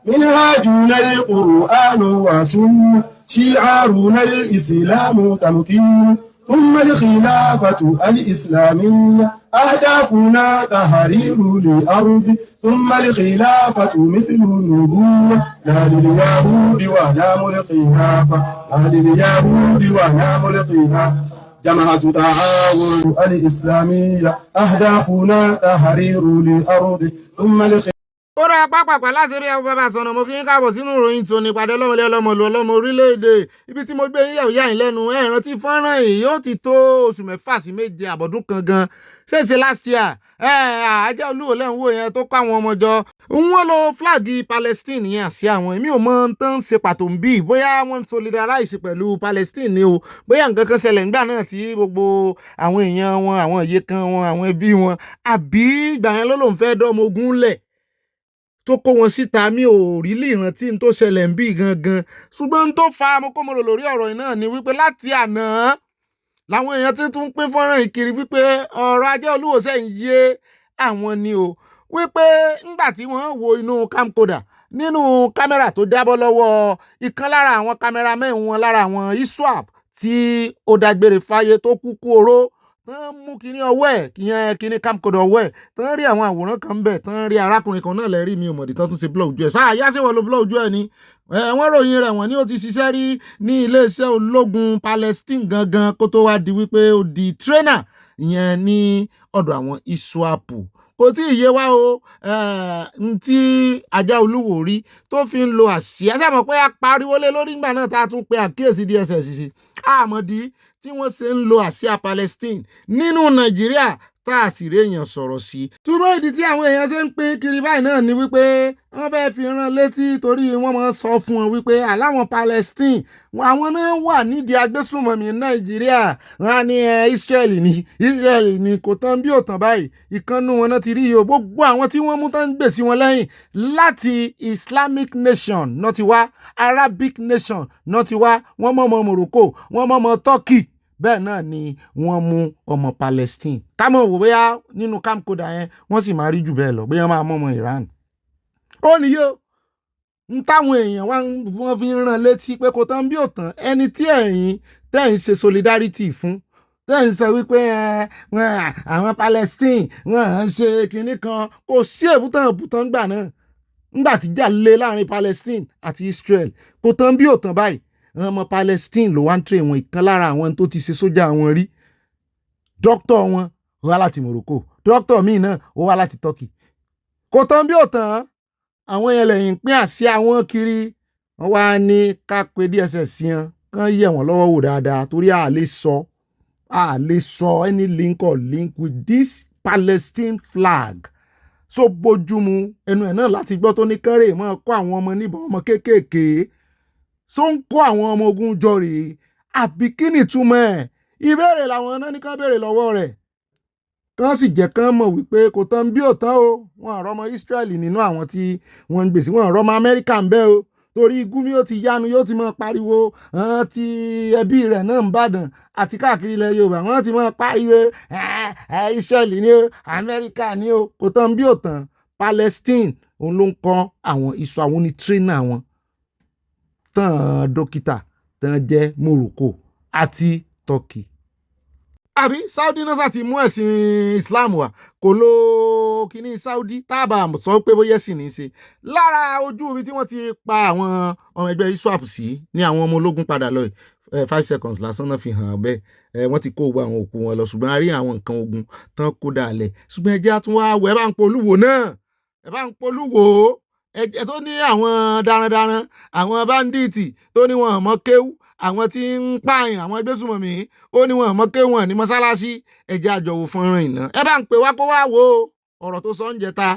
منهاجنا القرآن وسنة شعارنا الإسلام تمكين ثم الخلافة الإسلامية أهدافنا تحرير الأرض ثم الخلافة مثل النبوة لا لليهود ولا ملقينافة لا لليهود ولا ملقينافة جماعة تعاون الإسلامية أهدافنا تحرير الأرض ثم الخلافة. ó rà pápápá láṣẹrí àwọn bàbá sọnà mo kí n káàbọ̀ sínú ìròyìn tó ní ìpàdé ọlọ́mọlé ọlọ́mọlú ọlọ́mọ orílẹ̀-èdè ibi tí mo gbé yíyàwó yá yín lẹ́nu ẹ̀ rántí fọ́nrán yìí yóò ti tó oṣù 6 sí 7 àbọ̀dún kan gan ṣèṣe last year àjẹ́ olúwo lẹ́hìn wò yẹn tó kọ́ àwọn ọmọ jọ wọ́n lo flag Palestine yẹn àṣẹ àwọn èmi ò mọ tán ṣe pàtó ń bí bóyá wọ́n solidarize pẹ̀lú Palestine ni o bóyá nǹkan kan ṣẹlẹ̀ nígbà náà tí gbogbo àwọn èèyàn wọn àwọn ìyè kan wọn àwọn ẹbí wọn àbí ìgbà yẹn ló lòun fẹ́ dọ́mọ ogun lẹ̀ tó kó wọn síta mi ò rí lè rántí n tó ṣẹlẹ̀ ń bí gangan ṣùgbọ́n n tó fa amókòmọ́rò lórí ọ̀rọ̀ yìí náà ni wípé láti àná làwọn èèyàn ti tún pín fọ́nrán ìkiri wípé ọ̀rọ̀ ajé olúwo sẹ́yìn yé àwọn ni o wípé ńgbà tí wọ́n wo inú camcorder nínú kámẹ́rà tó jábọ́ lọ́wọ́ ìkan lára àwọn kámẹ́rámẹ́n wọn lára àwọn iswap tí ó dágbére fáyé tó kúkú oró tán mú kíní ọwọ́ ẹ̀ kíyẹn kíní camcorder ọwọ́ ẹ̀ tán rí àwọn àwòrán kan bẹ̀ tán rí arákùnrin kan náà lẹ́rí mi ò mọ̀dí tán tún ṣe blog ojú ẹ̀ sáà yá sí wọn lo blog ojú ẹ̀ ni wọ́n ròyìn rẹ̀ wọ́n ní ó ti ṣiṣẹ́ rí ní iléeṣẹ́ ológun Palestine gangan kó tó wá di wípé ó di trainer ìyẹn ní ọ̀dọ̀ àwọn iswap kò tí ì yé wa o tí ajá olúwo rí tó fi ń lo àsíá sábà pé a pariwo lé lórí ìgbà náà tá a tún pe àkíyèsí DSS sí àmọ́dí tí wọ́n ṣe ń lo àsíá Palestine nínú Nàìjíríà tá a sì rí èèyàn sọ̀rọ̀ sí. túbọ̀ ìdí tí àwọn èèyàn ṣe ń pín kiri báyìí náà ni wípé wọ́n fẹ́ fi rán létí torí wọ́n máa sọ fún wọn wípé aláwọn Palestine àwọn náà wà nídìí agbésùnmọ̀mí Nàìjíríà wọn á ní Israel ni kò tán bí òtàn báyìí ìkànnù wọn náà ti rí yìí o gbogbo àwọn tí wọ́n mú tán ń gbèsè wọn lẹ́yìn láti Islamic nation náà ti wá Arabic nation náà ti wá wọ́n mọ̀ ọmọ Morocco wọ́n mọ̀ ọmọ Turkey bẹ́ẹ̀ náà ni wọ́n mú ọmọ Palestine kámọ̀ wò bóyá nínú camcorder yẹn wọ́n sì máa rí jù bẹ́ẹ̀ lọ bóyá máa mọ́ ọmọ Iran. ó níyó ń táwọn èèyàn wọ́n fi ń rán létí pé kò tán bí òtàn ẹni tí ẹ̀yin tẹ́ ń ṣe solidarity fún tẹ́ ń sọ wípé àwọn Palestine wọ́n ń ṣe kinní kan kò sí èbútàn gbà náà ńgbà tí jà lé láàrin Palestine àti Israel kò tán bí òtàn báyìí àwọn ọmọ Palestine ló wá ń tẹ ìwọ̀n ìkan lára àwọn tó ti ṣe sójà wọn rí dókítà wọn ó wá láti Morocco dókítà míì náà ó wá láti Turkey kò tán bí ò tán àwọn yẹn lẹ́yìn pín àṣẹ àwọn kiri wọ́n wá ní ká pe DSS yẹn kán yẹ̀ wọ́n lọ́wọ́ wò dáadáa torí a lè sọ any link with this Palestine flag so bójúmu ẹnu ẹ̀ náà láti gbọ́ tó ní kẹ́rẹ́ mọ́ kó àwọn ọmọ níbọn ọmọ kéékèèké so ń kó àwọn ọmọ ogun jọ rèé àbí kí ni ìtumọ̀ ẹ̀ ìbéèrè làwọn náà ní kán béèrè lọ́wọ́ rẹ̀ kán sì jẹ́ kán mọ̀ wípé kò tán bí ò tán o wọn àrọ́ ọmọ Israeli nínú àwọn tí wọ́n ń gbèsè wọn àrọ́ ọmọ Amẹ́ríkà ń bẹ o torí Gumi yóò ti yánu yóò ti mọ pariwo ti ẹbí rẹ̀ náà ń bàdàn àti káàkiri ilẹ̀ Yorùbá wọ́n ti mọ pariwo Israeli ni o Amẹ́ríkà ni o kò tán bí ò tán Palestine òun ló ń kọ́ àwọn iṣu àwọn ní trainer wọn tán dókítà tán jẹ́ Morocco àti Turkey àbí Saudi náà sá ti mú ẹ̀sìn Islam wá kò lo kíní Saudi tábà sọ pé bóyá sì ní í ṣe lára ojú ibi tí wọ́n ti pa àwọn ọmọ ẹgbẹ́ iswap sí ní àwọn ọmọ ológun padà lọ 5 seconds lásán náà fi hàn bẹ́ẹ̀ wọ́n ti kó gbogbo àwọn òkú wọn lọ ṣùgbọ́n a rí àwọn nǹkan ogun tán kó dàlẹ̀ ṣùgbọ́n ẹjẹ́ àtúnwá wọ ẹ bá ń polúwo náà ẹ bá ń polúwo ẹjẹ́ tó ní àwọn darandaran àwọn báńdíìtì tó ní wọn mọ́ kéwú àwọn tí ń pààyàn àwọn ẹgbẹ́sùmọ̀mí ó ní wọn mọ́ kéwú wọn ní mọ́sálásí ẹjẹ́ àjọwò fọ́nrán ìná ẹ bá ń pè wá kó wá wo ọ̀rọ̀ tó sọ ń jẹta.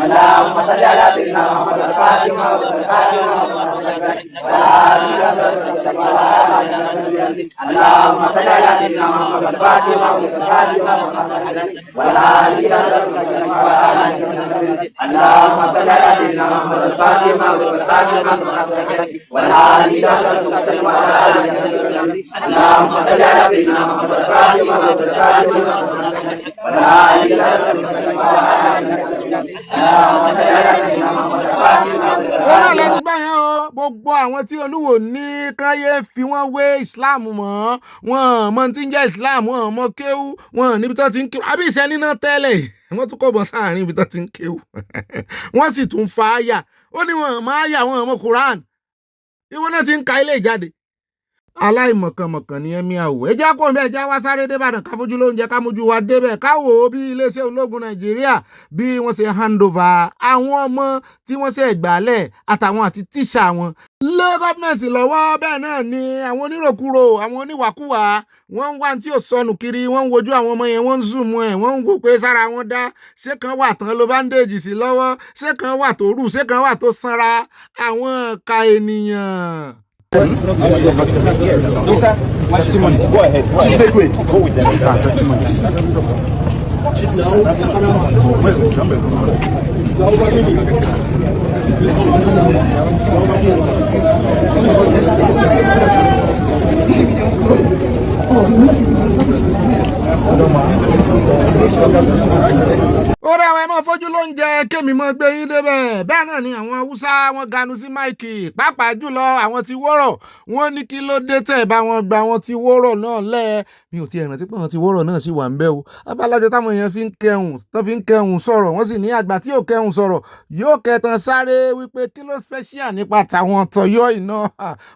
اللهم صل على سيدنا محمد الفاتح اللهم صل على سيدنا محمد الفاتح اللهم صل على سيدنا محمد الفاتح اللهم صل على سيدنا محمد الفاتح àwọn tí Olúwo ní káyé fi wọ́n wé Islam mọ́ wọn mọ tí ń jẹ́ Islam wọn mọ kéwú wọn níbi tó ti ń kéwú àbí ìṣẹ́ni náà tẹ́lẹ̀ wọ́n tún kọ́ bọ́ sáàrin ibi tó ti ń kéwú wọ́n sì tún fa àyà ó ní wọn máa yà wọn mọ Quran ìwọ náà ti ń ka ilé ìjáde aláìmọ̀kànmọ̀kàn ni ẹ̀mí àwọ̀ ẹjẹ́ kò ń bẹ́ẹ̀ já wá sáré débàdàn ká fojú lóúnjẹ ká mójú wa débẹ̀ ká wò ó bí iléeṣẹ́ ológun Nàìjíríà bí wọ́n ṣe handover àwọn ọmọ tí wọ́n ṣe gbàlẹ̀ àtàwọn àti tíṣà wọn lé gọ́ọ̀mẹ̀ntì lọ́wọ́ bẹ́ẹ̀ náà ni àwọn oníròkúrò àwọn oníwàkúwà wọ́n ń wá tí ò sọnù kiri wọ́n ń wojú àwọn ọmọ yẹn wọ́n ń zoom ẹ̀ wọ́n ń wò pé sára wọn dá ṣé kan wà tán ló bandage sí lọ́wọ́ ṣé kan wà tó rù ṣé kan wà tó sanra àwọn ọ̀ka ènìyàn. Yes, sir. Testimony. Go ahead. Wait. Go with them. Ó rẹ̀ àwọn ẹmọ fojú ló ń jẹ kémi mọ́ gbé yín débẹ̀ bẹ́ẹ̀ náà ni àwọn Haúsá wọn ganu sí máìkì pàápàá jùlọ àwọn tí wọ́rọ̀ wọn ní kí ló dé tẹ̀ bá wọn gba àwọn tí wọ́rọ̀ náà lẹ̀ mi ò tiẹ̀ rántí pé àwọn tí wọ́rọ̀ náà sì wà ń bẹ̀ o abálájọ táwọn èèyàn fi ń kẹhùn sọ̀rọ̀ wọ́n sì ní àgbà tí yóò kẹhùn sọ̀rọ̀ yóò kẹtàn sáré wípé kí ló special nípa tàwọn tọ̀yọ́ iná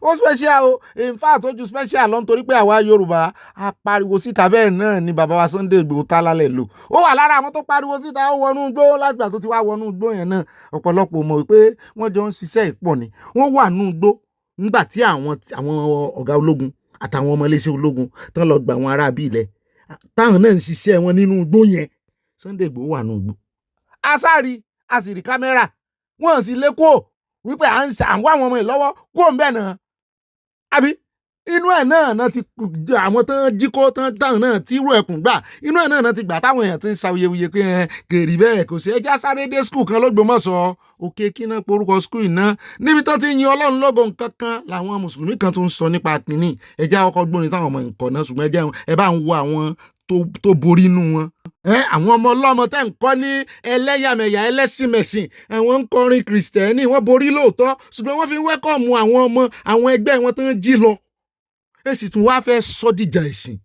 ó special o in fact ó ju special lọ nítorí pé àwa Yorùbá a pariwo síta bẹ́ẹ̀ náà ni bàbá wa Sunday Igboho tá lálẹ́ lò ó wà lára àwọn tó pariwo síta ó wọnú igbó látìgbà tó ti wá wọnú igbó yẹn náà ọ̀pọ̀lọpọ̀ mọ̀ wípé wọ́n jọ ń ṣiṣẹ́ ìpọ̀ ni wọ́n wà nú igbó nígbà tí àwọn ọ̀gá ológun àtàwọn ọmọ iléeṣẹ́ ológun tán lọ gba àwọn ará bí ilẹ̀ táwọn náà ń ṣiṣẹ́ wọn nínú igbó yẹn Sunday Igboho wà nú igbó asáàrí a sì rí kámẹ́rà wọ́n sì lé kó wípé à ń wá àwọn ọmọ yìí lọ́wọ́ kó ń bẹ̀ náà àbí inú ẹ̀ náà ti àwọn tán jí kó tán dáhùn náà tí irú ẹkùn gbà inú ẹ̀ náà ti gbà táwọn èèyàn ti ń ṣàwuyewuye pé kèrì bẹ́ẹ̀ kò sí ẹja sáré dé skul kan l'Ógbómọ̀ṣọ́ òkè kí náà porúkọ skul iná níbi tó ti yin Ọlọ́run lógo nǹkan kan làwọn mùsùlùmí kan tó ń sọ nípa kínní ẹja ọkọ̀ gbóni táwọn ọmọ nǹkan náà ṣùgbọ́n ẹ bá ń wo àwọn tó borí inú wọn àwọn ọmọ ọlọ́mọ tẹ́ ń kọ́ ní ẹlẹ́yàmẹ̀yà ẹlẹ́sìnmẹ̀sìn àwọn ń kọrin kìrìsìtẹ́nì wọ́n borí lóòótọ́ ṣùgbọ́n wọ́n fi wẹ́kọ̀mù àwọn ọmọ àwọn ẹgbẹ́ wọn tó ń jí lọ èsì tún wá fẹ́ sọ dìjà ẹ̀sìn.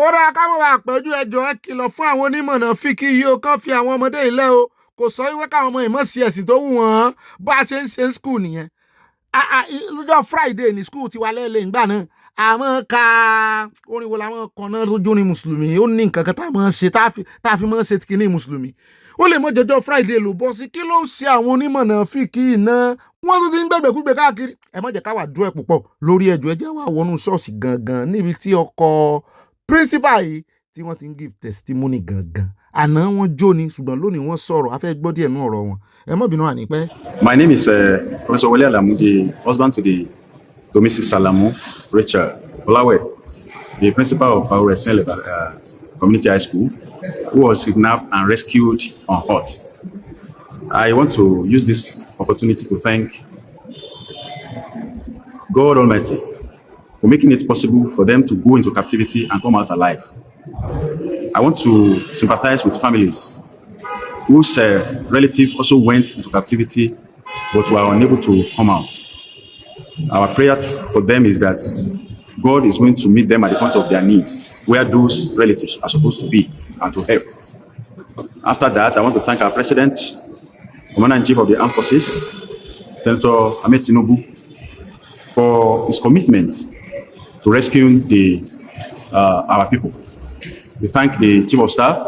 ó dáa ká mọ̀ wá àpẹ́jù ẹjọ́ ẹ kìlọ̀ fún àwọn onímọ̀ náà fi kí iye o kàn fi àwọn ọmọdé ilẹ̀ o kò sọ wípé káwọn ọmọ ìmọ̀ sí ẹ̀sìn tó wù wọ́n bá a ṣe ń ṣe skul nìyẹn lọ́jọ́ Friday ní skul tiwa lẹ́lẹ̀ ńgbà náà àmọ́ ka orin wo làwọn kan náà lójú ní mùsùlùmí ó ní nǹkan kan tá a fi mọ́ ṣe kínní mùsùlùmí ó lè mọ jọjọ́ Friday ló bọ́ sí kí ló ń ṣe àwọn onímọ̀ náà fi kí iná wọ́n tún ti ń gbẹ̀gbẹ̀kúgbẹ̀ káàkiri ẹ má jẹ́ ká wà dúró ẹ̀ púpọ̀ lórí ẹjọ́ ẹ jẹ́ wà wọnú ṣọ́ọ̀ṣì gangan níbi tí ọkọ̀ principal yìí tí wọ́n ti ń give testimony gangan àná wọn jó ni ṣùgbọ́n lónìí wọ́n sọ̀rọ̀ a fẹ́ gbọ́ díẹ̀ nú ọ̀rọ̀ wọn ẹ má bínú àní pẹ́. My name is Professor Wale Alamu, the husband to Mrs. Salamu Rachel Olawe, the principal of Orire Rescue Community High School, who was kidnapped and rescued on hot. I want to use this opportunity to thank God Almighty for making it possible for them to go into captivity and come out alive. I want to sympathize with families whose relatives also went into captivity but were unable to come out. Our prayer for them is that God is going to meet them at the point of their needs, where those relatives are supposed to be, and to help. After that, I want to thank our President, Commander-in-Chief of the Armed Forces, Senator Ahmed Tinubu, for his commitment to rescuing our people. We thank the Chief of Staff,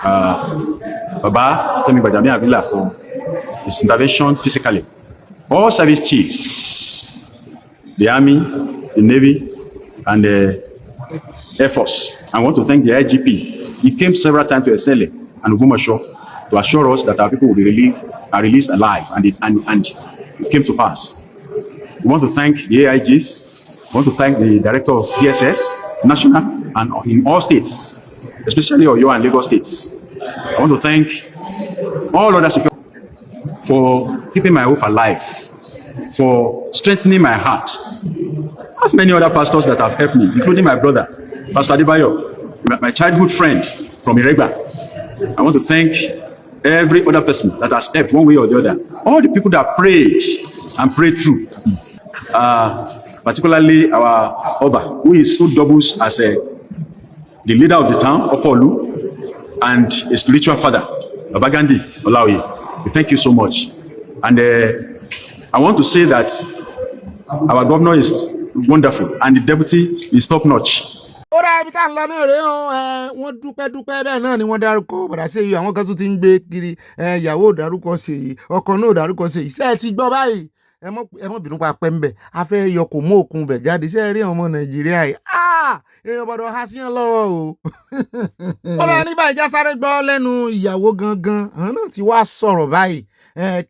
Baba Femi Abila, for his intervention physically. All service chiefs, the Army, the Navy, and the Air Force. I want to thank the IGP. He came several times to Esele and Ogbomoso to assure us that our people will be released alive, and it came to pass. We want to thank the AIGs. We want to thank the Director of DSS, national and in all states. especially Oyo and Lagos states. I want to thank all other security for keeping my hope alive, for strengthening my heart. I have many other pastors that have helped me, including my brother, Pastor Adebayo, my childhood friend from Iregba. I want to thank every other person that has helped one way or the other. All the people that prayed and prayed through. Particularly our Oba, who doubles as the leader of the town, Okolu, and a spiritual father, Babagandi Olaoye. We thank you so much. And I want to say that our governor is wonderful and the deputy is top notch. Ó rà ibi tá à ń lọ náà rèé o, wọ́n dúpẹ́ bẹ́ẹ̀ náà ni wọ́n dárúkọ bàdá Seyi, àwọn kan tún ti ń gbé kiri, ìyàwó ò dárúkọ Seyi, ọkọ náà ò dárúkọ Seyi. Ṣé ẹ ti gbọ́ báyìí? Ẹ mọ́ bínú pa pẹ́ ń bẹ̀, a fẹ́ yọ kò mú òkun bẹ̀ jáde. Ṣé ẹ rí ọmọ Nàìjíríà yìí? Èèyàn gbọ́dọ̀ há síyàn lọ́wọ́ o. Ó rà ní báyìí já sáré gbọ́ lẹ́nu ìyàwó gangan, àwọn náà ti wá sọ̀rọ̀ báyìí.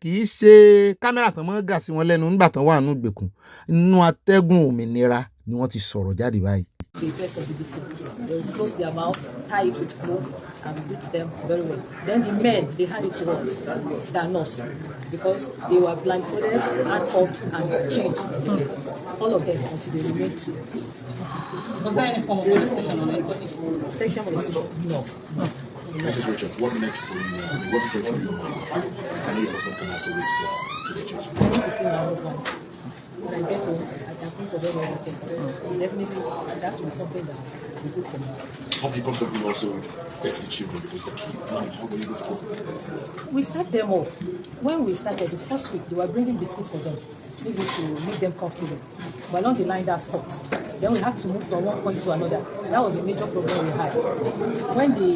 Kì í ṣe kámẹ́rà tán mọ́ gà sí wọn lẹ́nu nígbà tán wà nínú ìgbèkùn, inú atẹ́gùn òmìnira ni wọ́n ti sọ̀rọ̀ jáde báyìí. The rest of the victim. They would close their mouth, tie it with clothes, and beat them very well. Then the men, they had it worse than us because they were blindfolded, handcuffed, and chained. All of them until they remained safe. Was there any form of molestation on anybody? Sexual molestation? No. Mrs. Richard, what next for you? What's next for you? I know you have something else to wait to get you. I need to see my husband. When I get home, I can think of everything. Definitely, that will be something that will be good for me. How do you constantly also get the children because they're kids? How will you go to cope with that? We set them up. When we started the first week, they were bringing biscuits for them, maybe to make them comfortable. But along the line, that stopped. Then we had to move from one point to another. That was a major problem we had. When the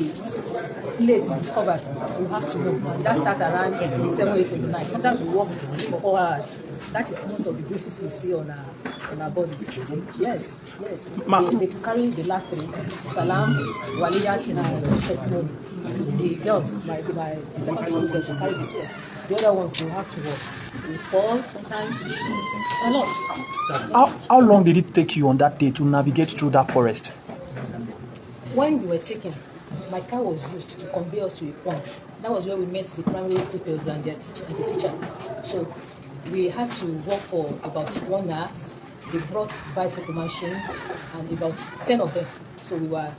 place is discovered, we have to move. And that starts around 7, 8 in the night. Sometimes we walk 3, 4 hours. That is most of the bruises you see on our body. Yes. They carry the last 3: Salam, Waliyat, and testimony. The girls, my secondary girls, they carry the girls. The other ones will have to walk. They fall sometimes a lot. How long did it take you on that day to navigate through that forest? When we were taken, my car was used to convey us to a point. That was where we met the primary pupils and the teacher. So we had to walk for about 1 hour. They brought bicycle machine and about 10 of them. So we were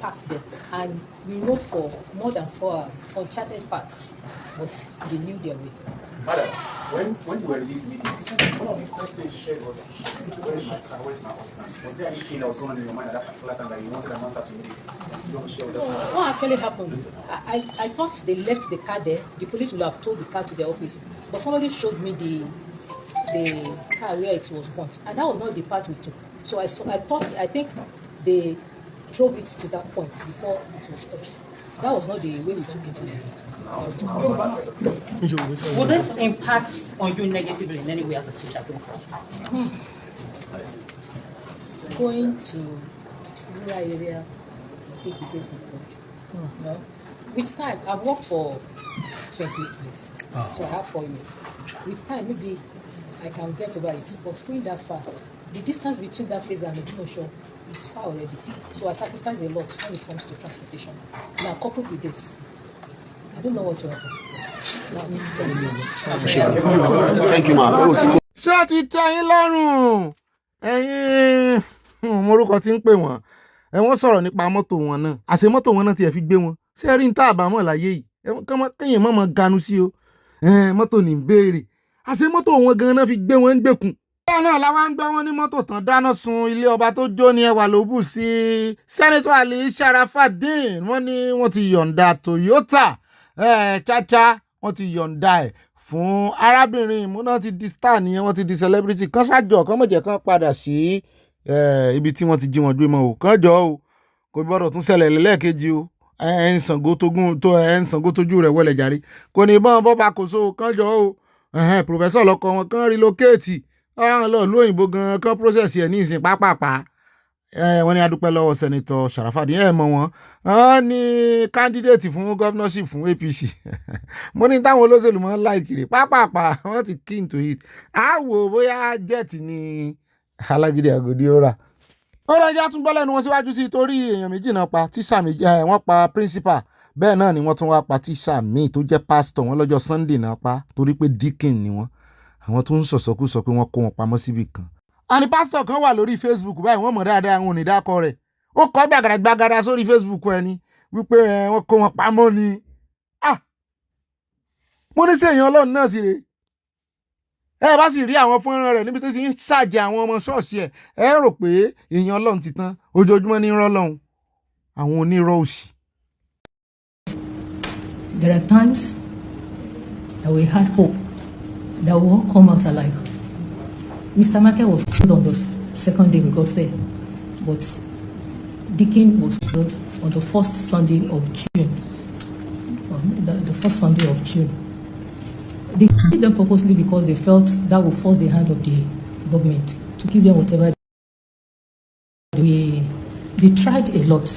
parked there. And we rode for more than 4 hours on chartered paths, but they knew their way. Madam, when you were in these meetings, one of the first things you said was, where is my car, where is my husband? Was there anything that was going on in your mind at that particular time that you wanted an answer to me? You don't share with us now. What actually happened? I thought they left the car there. The police would have towed the car to their office. But somebody showed me the car where it was burnt. And that was not the part we took. So I think they drove it to that point before it was touched. That was not the way we took it. Will this impact on you negatively in any way as a teacher going forward? Going to rural area, take the place of God. No? With time, I've worked for 28 years. So I have 4 years. With time, maybe I can get over it. But going that far, the distance between that place and the Medinoshore is far already. So I sacrifice a lot when it comes to transportation. Now, coupled with this, I don't know what to happen. Thank you, ma. Ṣé ó ti tẹ́ yín lọ́rùn? Ẹ̀yin morúkọ tí ń pè wọ́n. Wọ́n sọ̀rọ̀ nípa mọ́tò wọn náà. Àṣé mọ́tò wọn náà ti ẹ̀ fi gbé wọn. Ṣé ẹ rí ní tá àbámọ̀ láyé yìí? Kéèyàn mọ̀ ganu sí o. Mọ́tò ní ń béèrè. Àṣé mọ́tò wọn gan-an náà fi gbé wọn ń gbèkùn. Bẹ́ẹ̀ náà làwọn ń gbọ́ wọn ní mọ́tò tán dáná sun ilé ọba tó jó ní ẹwà lóbù sí Sẹ́nẹ́tọ̀ Ali Sharafadeen. Wọ́n ní wọ́n ti yọ̀ǹda Toyota Chacha, wọ́n ti yọ̀ǹda ẹ̀ fún arábìnrin ìmúná ti di star nìyẹn, wọ́n ti di celebrity. Kan ṣáàjọ kan mọ̀jẹ̀ kan padà sí ibi tí wọ́n ti jí wọn gbé mọ́ o. Kan jọ o, kò gbọ́dọ̀ tún ṣẹlẹ̀ lẹ́ẹ̀kejì o. Ṣàngó tójú rẹ̀ wọlé jàre. Kò ní bọ́n bọ́ba kò so kan jọ o. Professor lọkọ wọn kan relocate. Lọ lóyìnbó gan kan process ẹ̀ ní ìsìn pápápá. Wọ́n ní adúpẹ́ lọ́wọ́ Sẹ́nẹ́tọ̀ Sharafadeen mọ̀ wọ́n ní candidate fún governorship fún APC. Mo ní táwọn olóṣèlú mọ́ láìkiri pápápá wọ́n ti keen to it. Á wò bóyá jet ni alágídí àgòdì ó rà. ọ̀rọ̀ ẹja tún gbọ́ lẹ́nu wọn síwájú sí torí èèyàn méjì náà pa tíṣà méjì wọ́n pa principal bẹ́ẹ̀ náà ni wọ́n tún wá pa tíṣà míì tó jẹ́ pásítọ̀ wọn lọ́jọ́ Sunday náà pa torí pé deacon ni wọ́n àwọn tó ń sọ̀sọ́kúsọ pé wọ́n kó wọn pamọ́ síbì kan. àní pásítọ̀ kan wà lórí Facebook báyìí wọ́n mọ̀ dáadáa àwọn onídàkọ rẹ̀ ó kọ́ gbàgàdàgbàgàdà sórí Facebook ẹni wípé wọ́n kó wọn pamọ́ ni. mo ní sèèyàn Ọlọ́run náà sì rèé ẹ bá sì rí àwọn fọ́nrán rẹ̀ níbi tó ti ń ṣàjẹ́ àwọn ọmọ ṣọ́ọ̀ṣì ẹ rò pé èèyàn Ọlọ́run ti tán ojoojúmọ́ ní irọ́ lọ́hùn àwọn onírọ́ òṣì. There are times that we had hope that we will come out alive. Mr. Michael was killed on the second day we got there, but Deacon was killed on the first Sunday of June. The first Sunday of June. They killed them purposely because they felt that would force the hand of the government to give them whatever they tried a lot,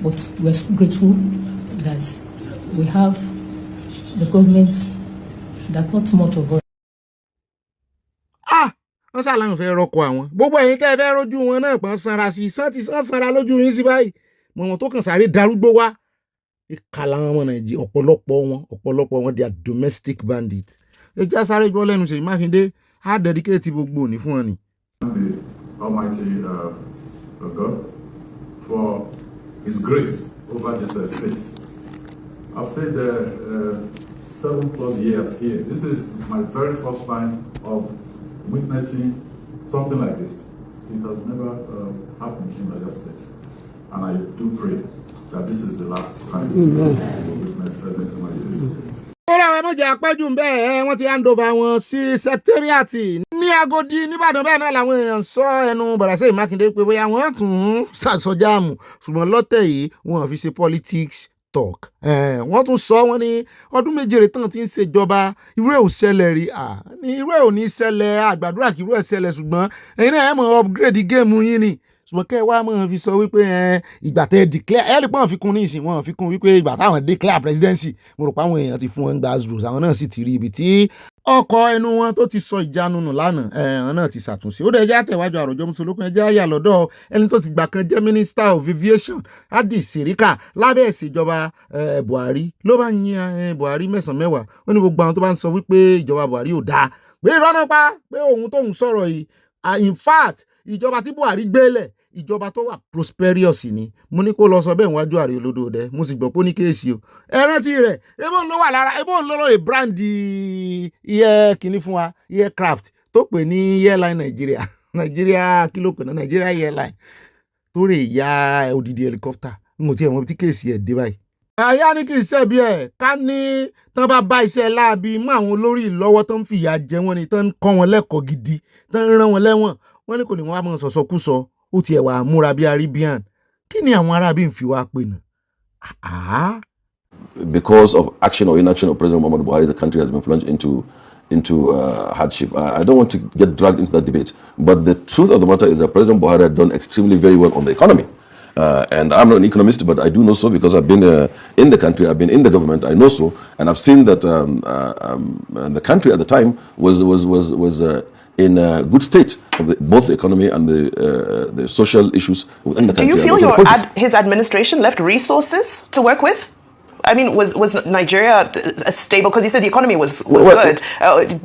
but we're so grateful that we have the government that not much of us. wọ́n ṣàlàyé fẹ́ rọ́kọ àwọn gbogbo ẹ̀yin tẹ́ ẹ fẹ́ rójú wọn náà pọ́n sanra sí i sanra lójú yín sí báyìí mọ̀ wọn tó kàn sáré darúgbó wá ìkàlà àwọn ọmọ Nàìjíríà ọ̀pọ̀lọpọ̀ wọn they are domestic bandits. ẹ já sáré gbọ́ lẹ́nu Seyi Makinde á dedicate gbogbo òní fún wọn ni. The Almighty God for His grace over this state. I've stayed there 7+ years here. This is my very first time of witnessing something like this. It has never happened in Niger State, and I do pray that this is the last time we witness anything like this. Ọ̀rọ̀ àwọn ẹ̀mọ́jà apẹ́jù ń bẹ́ẹ̀ wọ́n ti hand over wọn sí secretariat ní Agodi nìbàdàn bẹ́ẹ̀ náà làwọn èèyàn sọ ẹnu bọ̀dà Seyi Makinde pé bóyá wọ́n tún ṣàṣọjáàmù ṣùgbọ́n lọ́tẹ̀ yìí wọ́n fi ṣe politics talk. Wọ́n tún sọ wọ́n ní ọdún méje tán ti ń ṣèjọba irú ẹ̀ ò ṣẹlẹ̀ rí irú ẹ̀ ò ní ṣẹlẹ̀ àgbàdúrà kí irú ẹ̀ ṣẹlẹ̀ ṣùgbọ́n ẹ̀yin náà ẹ̀ mọ̀ upgrade game yín ni ṣùgbọ́n kẹ́ ẹ wá mọ̀ fi sọ wípé ìgbà tẹ́ declare ẹ̀ lè pọ́n fi kún ní ìsìn wọn fi kún wípé ìgbà táwọn declare presidency mo rò pé àwọn èèyàn ti fún wọn gbàgbọ́ àwọn náà sì ti rí ibi tí ọkọ̀ ẹnu wọn tó ti sọ ìjánu nù lánàá àwọn náà ti ṣàtúnṣe ó dẹ̀ jẹ́ àtẹ̀wájú àròjọ mùsùlùkùn ẹjẹ́ àyà lọ́dọ̀ ẹni tó ti gbà kan jẹ́ minister of aviation Hadi Sirika lábẹ́ ìṣèjọba Buhari ló bá yin Buhari mẹ́sàn-án mẹ́wàá ó ní gbogbo àwọn tó bá ń sọ wípé ìjọba Buhari ò dáa pé ìrọ́nà pa pé òun tóun sọ̀rọ̀ yìí in fact ìjọba tí Buhari gbélẹ̀ ìjọba tó wà prosperous ni mo ní kó lọ sọ bẹ́ẹ̀ wájú ààrẹ olódòdẹ mo sì gbọ́ pé ó ní kéèsì o ẹ rántí rẹ̀ ebó ń lọ wà lára ebó ń lọ́rọ̀ brandi iye kìíní fún wa aircraft tó pè ní airline Nigeria kí ló pè ní Nigeria airline tó rè ya odidi helicopter n kò tiẹ̀ mọ̀ tí kéèsì ẹ̀ dé báyìí. àyà ní kì í ṣe bí ẹ̀ ká ní tán bá iṣẹ́ láabi mú àwọn olórí lọ́wọ́ tó ń fìyà jẹ wọ́n ni tán ń kọ́ wọn lẹ́kọ̀ọ́ gidi tán ń rán wọn lẹ́wọ̀n wọ́n ní kò ní wọ́n á mọ̀ sọ̀sọ̀kúsọ ó tiẹ̀ wà múra bí Arabian kí ni àwọn arábí ń fi wá pè náà. Because of action or inaction of President Muhammadu Buhari, the country has been plunged into hardship. I don't want to get dragged into that debate, but the truth of the matter is that President Buhari had done extremely very well on the economy. And I'm not an economist, but I do know so because I've been in the country, I've been in the government, I know so, and I've seen that the country at the time was in a good state of both the economy and the social issues within the country. Do you feel his administration left resources to work with? I mean, was Nigeria a stable, because you said the economy was good.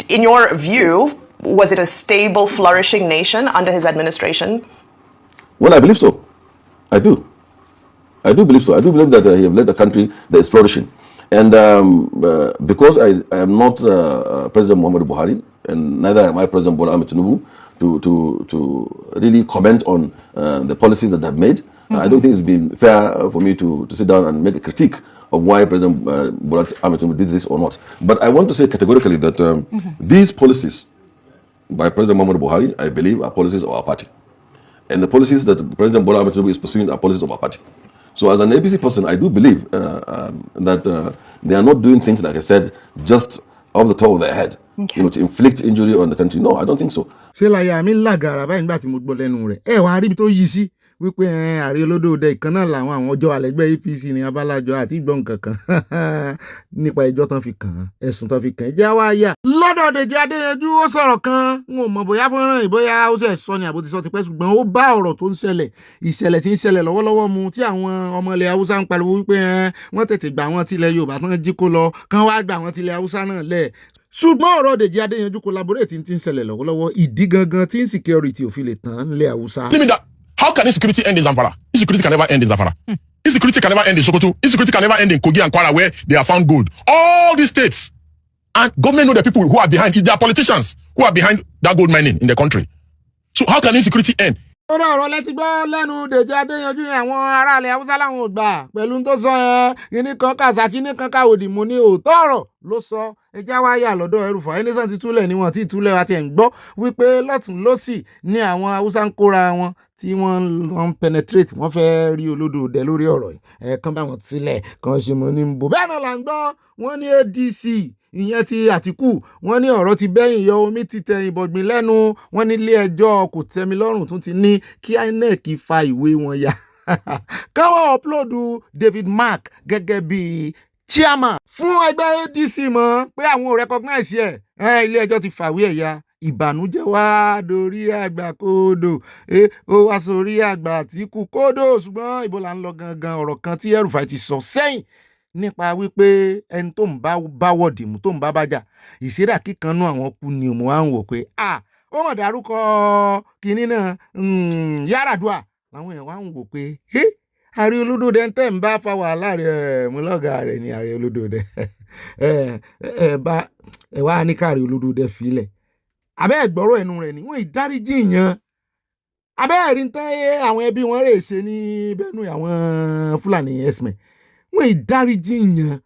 In your view, was it a stable, flourishing nation under his administration? Well, I believe so. I do believe so. I do believe that he has led a country that is flourishing. And because I am not President Muhammadu Buhari, and neither am I President Bola Ahmed Tinubu, to really comment on the policies that they've made. I don't think it's been fair for me to sit down and make a critique of why President Bola Ahmed Tinubu did this or not. But I want to say categorically that these policies by President Muhammadu Buhari, I believe, are policies of our party. And the policies that President Bola Ahmed Tinubu is pursuing are policies of our party. So as an APC person, I do believe that they are not doing things, like I said, just off the top of their head, to inflict injury on the country. No, I don't think so. ṣé láyà mi ń làgàrà báyìí nígbà tí mo gbọ́ lẹ́nu rẹ̀ ẹ wàá rí ibi tó yí sí wípé ààrẹ olódòdẹ ìkan náà làwọn àwọn ọjọ́ àlẹ́gbẹ́ APC ní abálájọ àti ìgbọ́n kankan nípa ẹjọ́ tán fi kàn án ẹ̀sùn tán fi kàn án já wá yà. lọ́dọ̀ Dèjì Adéyanjú ó sọ̀rọ̀ kan n ò mọ̀ bóyá fọ́nrán ìbóyá ó sì sọ ni àbó ti sọ tipẹ́ ṣùgbọ́n ó bá ọ̀rọ̀ tó ń ṣẹlẹ̀ ìṣẹ̀lẹ̀ tí ń ṣẹlẹ̀ lọ́wọ́lọ́wọ́ mu tí àwọn ọmọ ilẹ̀ Haúsá ń pariwo wípé wọ́n tètè gbà wọ́n tilẹ̀ Yorùbá tán jí kó lọ kán wá gbà wọ́n tilẹ̀ Haúsá náà lẹ̀ ṣùgbọ́n ọ̀rọ̀ Dèjì Adéyanjú collaborate tí ń ṣẹlẹ̀ lọ́wọ́lọ́wọ́ ìdí gangan tí insecurity ò fi lè tán nílẹ̀ Haúsá. How can insecurity end in Zamfara? Insecurity can never end in Zamfara. Insecurity can never end in Sokoto. Insecurity can never end in Kogi and Kwara where they have found gold. All these states. And government know the people who are behind. It's their politicians who are behind that gold mining in the country. So how can insecurity end? ó dá ọ̀rọ̀ létí gbọ́ lẹ́nu Dèjì Adéyanjú àwọn aráàlẹ̀ Haúsá láwọn ò gbà pẹ̀lú tó sọ kíní kan kàṣà kíní kan káwòdì mo ní òótọ́ ọ̀rọ̀ ló sọ ẹjá wáyà lọ́dọ̀ ẹrùfà ẹnìsàn ti túlẹ̀ níwọ̀n tí ìtúlẹ̀ wa ti ẹ̀ ń gbọ́ wípé lọ́tún lọ́sì ni àwọn Haúsá ń kóra wọn tí wọ́n penetrate wọ́n fẹ́ rí olódòdẹ lórí ọ̀rọ̀ yìí ẹ̀ẹ̀kan bá wọn túlẹ̀ kan ṣe mọ́ ní bò bẹ́ẹ̀ náà là ń gbọ́ wọ́n ní ADC ìyẹn ti Àtíkù wọ́n ní ọ̀rọ̀ ti bẹ́yìn yọ omi ti tẹ̀yìn bọ̀gbìn lẹ́nu wọ́n ní ilé ẹjọ́ kò tẹ́mi lọ́rùn tún ti ní kí INEC fa ìwé wọn ya káwọn upload David Mark gẹ́gẹ́ bí chairman fún ẹgbẹ́ ADC mọ́ pé àwọn ò recognize ẹ̀ ilé ẹjọ́ ti fàwé ẹ̀ ya ìbànújẹ́ wá dorí àgbà kódò ó wá sórí àgbà Àtíkù kódò ṣùgbọ́n ibo là ń lọ gangan ọ̀rọ̀ kan tí El-Rufai ti sọ sẹ́yìn nípa wípé ẹni tó ń bá wọ̀dì mú tó ń bá bájà ìṣẹ́dá kíkanú àwọn kú ni mo wá ń wò pé ó mọ̀ dárúkọ kínní náà Yar'Adua làwọn èèyàn wá ń wò pé ààrẹ olódòdẹ ń tẹ̀ ń bá fa wàhálà rẹ̀ mú lọ́gàá rẹ̀ ní ààrẹ olódòdẹ ẹ wá ní káàrẹ olódòdẹ filẹ̀ abẹ́ ẹ̀gbọ́rọ̀ ẹnu rẹ̀ ni wọ́n ìdáríjì yàn abẹ́ ẹ̀rí ń tẹ́ àwọn ẹbí wọn rè ṣe ní bẹ́ẹ̀nu àwọn Fúlàní herdsmen wọ́n ìdáríjì yàn.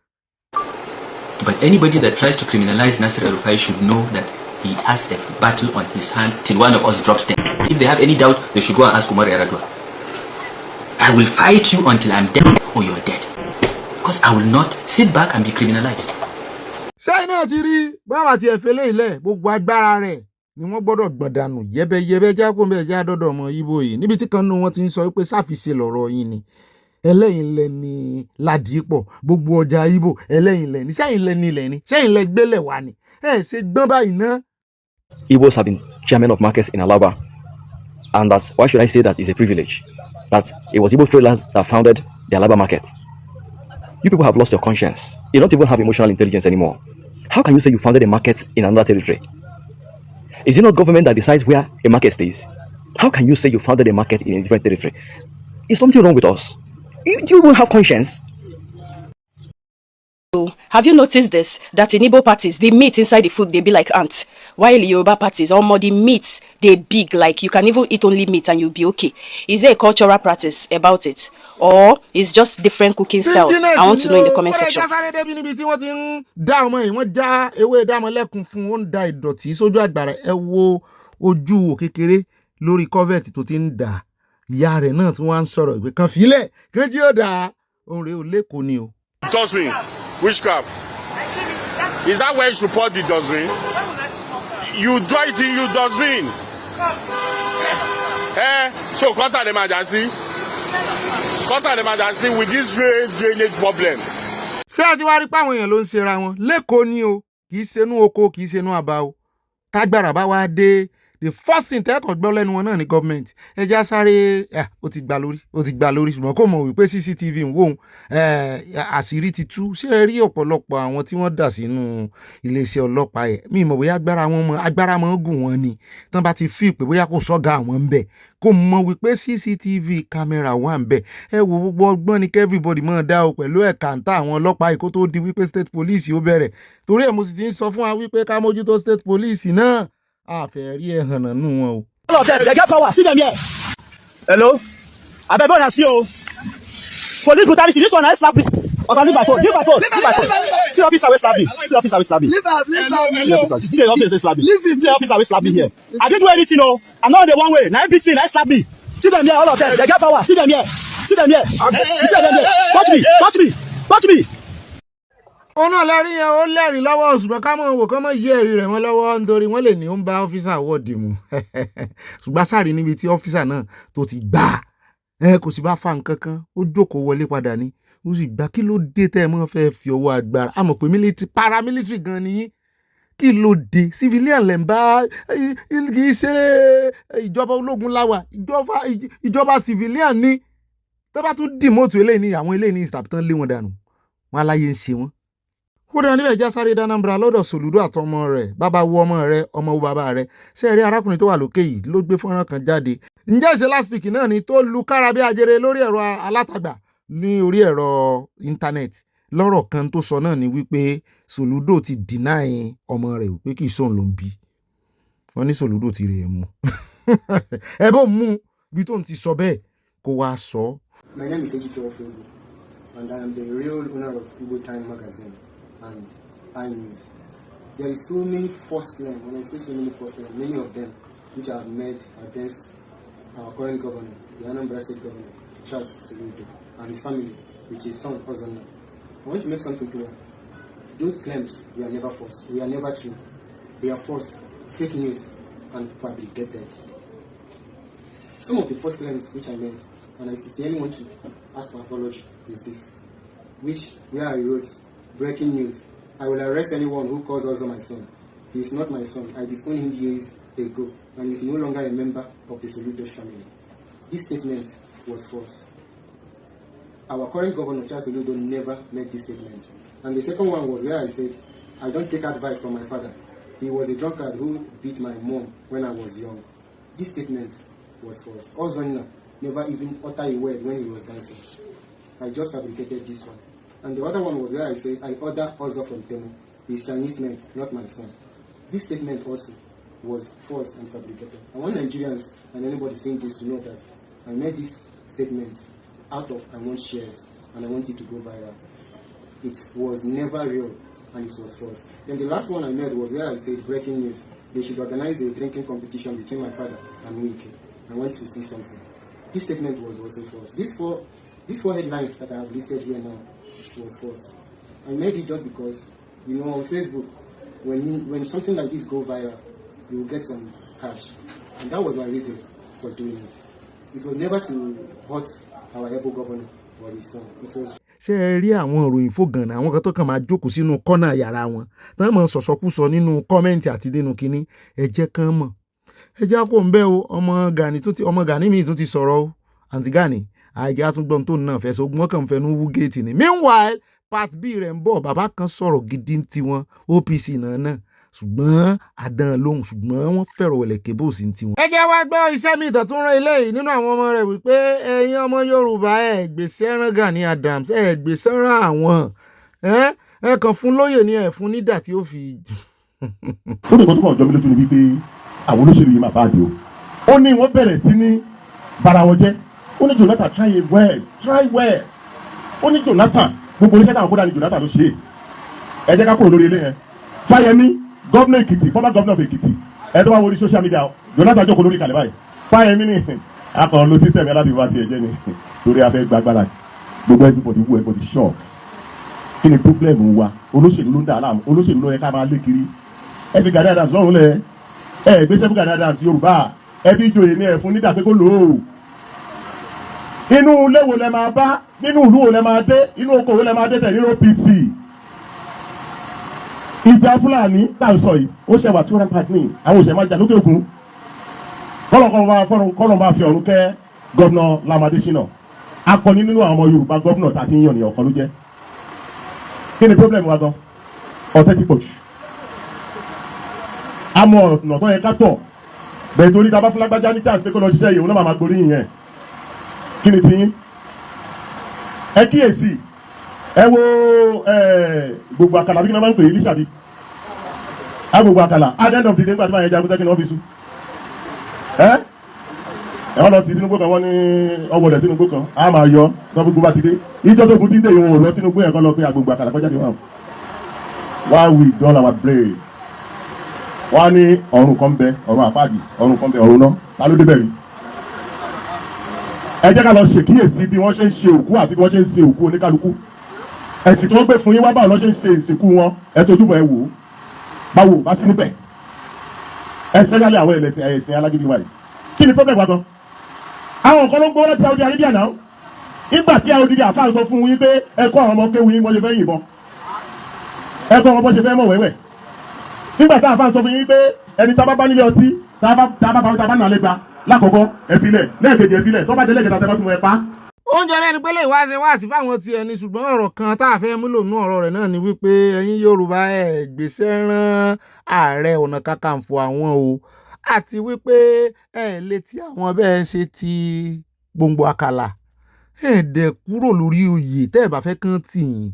But anybody that tries to criminalize Nasir El-Rufai should know that he has a battle on his hands till one of us drops them. If they have any doubt, they should go and ask Umar Yar'Adua. I will fight you until I'm dead or you're dead. Because I will not sit back and be criminalized. Ṣé iná ti rí báwa ti ẹ̀fẹ́ lé ilẹ̀ gbogbo agbára rẹ̀ ni wọ́n gbọ́dọ̀ gbọ̀dànù yẹ́bẹ́yẹ́bẹ́ jákòó já dọ́dọ̀ ọmọ Ìgbò yìí níbi tí kan nínú wọn ti ń sọ pé sáfìsẹ́ lọ̀rọ̀ yín ni ẹlẹ́yin lẹ ní Ládìípọ̀ gbogbo ọjà Ìgbò ẹlẹ́yin lẹ ní sẹ́yìn lẹ nílẹ̀ ni sẹ́yìn lẹ gbélẹ̀ wá ni ṣe gbọ́n báyìí ná. Igbos have been chairman of markets in Alaba, and that's why should I say that it's a privilege that it was Igbo traders that founded the Alaba market. You people have lost your conscience. You don't even have emotional intelligence anymore. How can you say you founded a market in another territory? Is it not government that decides where a market stays? How can you say you founded a market in a different territory? Is something wrong with us? Do you even have conscience? Have you noticed this? That in Igbo parties, the meat inside the food, they be like ants. While in Yoruba parties, all more the meat, they big, like you can even eat only meat and you'll be okay. Is there a cultural practice about it? Or is just different cooking style? I want to know in the comment section. Dustbin, witchcraft. Is that where you should pour the dustbin? You do it in your dustbin. So contact the emergency. Contact the emergency with this drainage problem. Ṣé ẹ ti wá rí pé àwọn èèyàn ló ń ṣera wọn lẹ́kọ̀ọ́ ni o kì í ṣenú oko kì í ṣenú àbá o tágbára bá wá dé the first thing tẹ́kọ̀ gbọ́ lẹ́nu wọn náà ni government ẹja sáré ó ti gbà lórí ṣùgbọ́n kò mọ̀ wípé CCTV ń wò ó àṣírí ti tú ṣé ẹ rí ọ̀pọ̀lọpọ̀ àwọn tí wọ́n dà sínú iléeṣẹ́ ọlọ́pàá yẹn mi mọ̀ bóyá agbára mọ́ gùn wọn ni tán bá ti fi pé bóyá kò sọ́gà àwọn ń bẹ̀ kò mọ̀ wípé CCTV kámẹ́rà wà ń bẹ̀ ẹ wo gbogbo ọgbọ́n ni kí everybody máa dá o pẹ̀lú ẹ̀ka ń ta àwọn ọlọ́pàá yìí kó tó di wípé state police ó bẹ̀rẹ̀ torí ẹ̀ mo sì ti ń sọ fún wa wípé ká mójútó state police náà àfẹ́rí ẹ̀ hàn nínú wọn o. All of them, they get power. See them here. Hello? I bet I see you. Police brutality. This one I slap me. Okay, leave my phone. Leave my phone. See officer will slap me. See officer will slap me. Leave officer. See officer will slap me. See officer will slap me here. I didn't do anything, no. I'm not on the one way. Now beat me. Now slap me. See them here. All of them. They get power. See them here. See them here. You see them here. Watch me. Watch me. Watch me. Ọ̀nà lẹ́rìí yẹn ó lẹ́rìí lọ́wọ́ ṣùgbọ́n ká mọ̀ wò kán mọ̀ yí ẹ̀rí rẹ̀ wọ́n lọ́wọ́ nítorí wọ́n lè ní ó ń bá ọ́fíìsà wọ́ọ̀dì mu ṣùgbọ́n sáré níbi tí ọ́fíìsà náà tó ti gbà kò sì bá fa nǹkan kan ó jókòó wọlé padà ní ó sì gbà kí ló dé tẹ́ ẹ mọ́ fẹ́ fi ọwọ́ agbára a mọ̀ pé paramilitary gan ni yín kí ló dé civilian lẹ̀ ń bá kì í ṣe ìjọba ológun láwà ìjọba civilian ní tó bá tún dìmọ́tò eléyìí ní àwọn eléyìí ní ìsàbítán lé wọn dànù wọn aláyé ń ṣe wọn. ó dára níbẹ̀ já sáré dánambra lọ́dọ̀ Sòlúdò àtọmọ rẹ̀ bàbá wo ọmọ rẹ̀ ọmọ wo bàbá rẹ̀ ṣé ẹ rí arákùnrin tó wà lókè yìí ló gbé fọ́nrán kan jáde ǹjẹ́ ìṣe last week náà ni tó lu kára bí ajere lórí ẹ̀rọ alátagbà ní orí ẹ̀rọ íńtánẹ́ẹ̀tì lọ́rọ̀ kan tó sọ náà ni wípé Sòlúdò ti deny ọmọ rẹ̀ wípé kì í sóun ló ń bí wọ́n ní Sòlúdò ti rè é mú ẹ bó mú bí tóun ti sọ bẹ́ẹ̀ kó wá sọ. My name is Seyi Makinde, and I am the real owner of Igbo Time magazine and iNews. There is so many false claims, when I say so many false claims, many of them which are made against our current governor, the Anambra State Governor, Charles Soludo, and his family, which is son Ozana. I want to make something clear. Those claims were never false, we are never true. They are false, fake news, and fabricated. Some of the false claims which I made, and I sincerely want to ask for apology, is this, where I wrote, breaking news, I will arrest anyone who calls Ozo my son. He is not my son. I disowned him years ago, and he is no longer a member of the Soludo family. This statement was false. Our current governor, Charles Soludo, never made this statement. And the second one was where I said, I don't take advice from my father. He was a drunkard who beat my mom when I was young. This statement was false. Ozonna never even uttered a word when he was dancing. I just fabricated this one. And the other one was where I said, I order Ozo from Temu. He is Chinese man, not my son. This statement also was false and fabricated. I want Nigerians and anybody seeing this to know that I made this statement out of I want shares and I want it to go viral. It was never real and it was false. Then the last one I made was where I said, breaking news. They should organize a drinking competition between my father and Wike. I want to see something. This statement was also false. These four headlines that I have listed here now was false. I made it just because, on Facebook, when something like this go viral, you will get some cash. And that was my reason for doing it. It was never to hurt our able governor or his son. It was. ṣé ẹ rí àwọn ìròyìn fògànà àwọn kan tó kàn máa jókòó sínú kọ́nà yàrá wọn tí wọ́n mọ̀ sọ̀sọ́kúsọ nínú kọ́mẹ́ǹtì àti nínú kínní ẹ jẹ́ kán mọ̀ ẹ jẹ́ kó ń bẹ́ o ọmọ Gani mi tún ti sọ̀rọ̀ o àǹtí Gani àìgẹ́ àtúngbọ́n tó náà fẹ́ sọ wọ́n kàn fẹnu wú géètì ni. Meanwhile part B rẹ̀ ń bọ̀ bàbá kan sọ̀rọ̀ gidi tiwọn OPC náà ṣùgbọ́n àdán lóhùn ṣùgbọ́n wọ́n fẹ̀rọ̀ wẹ̀lẹ̀ kébò sí tiwọn. ẹ jẹ́ wá gbọ́ iṣẹ́ mi ìtàn tó ń rán ilé yìí nínú àwọn ọmọ rẹ̀ wípé ẹ̀yin ọmọ Yorùbá ẹ̀ gbèsè ẹran Gani Adams ẹ̀ gbèsè ẹran àwọn ẹ̀ kàn fún lóyè ni ẹ̀ fún nídà tí ó fi. ó ní nǹkan tó kàn jọ mí lójú ni wípé àwọn olóṣèlú yìí máa bá àdé o ó ní wọ́n bẹ̀rẹ̀ sí ní bara wọn jẹ́ ó ní Jonathan try well ó ní Jonathan gbogbo oníṣẹ́ táwọn kódà ní Jonathan ló ṣe ẹ jẹ́ ká kúrò lórí ilé yẹn Fáyẹmí gọ́vnà Èkìtì former governor of Èkìtì ẹ tó bá wọlé social media Jonathan jókòó lórí kalẹ̀ báyìí Fáyẹmí ní akọ̀rọ̀ ló system ẹ̀ láti wá ti ẹ̀jẹ̀ ni torí afẹ́ gbàgbára gbogbo everybody wú everybody shock kí ni problem wa olóṣèlú ló ń dà á láàmú olóṣèlú ló yẹ ká máa lé kiri ẹ fi Gani Adams lọ́rùn lẹ̀ ẹ gbéṣẹ́ fún Gani Adams Yorùbá ẹ fi ìjòyè ní ẹ fún nídà pé kó lò ó inú ilé wo lẹ máa bá nínú ìlú wo lẹ máa dé inú oko wo lẹ máa dé tẹ̀ nínú OPC ìjà Fúlàní tá à ń sọ yìí ó ṣe wà 200 part ní àwọn òṣèlú máa jà lókè òkun kọ́lọ̀ bá fi ọ̀run kẹ́ gọ́vnà Lamade Shina akọni nínú àwọn ọmọ Yorùbá gọ́vnà tá a ti ń yàn ní ọ̀kan ló jẹ́ kí ni problem wa gan ọ̀tẹ̀ ti pọ̀ jù àmọ́ ọ̀nà tó yẹ ká tọ̀ bẹ̀rẹ̀ torí ta bá fún lágbájá ní chance pé kó lọ ṣiṣẹ́ yìí òun náà máa gborí yìnyẹn kí ni tiyín ẹ kíyèsí ẹ wo gbogbo àkàlà bí kí ni wọ́n máa ń pè é lísàbí agbogbo àkàlà at the end of the day nígbà tí wọ́n yẹn jagun tẹ́kí ni wọ́n fi sú ẹ wọ́n lọ ti Tinubu kan wọ́n ní ọwọ́lẹ̀ Tinubu kan a máa yọ lọ gbogbo bá ti dé ìjọ tó kún tí ń dé ìwọ̀n lọ Tinubu yẹn kan lọ pé agbogbo àkàlà kọjá ni why we dull our brain wọ́n ní ọ̀run kan bẹ ọ̀run àpáàdì ọ̀run kan bẹ ọ̀run náà ta ló débẹ̀ rí ẹ jẹ́ ká lọ ṣèkíyèsí bí wọ́n ṣe ń ṣe òkú àti bí wọ́n ṣe ń ṣe òkú oníkálukú ẹ̀sìn tí wọ́n gbé fún yín wá báwo lọ́ ṣe ń ṣe ìsìnkú wọn ẹ tójú bọ̀ ẹ wò ó báwo bá sí níbẹ̀ especially àwọn ẹ̀sìn alágídí wa yìí kí ni problem wa gan àwọn kan ló ń gbọ́ láti Saudi Arabia náà nígbà tí àwọn odidi àfáà sọ fún yín pé ẹ̀kọ́ àwọn ọmọ kéwu yín bọ́ ṣe fẹ́ yìnbọn ẹ̀kọ́ wọn bọ́ ṣe fẹ́ mọ̀ wẹ́wẹ́ nígbà tí àfáà sọ fún yín pé ẹni tá a bá nílé ọtí tá a bá nà lẹ́gba lákọ̀ọ́kọ́ ẹ̀fílẹ̀ lẹ́ẹ̀kejì ẹ̀fílẹ̀ tó bá dé lẹ́ẹ̀kẹta tẹ́ bá tún mọ̀ ẹ̀ pa. oúnjẹ lẹ́nu pé lè wá ṣe wá sí fáwọn tiẹ̀ ni ṣùgbọ́n ọ̀rọ̀ kan tá a fẹ́ múlò nú ọ̀rọ̀ rẹ̀ náà ni wípé ẹ̀yin Yorùbá ẹ̀ gbèsè rán Ààrẹ Ọ̀nà Kakanfò àwọn o àti wípé ẹ̀ létí àwọn bẹ́ẹ̀ ṣe ti gbòǹgbò àkàlà ẹ̀ dẹ̀ kúrò lórí oyè tẹ́ ẹ̀ bá fẹ́ kán tì yín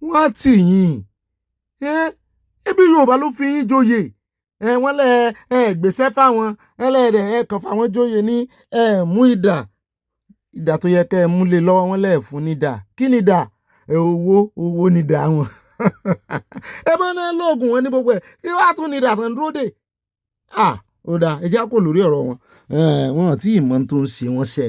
wọ́n tì yín ẹbí Yorùbá ló fi yín joyè wọ́n lẹ̀ gbèsè fáwọn ẹlẹ́dẹ̀ kàn fáwọn joyè ní mú ìdà tó yẹ kẹ́ ẹ mú lé lọ́wọ́ wọn lẹ̀ fún nídà kí nídà owó nídà wọn ẹ bá náà lóògùn wọn ní gbogbo ẹ kí wàá tún nídà tán dúró dè ó dà ẹ já kó lórí ọ̀rọ̀ wọn wọn tí ìmọ̀ tó ń ṣe wọn ṣe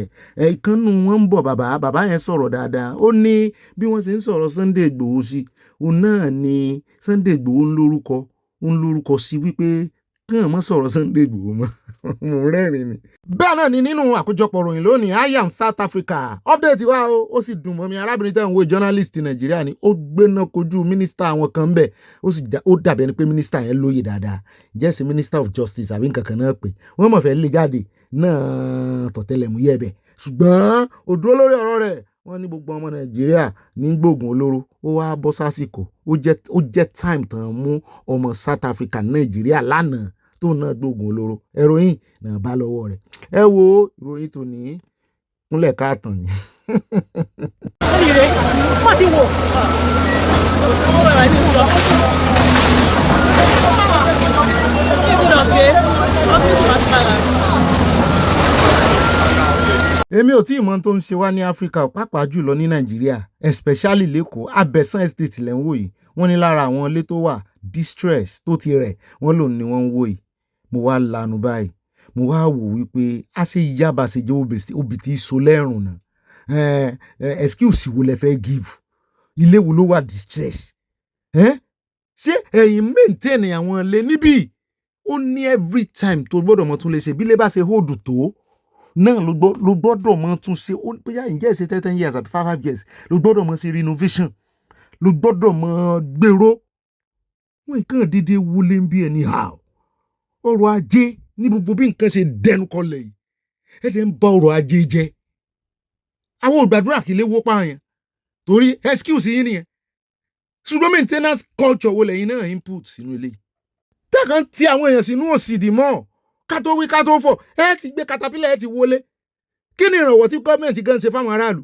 ìkànnù wọn ń bọ̀ bàbá yẹn sọ̀rọ̀ dáadáa ó ní bí wọ́n ṣe ń sọ̀rọ̀ Sunday Igboho sí òun náà ni Sunday Igboho ń lórúkọ sí wípé kàn mọ́ sọ̀rọ̀ Sunday Igboho mọ́ mo rẹ́rìn ni. bẹ́ẹ̀ náà ni nínú àkójọpọ̀ ròyìn lónìí I am South Africa update wa ó sì dùn mọ́ mi arábìnrin tẹ́ ń wo journalist Nàìjíríà ni ó gbéná kojú mínísítà àwọn kan bẹ́ẹ̀ ó dàbí ẹni pé mínísítà yẹn lóye dáadáa jẹ́sí minister of justice àbí nǹkan kan náà pé wọ́n mọ̀ fẹ́ lè jáde náà tọ̀tẹlẹ̀múyẹ́ bẹ̀ ṣùgbọ́n ó dúró lórí ọ̀rọ̀ rẹ̀ wọ́n ní gbogbo ọmọ Nàìjíríà ní gbóògùn olóró ó wá bọ́ sásìkò ó jẹ́ time tán mú ọmọ South Africa Nàìjíríà lánàá tó náà gbóògùn olóró ìròyìn náà bá lọ́wọ́ rẹ̀ ẹ wo ìròyìn tó ní kúnlẹ̀ káàtàn ni. wọ́n ti wò. èmi ò tí ì mọ̀ tó ń ṣe wá ní Áfíríkà pàápàá jùlọ ní Nàìjíríà especially lẹ́kọ̀ọ́ Abẹ́sán estate lẹ́ ń wò yìí wọ́n ní lára àwọn ilé tó wà distress tó ti rẹ̀ wọ́n lòun ni wọ́n ń wò yìí mo wá lanu báyìí mo wá wò wípé a ṣe yába ṣe jẹ́ obì tí so lẹ́rùn náà excuse wo lẹ fẹ́ give ilé wo ló wà distress ṣé ẹ̀yin maintain àwọn ilé níbí ó ní every time tó gbọ́dọ̀ mọ́ tún lè ṣe bí ilé bá ṣe hold tó náà ló gbọ́dọ̀ mọ́ tún ṣe ó bóyá ǹjẹ́ ṣe 10 years àti 5 years ló gbọ́dọ̀ mọ́ ṣe renovation ló gbọ́dọ̀ mọ́ gbèrò wọn kàn dédé wọlé ń bí ẹni ọrọ̀ ajé ní gbogbo bí nǹkan ṣe dẹnu kọlẹ̀ yìí ẹ̀dẹ̀ ń ba ọrọ̀ ajé jẹ́ àwọn ògbàdúrà kì í lè wó pààyàn torí excuse yín nìyẹn ṣùgbọ́n maintenance culture wo lẹ́yìn náà input sínú ilé tẹ́kàn tí àwọn èèyàn sínú òsìdì mọ́ ká tó wí ká tó fọ̀ ẹ ti gbé katapila ẹ ti wọlé kí ni ìrànwọ́ tí gọ́ọ̀mẹ̀ntì gan ṣe fáwọn aráàlú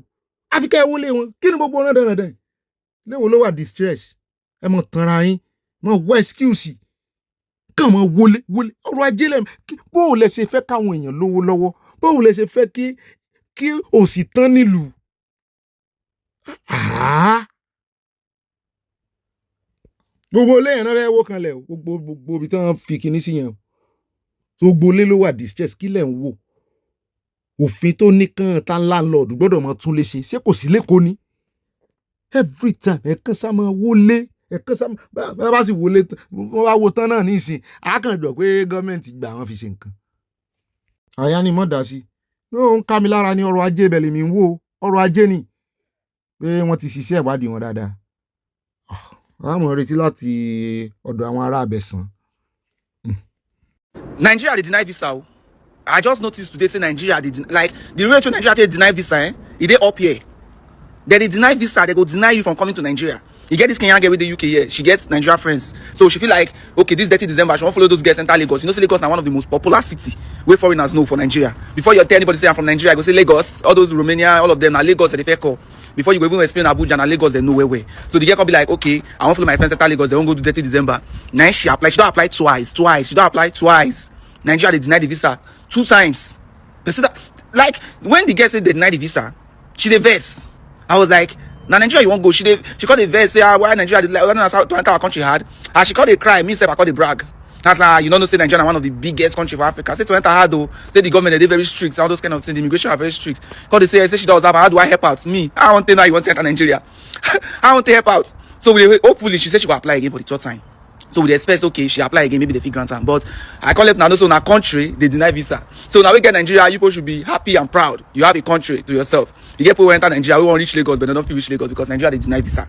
àfi ká ẹ wọlé wọn kí ni gbogbo ọ̀nà dandan léwo ló wà distress ẹ mọ̀ tanra yín mọ̀ wọ excuse kàn mọ̀ wọlé ọrọ̀ ajé lẹ̀ bóun lẹ ṣe fẹ́ káwọn èèyàn lówó lọ́wọ́ bóun lẹ ṣe fẹ́ kí òṣì tán nílùú gbogbo ilé yẹn náà fẹ́ wó kanlẹ̀ gbogbo ibi tí wọ́n fi kinní sí yẹn gbogbo ilé ló wà distress kí lẹ̀ ń wò òfin tó ní kàn tá landlord gbọ́dọ̀ mọ tún lè ṣe kò sí lẹ́kọ̀ọ́ ni every time ẹ̀kan sá máa wọlé ẹ̀kan sá bá sì wọlé wọ́n wá wo tán náà ní ìsìn àákàndọ̀ pé gọ́ọ̀mẹ̀ntì gbà wọ́n fi ṣe nǹkan àyà ni mọ̀ dá sí ó ń ká mi lára ní ọrọ̀ ajé bẹ̀lẹ̀ mi ń wò ọrọ̀ ajé ni pé wọ́n ti ṣiṣẹ́ ìwádìí wọn dáadáa àmọ́ retí láti ọ̀dọ̀ àwọn ará Abẹ́sán. Nigeria dey deny visa o. I just noticed today say Nigeria dey like the rate wey Nigeria take deny visa e dey up here. They dey deny visa, they go deny you from coming to Nigeria. You get this Kenyan girl with the UK here, she gets Nigeria friends. So she feel like, okay, this 30 December, she won't follow those girls enter Lagos. You know, say Lagos is one of the most popular city where foreigners know for Nigeria. Before you tell anybody say I'm from Nigeria, I go say Lagos, all those Romania, all of them, now Lagos, they fair call. Before you go even explain Abuja, now Lagos, they know where. So the girl can be like, okay, I won't follow my friends enter Lagos, they won't go to 30 December. Now she apply, she don't apply twice. She don't apply twice. Nigeria, they deny the visa 2 times. But so that, like, when the girl said they deny the visa, she dey vex. I was like, now Nigeria you won't go. She called the verse, say, why Nigeria to enter our country hard. And she called a cry, me say I called a brag. That's like, you don't know, say Nigeria one of the biggest country for Africa. Say to enter hard though, say the government they very strict, all those kind of things. The immigration are very strict. Called they say she does have, how do I help out? Me, I want to know you want to enter Nigeria. I want to help out. So hopefully she said she will apply again for the 3rd time. So we expect, okay, she apply again, maybe they fit grant her. But I call it now, so in our country, they deny visa. So now we get Nigeria, you people should be happy and proud. You have a country to yourself. You get people who enter Nigeria, we won't reach Lagos, but they don't feel reach Lagos because Nigeria, they deny visa.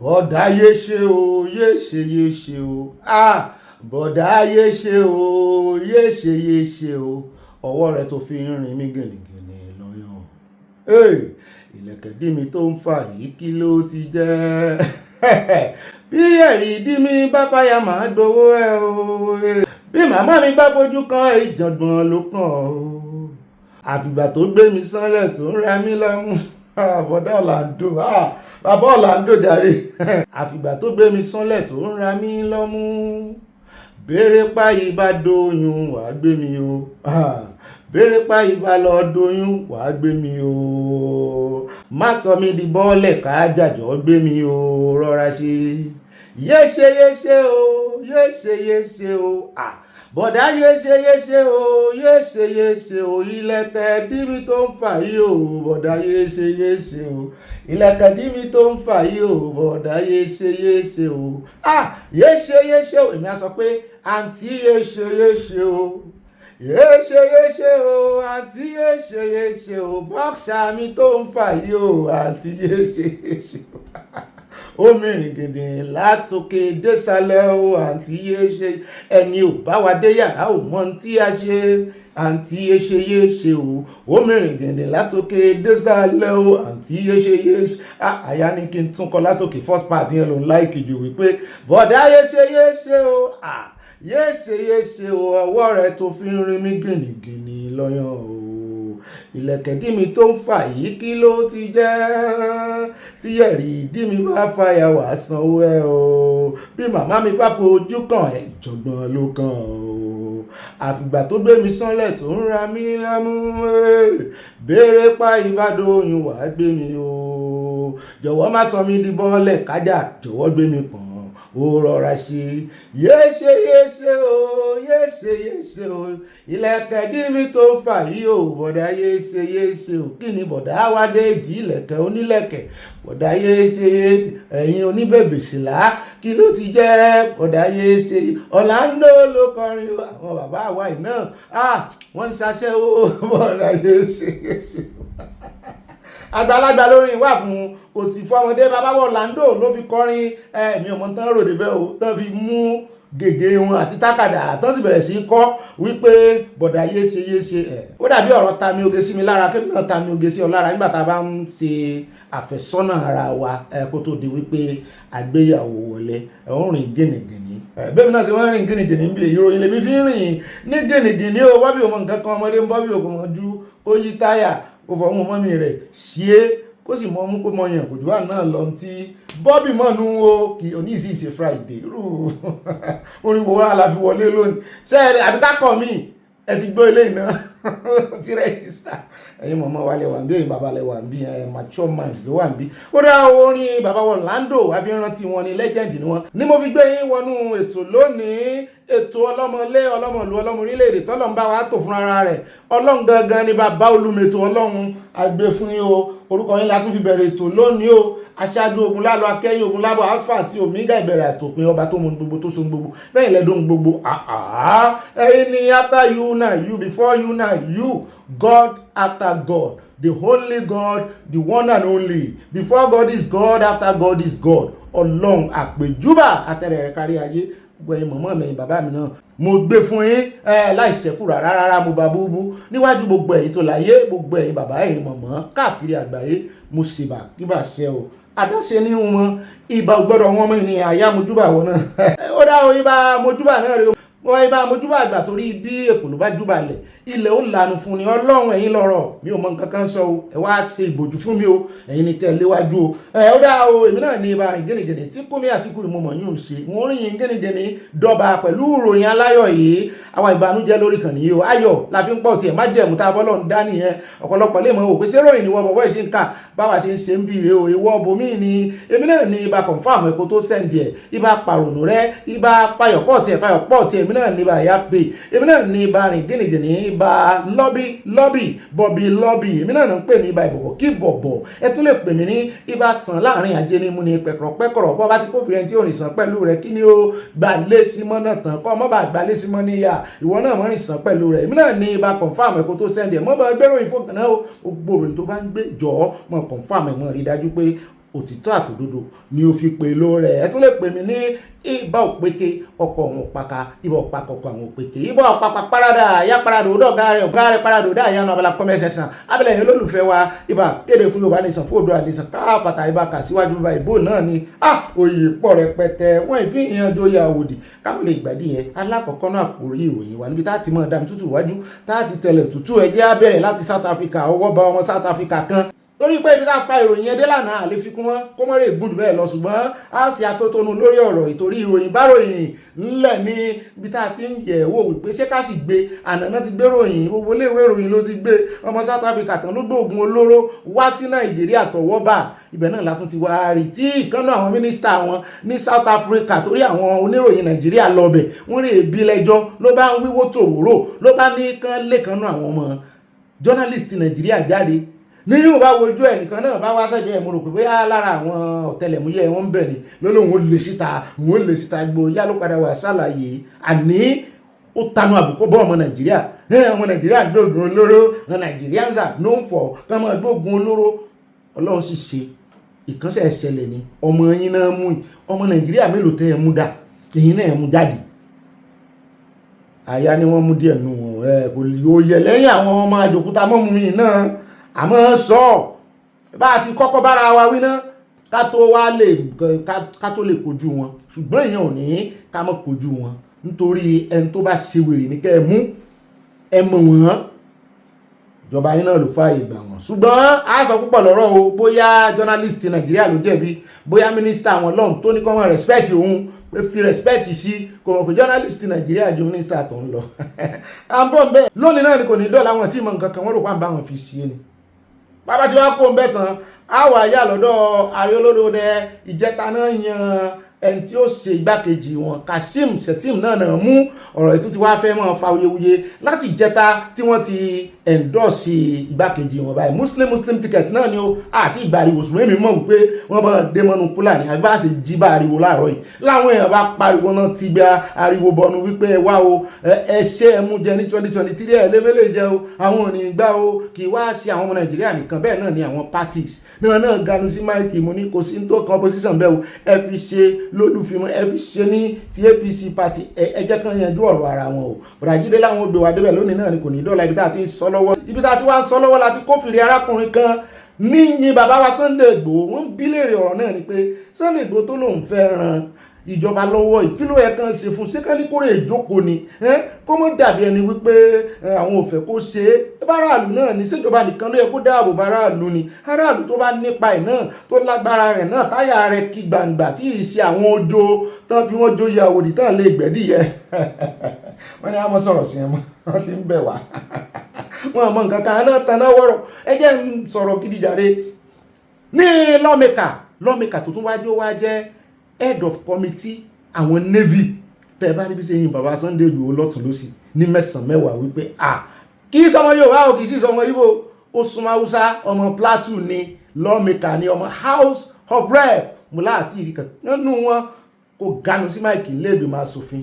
Bọ̀dá yé ṣe o, yé ṣe o, bọ̀dá yé ṣe o, yé ṣe o, ọwọ́ rẹ̀ tó fi ń rìn mí gìnìgìnì lọ́yàn. Ìlẹ̀kẹ̀ dí mi tó ń fà yìí kí ló ti jẹ́? Bí ẹ̀rí dí mi bá fàyà máa gbowó ẹ o. Bí màmá mi bá fojú kan ìjàngbọ̀n ló kàn o. Àfìgbà tó gbé mi sánlẹ̀ tó ń ra mí lọ́mú. Bọ̀dá Ọ̀làǹdó, bàbá Ọ̀làǹdó jàre. Àfìgbà tó gbé mi sánlẹ̀ tó ń ra mí lọ́mú. Béèrè páyì bá dóyún wàá gbé mi o. Béèrè páyì bá lọ dóyún wàá gbé mi o. Má sọ mi di bọ́ọ̀lẹ̀ ká jàjọ́ gbé mi o, rọra ṣe. Yé ṣe o, yé ṣe o. Bọ̀dá yé ṣe o, yé ṣe o. Ìlẹ̀kẹ̀ dí mi tó ń fà yìí o, bọ̀dá yé ṣe o. Ìlẹ̀kẹ̀ dí mi tó ń fà yìí o, bọ̀dá yé ṣe o. Yé ṣe o. Èmi á sọ pé àǹtí yé ṣe o. Yé ṣe o, àǹtí yé ṣe o. Bọ́ksà mi tó ń fà yìí o, àǹtí yé ṣe o. Ó mìrìn gidi látòkè désàlẹ̀ o, àǹtí yé ṣe. Ẹni ò bá wa dé yàrá ò mọ ohun tí a ṣe. Àǹtí yé ṣe o. Ó mìrìn gidi látòkè désàlẹ̀ o, àǹtí yé ṣe. Àyà ni kí n tún kọ látòkè first part yẹn ló ń láìkì jù wípé bọ̀dá yé ṣe o. Yé ṣe o. Ọwọ́ rẹ̀ tó fi ń rin mí gìnìgìnì lọ́yàn o. Ìlẹ̀kẹ̀ dí mi tó ń fà yìí kí ló ti jẹ́? Tí ẹ̀rí dí mi bá fàyà wá sanwó ẹ o. Bí màmá mi bá fojú kàn ìjọ̀gbọ̀n ló kàn o. Àfìgbà tó gbé mi sánlẹ̀ tó ń ra mí lámú. Béèrè páyì bá dóyún wàá gbé mi o. Jọ̀wọ́ má sọ mi di bọ́ọ̀lẹ̀ kájà, jọ̀wọ́ gbé mi pọ̀n. Ó rọra ṣe. Yé ṣe o, yé ṣe o. Ìlẹ̀kẹ̀ dí mi tó ń fà yìí o, bọ̀dá yé ṣe o. Kí ni bọ̀dá wá dé ìdí ìlẹ̀kẹ̀ onílẹ̀kẹ̀? Bọ̀dá yé ṣe. Ẹ̀yin oníbèbèsìlá kí ló ti jẹ́? Bọ̀dá yé ṣe. Ọ̀làǹdó ló kọrin o. Àwọn bàbá àwa yìí náà wọ́n ń ṣaṣẹ́ o. Bọ̀dá yé ṣe. Àgbàlagbà lórin wà fún òsì fọmọdé. Bàbá Ọ̀làǹdó ló fi kọrin mi ò mọ̀ tán ròde bẹ́ẹ̀ o. Tán fi mú gègé wọn àti tákàdá tán sì bẹ̀rẹ̀ sí kọ́ wípé bọ̀dá yé ṣe. Ó dàbí ọ̀rọ̀ ta mi oge sí mi lára, kébì náà ta mi oge sí ọ lára nígbà tá a bá ń ṣe àfẹ́sọ́nà ara wa kó tó di wípé àgbéyàwó wọlé ó rìn gìnìgìnì. Bẹ́ẹ̀ náà ṣe wọ́n rìn gìnìgìnì ń bí ìròyìn lèmi fi ń rìn ní gìnìgìnì o. Bọ́bí ọmọ nǹkan kan ọmọdé ń bọ́bí òkú mọ́jú ó yí táyà ó fọ ọmọ mọ́mí rẹ̀ sí kó sì mọ́ mú kó mọ yàn kò jù wà náà lọ tí bọ́bí mọ́nu o kì òní ìsì ìṣe Friday rú orin wo wá la fi wọlé lónìí sẹ́ẹ̀rẹ̀ àbíkákọ̀ mi ẹ ti gbọ́ ilé iná ti rẹ́gísítà ẹ̀yin mọ̀mọ́ wa lẹ́wà ń bí ẹ̀yin bàbá lẹ́wà ń bí mature minds ló wà ń bí. Ó dá orin bàbá Ọ̀làǹdó àfi rántí wọn ni legend ni wọn ni mo fi gbé yín wọnú ètò lónìí. Ètò ọlọ́mọlé ọlọ́mọlú ọlọ́mọ orílẹ̀-èdè tọ́lọ́run bá wa tò fúnra rẹ̀. Ọlọ́run gangan ni bàbá olùmẹ̀tò ọlọ́run àgbè fún yín o. Orúkọ yín la tún fi bẹ̀rẹ̀ ètò lónìí o. Aṣáájú ogun lálọ akẹ́yìn ogun lábọ̀ alpha àti omega ìbẹ̀rẹ̀ àtòpin ọba tó mọ gbogbo tó so gbogbo bẹ́ẹ̀ lẹ́dọ̀ gbogbo. Ẹ̀yin ni after you na you, before you na you, God after God, the only God, the one and only. Before God is God, after God is God. Ọlọ́run àpèjúbà àtẹ̀rẹ̀ rẹ̀ kárí ayé. Gbẹ̀yìn mọ̀mọ́ mi bàbá mi náà mo gbé fún yín láìsẹ̀kù rárá mo bá búbú níwájú gbogbo ẹ̀yin tó láyé, gbogbo ẹ̀yin bàbá ẹ̀yin mọ̀mọ́ káàkiri àgbáyé mo sì bà kí bà ṣe o àdáṣe ní wọn ibà gbọ́dọ̀ wọn mọ́ ènìyàn àyà mojúbà wọn náà ó dá o ibà mojúbà náà rèé wọ́n ibà mojúbà àgbà torí bí èkó ló bá júbà lẹ̀ ilẹ̀ ó lanu fún ni ọlọ́run ẹ̀yin lọ́rọ̀ mi ò mọ nǹkan kan sọ o ẹ wá ṣe ìbòjú fún mi o ẹ̀yin ni kẹ́ léwájú o ó dá o èmi náà ní ibà ìgénìgénì tí Kúnmi Àtíkù ìmọ̀mọ̀ yóò ṣe wọ́n rìn ìgénìgénì dọ́ba pẹ̀lú ìròyìn aláyọ̀ yìí àwọn ìbànújẹ́ lórí kan nìyí o ayọ̀ la fi ń pọ̀ tiẹ̀ má jẹ̀mú tá a bọ́ lọ́n dá nìyẹn ọ̀pọ̀lọpọ̀ lè mọ̀ wò pé ṣé ròyìn ni wọ́n bọ̀ bọ́ọ̀ ṣe ń kà báwa ṣe ń ṣe ń bìrè o ìwọ bòmí ni èmi náà ní ibà confam ẹ̀kọ́ tó sẹ́ǹdì ẹ̀ ibà pàrònú rẹ ibà fayọ̀pọ̀ tiẹ̀ èmi náà ní ibà yá pé èmi náà ní ibà rìn gínìgínì ibà lọ́bì èmi náà ń pè ní ibà ìbọ̀bọ̀ kí bọ̀bọ̀ ẹ tún lè pè mí ní ibà sàn láàrin ajé ní mú ni pẹ̀kọ̀rọ̀ bọ́ bá ti kó fìrẹ́ tí ò ní sàn pẹ̀lú rẹ kí ni ó gbà lé símọ́ náà tán kọ́ mọ́ bá gbà lé símọ́ níyà ìwọ náà mọ́ rìn sàn pẹ̀lú rẹ èmi náà ní ibà confam ẹ̀kọ́ tó sẹ́ndì ẹ̀ mọ́ bá gbéròyìn fún kanáà ó gbòòròyìn tó bá ń gbé jọ̀ọ́ mọ́ confam ẹ̀ mọ́ rí dájú pé òtítọ́ àtòdodo ni ó fi pè ló rẹ̀ ẹ tún lè pè mí ní ibà òpèké ọkọ̀ àwọn òpàkà ibà òpàkà ọkọ̀ àwọn òpèké ibà òpàkà parada ya parada òdò ọ̀gá rẹ̀ parada òdò àyànà abala comment section abẹ́lẹ̀ yẹn olólùfẹ́ wa ibà kéde fún Yorùbá nation fún Oòduà nation káfàtà ibà kà síwájú ibà ìbò náà ni oyè pọ̀ rẹpẹtẹ wọ́n ìfi ìyànjọ ya òdì káwọn lè gbàdí yẹn alákọ̀ọ́kọ́ náà àkórí ìròyìn wa níbi tá a ti mọ̀ dàmí tútù wájú tá a ti tẹ̀lẹ̀ tútù ẹ̀jẹ̀ abẹ́rẹ́ láti South Africa ọwọ́ bá ọmọ South Africa kan torí pé ibi tá a fa ìròyìn ẹdẹ lánàá àlè fi kún wọn kó mọ́rẹ́ ìgbùdù bẹ́ẹ̀ lọ ṣùgbọ́n a sì atótónu lórí ọ̀rọ̀ ìtorí ìròyìn báròyìn ńlẹ̀ ní ibi tá a ti ń yẹ̀ wò wípé ṣé ká sì gbé ànàná ti gbé ròyìn gbogbo iléèwé ìròyìn ló ti gbé ọmọ South Africa tán ló gbóògùn olóró wá sí Nàìjíríà tọwọ́ bá ibẹ̀ náà látún ti wá rí tí ìkànnà àwọn mínísítà wọn ní South Africa torí àwọn oníròyìn Nàìjíríà lọ́bẹ̀ wọ́n rí ebi lẹ́jọ́ ló bá ń wíwó tòwúrò ló bá ní kán lẹ́kànnà àwọn ọmọ jọ́nálìstì Nàìjíríà jáde ní yóò bá wojú ẹ̀ nìkan náà bá wá sẹ́gbẹ́ ẹ̀ mo rò pé bóyá lára àwọn ọ̀tẹlẹ̀múyẹ́ wọn ń bẹ̀ ni lọ́lọ́hún ó lè síta gbòóyá ló padà wà sálàyé àní ó tanu àbùkù bọ́ ọmọ Nàìjíríà ọmọ Nàìjíríà gbógun olóró ọmọ Nàìjíríans are known for kọ́mọ gbógun olóró Ọlọ́run sì ṣe ìkànsẹ̀ ẹ̀ṣẹ̀lẹ̀ ni ọmọ yín náà mú ọmọ Nàìjíríà mélòó tẹ́ ẹ mú dà èyí náà mú jáde àyà ni wọ́n mú díẹ̀ nù wọn kò yẹ lẹ́yìn àwọn ọmọ àjòkúta mọ́mú mi náà àmọ́ sọ bá ti kọ́kọ́ bára wa wí náà ká tó lè kojú wọn ṣùgbọ́n èèyàn ò ní ká mọ́ kojú wọn nítorí ẹni tó bá ṣe wèrè ní kẹ́ ẹ mú ẹ mọ̀ wọ́n ìjọba yín náà ló fààyè gbà wọ́n ṣùgbọ́n a sọ púpọ̀ lọ́rọ̀ o bóyá journalist Nàìjíríà ló jẹ̀bi bóyá mínísítà wọn lọ́hùn tó ní kọ́ wọn respect òun pé fi respect sí kò mọ̀ pé journalist Nàìjíríà ju mínísítà tó ń lọ à ń bọ̀ ń bẹ́ẹ̀ lónìí náà ni kò ní dọ́là wọn tí mọ̀ nǹkan kan wọ́n rò pàǹbá wọn fi sí ni bàbá tí wọ́n kó ń bẹ́ tán á wà yà lọ́dọ̀ ààrẹ olódòdẹ ìjẹta náà yan ẹni tí ó ṣe igbákejì wọn Kashim Shettima náà mú ọ̀rọ̀ ètò tí wàá fẹ́ mọ́ fa wuyewuye láti ìjẹta tí wọ́n ti endorse igbákejì wọn báyìí muslim ticket náà ni ó àti ìgbà ariwo ṣùgbọ́n èmi mọ̀ wípé wọ́n bá dé mọ́nu kúlà ní àbí bá ṣe jí bá ariwo láàárọ̀ yìí láwọn èèyàn bá pariwo náà ti gba ariwo bọnu wípé wá o ẹ ṣe ẹ mú jẹ ní 2023 ẹ lébélé jẹ o àwọn ò ní gbà o kì í wá ṣe àwọn ọmọ Nàìjíríà nìkan bẹ́ẹ̀ náà ni àwọn parties náà ganu sí máìkì mo ní kò sí tó kan opposition bẹ́ẹ̀ o ẹ fi ṣe lólùfimọ́ ẹ fi ṣe ní ti APC party ẹjẹ́ kan yanjú ọ̀rọ̀ ara wọn o Bùràjídé láwọn odò wa débẹ̀ lónìí náà ni kò ní dọ́là ibi tá a ti ń sọ lọ́wọ́ ibi tá a ti wá ń sọ lọ́wọ́ láti kófìrí arákùnrin kan níyìn bàbá wa Sunday Igboho wọ́n bí léèrè ọ̀rọ̀ náà ni pé Sunday Igboho tó lòun fẹ́ ran ìjọba lọ́wọ́ ìkìlọ̀ ẹ̀ kan ṣe fún sékálíkórè ìjókòó ni kó mọ́ dàbí ẹni wípé àwọn ò fẹ́ kó ṣe é báráàlú náà ní ṣèjọba nìkan ló yẹ kó dáàbò báráàlú ni aráàlú tó bá nípa ẹ̀ náà tó lágbára rẹ̀ náà táyà rẹ̀ kí gbangba tí ì ṣe àwọn ojo tán fi wọ́n jóye àwòdì tán lè gbẹ̀dí yẹ wọ́n ní àwọn sọ̀rọ̀ sí ẹ mọ́ wọ́n ti ń bẹ̀ wá wọn àmọ́ nǹkan kan náà tan náà wọ́rọ̀ ẹ jẹ́ ń sọ̀rọ̀ gidi jàre ní lawmaker tó tún wájú wá jẹ́ head of committee àwọn navy tẹ́ bá níbi sẹ́yìn bàbá Sunday Igboho lọ́tún lọ́sì ní mẹ́sàn-án mẹ́wàá wípé kì í sọmọ Yorùbá o kì í sì sọmọ Ìgbò ó súnmọ́ Haúsá ọmọ Plateau ni lawmaker ni ọmọ House of Rep múlá àti ìrìkà nínú wọn kò ganu sí máìkì ilé-ìgbìmọ̀ asòfin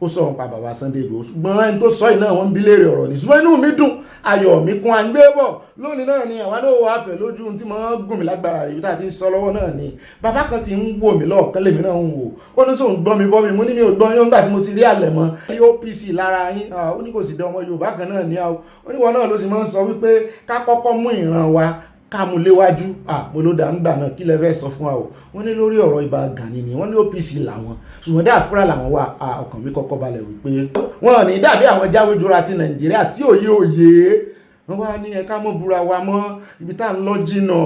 ó sọ̀rọ̀ pa bàbá Sunday Igboho ṣùgbọ́n ẹni tó sọ yìí náà wọ́n ń bi léèrè ọ̀rọ̀ ní ṣùgbọ́n inú mi dùn ayọ̀ mi kún àgbé bọ̀ lónìí náà ni àwọn náà wà fẹ́ lójú tí mo gùn mí lágbára rẹ̀ bí tá a ti ń sọ lọ́wọ́ náà ni bàbá kan ti ń wò mí lọ́ọ̀kan lèmi náà ń wò ó ní sóun gbọ́ mi bọ́ mi mo ní mi ò gbọ́ yín nígbà tí mo ti rí àlẹ̀ mọ́ OPC lára yín ó ní kò sì dé ọmọ Yorùbá kan náà ní àwọn ó ní wọn náà ló sì máa ń sọ wípé ká kọ́kọ́ mú ìran wa kámú léwájú mo ló dá ń gbà náà kí lẹ fẹ́ sọ fún wa o wọ́n ní lórí ọ̀rọ̀ Ìbà Gani ni wọ́n ní OPC làwọn ṣùgbọ́n diaspora làwọn wà ọkàn mi kọ́kọ́ balẹ̀ wípé wọ́n ní dàbí àwọn jáwéjọra ti Nàìjíríà tí òye wọ́n wá ní ẹ̀ka mọ́ búra wa mọ́ ibi tá à ń lọ jìnà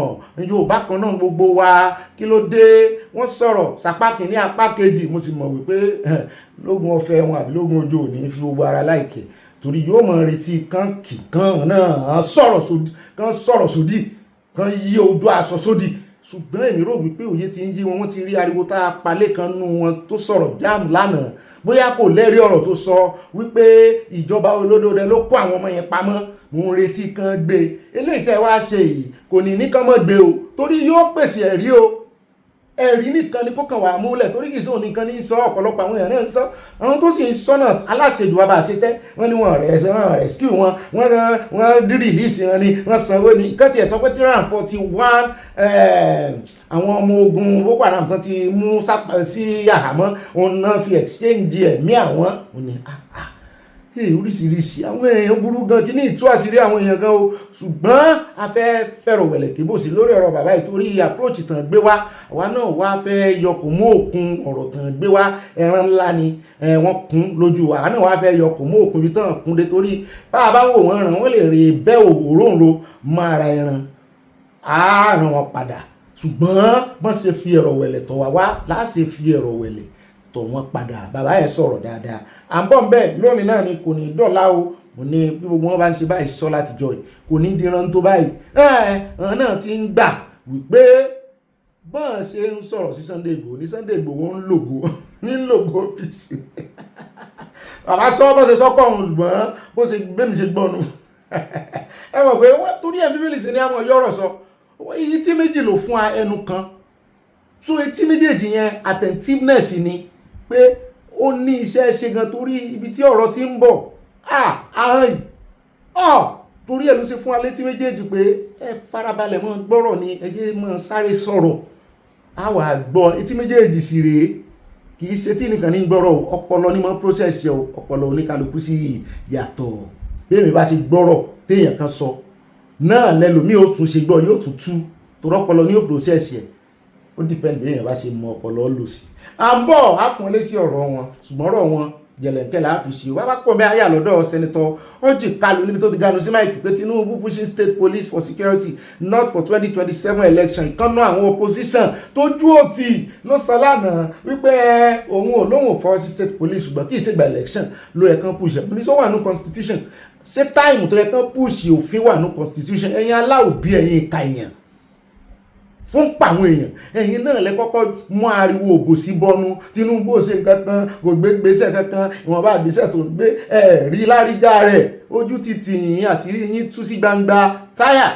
Yorùbá kan náà gbogbo wa kí ló dé wọ́n sọ̀rọ̀ sápá kìíní apá kejì mo sì mọ̀ wípé lógun ọ̀fẹ́ wọn àbí lógun ojú òní fi gbogbo ara láìkẹ́ torí yóò mọ̀ retí kan náà sọ̀rọ̀ sódì kan yí ojú aṣọ sódì ṣùgbọ́n èmi rò wípé òye ti ń yí wọn wọ́n ti rí ariwo tá a palẹ̀ kan nú wọn tó sọ̀rọ̀ jáàmù lánàá bóyá kò lẹ́rí ọ̀rọ̀ tó sọ wípé ìjọba olódòdó ló kó àwọn ọmọ yẹn pamọ́ mo ń retí kan gbé eléyìí tẹ́ wá ṣe yìí kò ní nìkan mọ́ gbé o torí yóò pèsè ẹ̀rí o ẹ̀rí nìkan ni kó kàn wà múlẹ̀ torí kìí sọ nìkan ní sọ ọ̀pọ̀lọpọ̀ àwọn èèyàn náà ń sọ àwọn tó sì ń sọ́nà aláṣejù wa bá ṣe tẹ́ wọ́n ní wọ́n rescue wọ́n release wọn ni wọ́n sanwó ni ìkan tiẹ̀ sọ pé 341 àwọn ọmọ ogun Boko Haram tán ti mú sí àhámọ́ òun náà fi exchange ẹ̀mí àwọn òun ni oríṣiríṣi àwọn èèyàn burú gan kí ní ìtú àṣírí àwọn èèyàn gan o ṣùgbọ́n a fẹ́ fẹ̀rọ̀ wẹ̀lẹ̀ kébò sí lórí ọ̀rọ̀ bàbá ìtorí approach tàn gbé wá àwa náà wá fẹ́ yọkùn mọ́ òkun ọ̀rọ̀ tàn gbé wá ẹran ńlá ni wọ́n kún lójú wa náà wá fẹ́ yọkùn mọ́ òkun ibi tàn kún dé torí bá a bá wò wọ́n ràn wọ́n lè rí bẹ́ òróǹro máa ra ẹran á ràn wọ́n padà ṣùgbọ́n wọ́n ṣe fi ẹ̀rọ̀ wẹ̀lẹ̀ tọ̀ wá láṣẹ fi ẹ̀rọ̀ wẹ̀lẹ̀ tọ̀ wọ́n padà bàbá ẹ̀ sọ̀rọ̀ dáadáa à ń bọ̀ ń bẹ́ẹ̀ lónìí náà ni kò ní dọ̀la o mo ní bí gbogbo wọn bá ń ṣe báyìí sọ láti jọ yìí kò ní dìran tó báyìí àwọn náà ti ń gbà wípé bọ́n ṣe ń sọ̀rọ̀ sí Sunday Igboho ní Sunday Igboho ń lògo OPC bàbá sọ bó ṣe sọ́kọ̀ ọ̀hún ṣùgbọ́n bó ṣe bẹ́mi ṣe gbọ́nu ẹ mọ̀ pé wọ́n torí ẹ̀ bíbélì ṣe ní àwọn yọ̀rọ̀ sọ iye tí méjì ló fún ẹnu kan so etí méjèèjì yẹn attentiveness ni pé ó ní iṣẹ́ ṣe gan torí ibi tí ọ̀rọ̀ ti ń bọ̀ ahọ́n torí ẹ̀ ló ṣe fún alẹ́ tí méjèèjì pé ẹ farabalẹ̀ mọ́ gbọ́rọ̀ ni ẹ yé mọ́ sáré sọ̀rọ̀ a wà gbọ́ etí méjèèjì sì rèé kì í ṣe tí nìkan ní gbọ́rọ̀ ọpọlọ ní mọ́ process yọ ọpọlọ oníkálukú sí yàtọ̀ bẹ́ẹ̀ mi bá ṣe gbọ́rọ̀ téèyàn kan sọ náà lẹ́lòmíì ó tún ṣe gbọ́ yóò tún tú torọ́pọlọ ní ó process yẹ ó dìpẹ́ndì bí èèyàn bá ṣe mọ ọpọlọ lò sí à ń bọ̀ á fún ẹ lésì ọ̀rọ̀ wọn ṣùgbọ́n ọ̀rọ̀ wọn jẹ̀lẹ̀kẹ́ là á fi ṣe wá bá pọ̀ bẹ́ẹ̀ ayà lọ́dọ̀ sẹ́nitọ́ Orji Kalu níbi tó ti ganu sí máìkì pé Tinubu pushing state police for security not for 2027 election ìkànnà àwọn opposition tójú òtì ló sọ lánàá wípé òun ò lóun ò fọwọ́ sí state police ṣùgbọ́n kì í ṣègbà election ló yẹ kán push ẹ̀ ní sọ wà ní constitution ṣé táìmù tó yẹ kán push òfin wà ní constitution ẹ̀yin aláòbí ẹ̀yin ìka èèyàn fún pàwọn èèyàn ẹ̀yin náà lẹ kọ́kọ́ mú ariwo òbò sí bọnu Tinubu ṣe kankan kò gbé gbèsè kankan ìwọ̀nba gbèsè tó ń gbé rí láríjà rẹ̀ ojú ti tì yín àṣírí yín tú sí gbangba táyà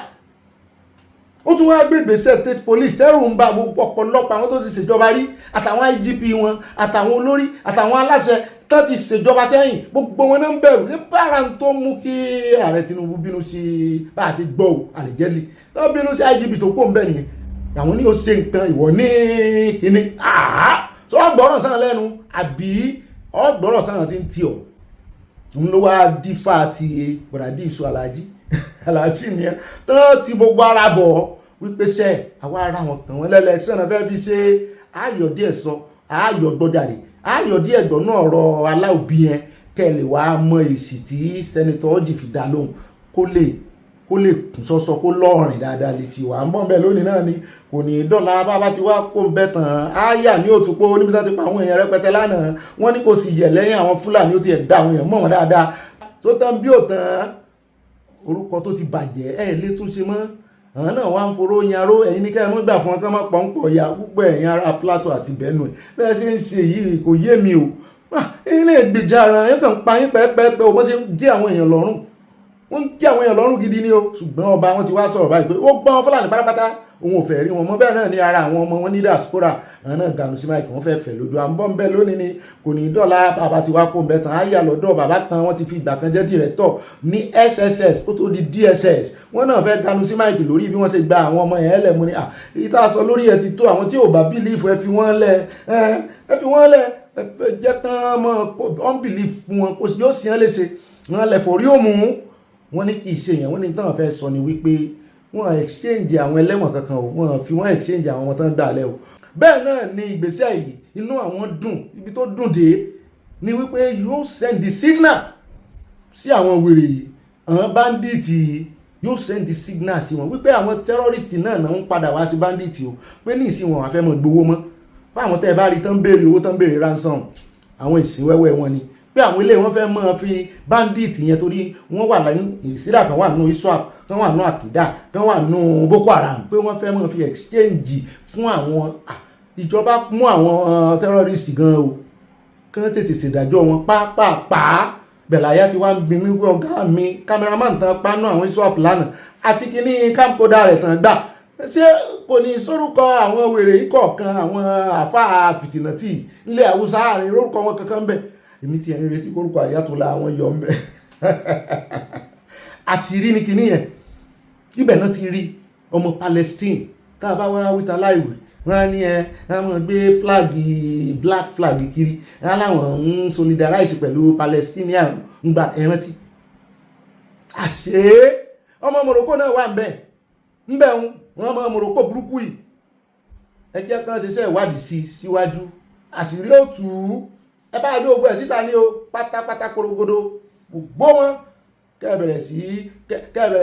ó tún wá gbé gbèsè state police tẹ́rù ń bá gbogbo ọ̀pọ̀lọpọ̀ àwọn tó ti ṣèjọba rí àtàwọn IGP wọn àtàwọn olórí àtàwọn aláṣẹ tó ti ṣèjọba sẹ́yìn gbogbo wọn náà ń bẹ̀rù ní bára tó mú kí ààrẹ Tinubu bínú sí bá a ti gbọ́ àlejẹ́lì tó bínú sí IGP tó pò ń bẹ̀ nìyẹn àwọn ní ó ṣe nǹkan ìwọ ní kíní tó ọgbọ̀rọ̀ sáà lẹ́nu àbí ọgbọ̀rọ̀ sáà ti ń tí ọ̀ ń ló wá dífà ti bọ̀dàdí ìṣó alájí ni ẹ tó ti gbogbo ara bọ̀ wípé sẹ́ àwa ara wọn tàn wọ́n lẹ́lẹ́kṣọ́nà fẹ́ fi ṣe ayọ̀ díẹ̀ sọ ayọ̀ gbọ́dàrí ayọ̀ díẹ̀ gbọ́ náà ọ̀rọ̀ aláòbí yẹn kẹ́ lè wá mọ èsì tí sẹ́nitọ́ Orji fi dá lóhùn kó lè kún sọ́sọ́ kó lọ́ọ̀rìn dáadáa létí wa ń bọ̀ bẹ́ẹ̀ lónìí náà ni kò ní dọ́là bá ti wá kó ń bẹ́ tán áyà ní òtúpó níbi tí wọ́n ti pa àwọn èèyàn rẹpẹtẹ lánàá wọ́n ní kò sì yẹ̀ lẹ́yìn àwọn Fúlàní ó ti ẹ̀ dá àwọn èèyàn mọ̀ wọ́n dáadáa tó tán bí ò tán orúkọ tó ti bàjẹ́ lè tún ṣe mọ́ àwọn náà wá ń foró yanró ẹ̀yin ní kẹ́ẹ̀ mọ́ gbà fún ọkàn mọ́ pọ̀npọ̀ ya púpọ̀ ẹ̀yin ará Plateau àti Benue bẹ́ẹ̀ ṣe ń ṣe yìí kò yé mi o ẹ̀yin lè gbèjà ara ẹ̀ kàn pa yín pẹ́ẹ́pẹ́ẹ́pẹ́ o bó ṣe ń gé àwọn èèyàn lọ́rùn wọ́n ń gé àwọn èèyàn lọ́rùn gidi ni o ṣùgbọ́n ọba wọn ti wá sọ̀rọ̀ báyìí pé ó gbọ́n Fúlàní pátápátá òun ò fẹ́ rí wọn mọ́ bẹ́ẹ̀ náà ní ara àwọn ọmọ wọn ní diaspora àwọn náà ganu sí máìkì wọ́n fẹ́ fẹ́ lójú à ń bọ́ ń bẹ́ lónìí ni kò ní dọ́là bàbá ti wá kó ń bẹ́ tán áyà lọ́dọ̀ bàbá kan wọ́n ti fi ìgbà kan jẹ́ director ní SSS kó tó di DSS wọ́n náà fẹ́ ganu sí máìkì lórí bí wọ́n ṣe gba àwọn ọmọ yẹn lẹ̀ mú ni èyí tá a sọ lórí ẹ̀ ti tó àwọn tí ò bá bílífù ẹ fi wọ́n lẹ̀ ẹ fẹ́ jẹ́ kán mọ́ unbelief fún wọn kò sí yóò sì yẹn léṣe wọn lẹ̀ forí òmù wọ́n ní kì í ṣe yẹn wọ́n ní tán fẹ́ sọ ni wípé wọ́n exchange àwọn ẹlẹ́wọ̀n kankan o wọ́n fi wọ́n exchange àwọn ọmọ tó ń gbà lẹ́ o bẹ́ẹ̀ náà ni ìgbésẹ̀ yìí inú àwọn dùn ibi tó dùn dé ni wípé yóò send the signal sí àwọn wèrè yìí àwọn bandit yóò send the signal sí wọn wípé àwọn terrorist náà ń padà wá sí bandit o pé ní ìsìn wọn àfẹ́ mọ̀ gbowó mọ́ pé àwọn tẹ́ ẹ bá rí tán béèrè owó tán béèrè ransom àwọn ìsìn wẹ́wẹ́ wọn ni pé àwọn ilé wọn fẹ́ mọ́ fi bandit yẹn torí wọ́n wà ní ìsílà kan wà nínú iswap kan wà nínú àkìdá kan wà nínú boko haram pé wọ́n fẹ́ mọ́ fi exchange fún àwọn ìjọba mú àwọn terrorist gan o kán tètè ṣèdájọ́ wọn pápápá bẹ̀láyà ti wá ń gbin mí wí ọ̀gá mi cameraman tán pánú àwọn iswap lánàá àti kíní camcorder rẹ̀ tán gbà ṣé kò ní sórúkọ àwọn wèrè ikọ̀ kan àwọn àfa fìtìnàtì ilẹ̀ haúsá àárín orúkọ wọn kankan bẹ̀ èmi ti ẹni retí orúkọ àyàtọ̀lá àwọn yọ̀ ń bẹ̀ àṣírí ni kíní yẹn ibẹ̀ náà ti rí ọmọ Palestine tá a bá wá wíta láìwé wọ́n ní àwọn gbé black flag kiri aláwọn ń solidarize pẹ̀lú Palestinian ń gba ẹrántí àṣé ọmọ Morocco náà wà ń bẹ̀ wọ́n ọmọ Morocco burúkú yìí ẹjẹ́ kan ṣiṣẹ́ ìwádìí síwájú àṣírí ó tú ẹ bá dé ogun ẹ̀ síta ní o pátápátá korogodo gbogbo wọn kẹ́bẹ̀rẹ̀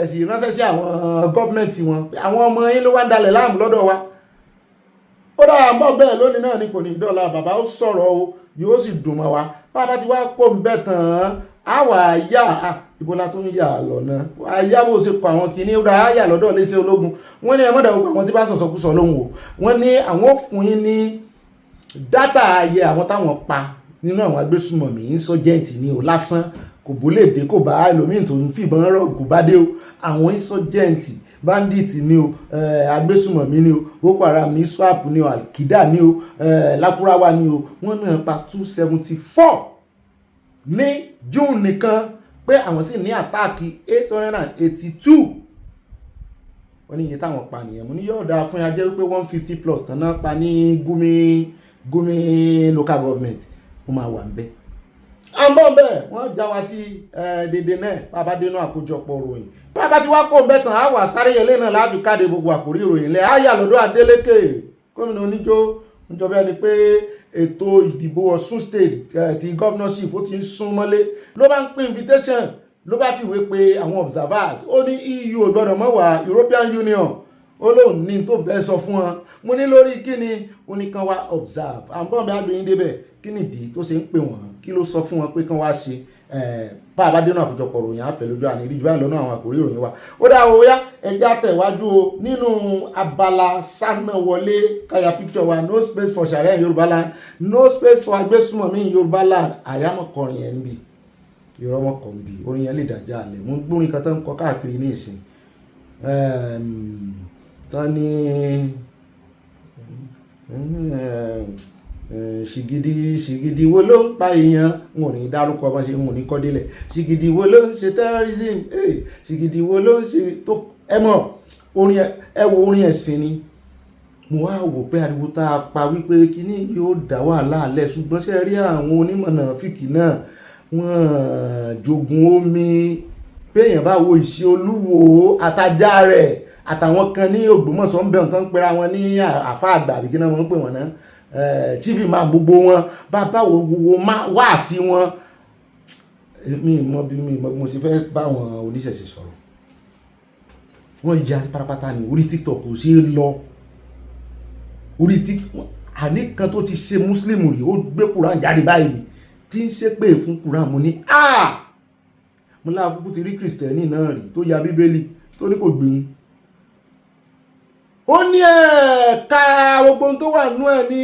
sí ránṣẹ́ sí àwọn gọ́ọ̀mẹ̀ntì wọn àwọn ọmọ yín ló wá ń dalẹ̀ láàmú lọ́dọ̀ wa ó dáa mọ́ bẹ́ẹ̀ lónìí náà ni kò ní dọ́là bàbá ó sọ̀rọ̀ o yóò sì dùn mọ́ wa bàbá ti wá pò ń bẹ̀ tán á wà yá ibo la tún yà lọ́nà àyà bó ṣe kọ àwọn kìíní ó dáa yà lọ́dọ̀ léṣe ológun wọ́n ní ẹmọ́dà gbogbo àwọn tí bá sọ̀sọ̀kúsọ lóhùn o wọ́n ní àwọn fún yín ní dátà ayé àwọn táwọn pa nínú àwọn agbésùmọ̀mí insurgent ní o lásán kò bó lè dé kò bá ẹlòmíì tó ń fìbọn rọ̀ kò bá dé o àwọn insurgent bandit ni o agbésùmọ̀mí ni o boko haram ní swap ni o alkida ni o lakurawa ni o wọ́n náà pa 274 ní June nìkan pé àwọn sì ní àtáàkì 882 wọ́n ní iye táwọn pa nìyẹn mo ní yóò dáa fún yà jẹ́ wípé 150 plus tán náà pa ní Gumi local government ó máa wà ń bẹ́ àbọ̀ bẹ́ẹ̀ wọ́n já wa sí dédé náà bàbá dénú àkójọpọ̀ ròyìn bàbá tí wá kó ń bẹ́tàn á wà sáré yẹlé náà láàfi káde gbogbo àkórí ìròyìn lẹ́ àyà lọ́dọ̀ Adeleke gómìnà oníjó ìjọba ẹni pé ètò ìdìbò Ọ̀ṣun state ti governorship ó ti ń sún mọ́lé ló bá ń pín invitation ló bá fìwé pé àwọn observers ó ní EU ò gbọ́dọ̀ mọ́ wá European Union ó lóun ní tó bẹ́ẹ̀ sọ fún wọn mo ní lórí kíni ó ní kán wá observe àbọ̀nbẹ́ àgbẹ̀yìn débẹ̀ kí nìdí tó ṣe ń pè wọ́n kí ló sọ fún wọn pé kán wá ṣe bá a bá dénú àkójọpọ̀ ròyìn àfẹ́ lójú àní ìríjú báyìí lọ́nà àwọn àkórí ìròyìn wa ó dá owó yá ẹjẹ́ àtẹ̀wájú o nínú Abala Sanawole káyà picture wa no space for Sharia in Yorùbá land no space for agbésùmọ̀mí in Yorùbá land àyàmọ̀kọrin yẹn ń bì ìrọmọkọ̀ ń bì orin yẹn lè dájà alẹ̀ mú gbórin kan tó ń kọ káàkiri ní ìsìn tán ní ṣìgìdì wo ló ń pa èèyàn n ò ní dárúkọ bá ṣe n ò ní kọ́ délẹ̀ ṣìgìdì wo ló ń ṣe terrorism ṣìgìdì wo ló ń ṣe tó ẹmọ orin ẹwọ orin ẹ̀sìn ni mo wá wò pé ariwo tá a pa wípé kíní yóò dá wàhálà alẹ́ ṣùgbọ́n ṣe rí àwọn onímọ̀nà fìkì náà wọ́n jogun omi béèyàn bá wo ìṣe olúwo àtajà rẹ̀ àtàwọn kan ní Ògbómọ̀ṣọ́ ń bẹ̀ nǹkan pera wọn ní àfa àgbà àbí kí náà wọ́n ń pè wọ́n náà chief imam gbogbo wọn bàbá wo wá sí wọn mi mọ mo sì fẹ́ bá wọn oníṣẹ̀ṣe sọ̀rọ̀ wọ́n yarí pátápátá ní orí TikTok kò sí lọ orí TikTok àní kan tó ti ṣe muslim rí ó gbé Quran jáde báyìí tí ń ṣe pé fún Quran mo ní mo láàbùkù ti rí kìrìsìtẹ́nì náà rí tó ya bíbélì tó ní kò gbẹ̀yìn ó ní ẹ̀ka gbogbo tó wà nú ẹ̀ ní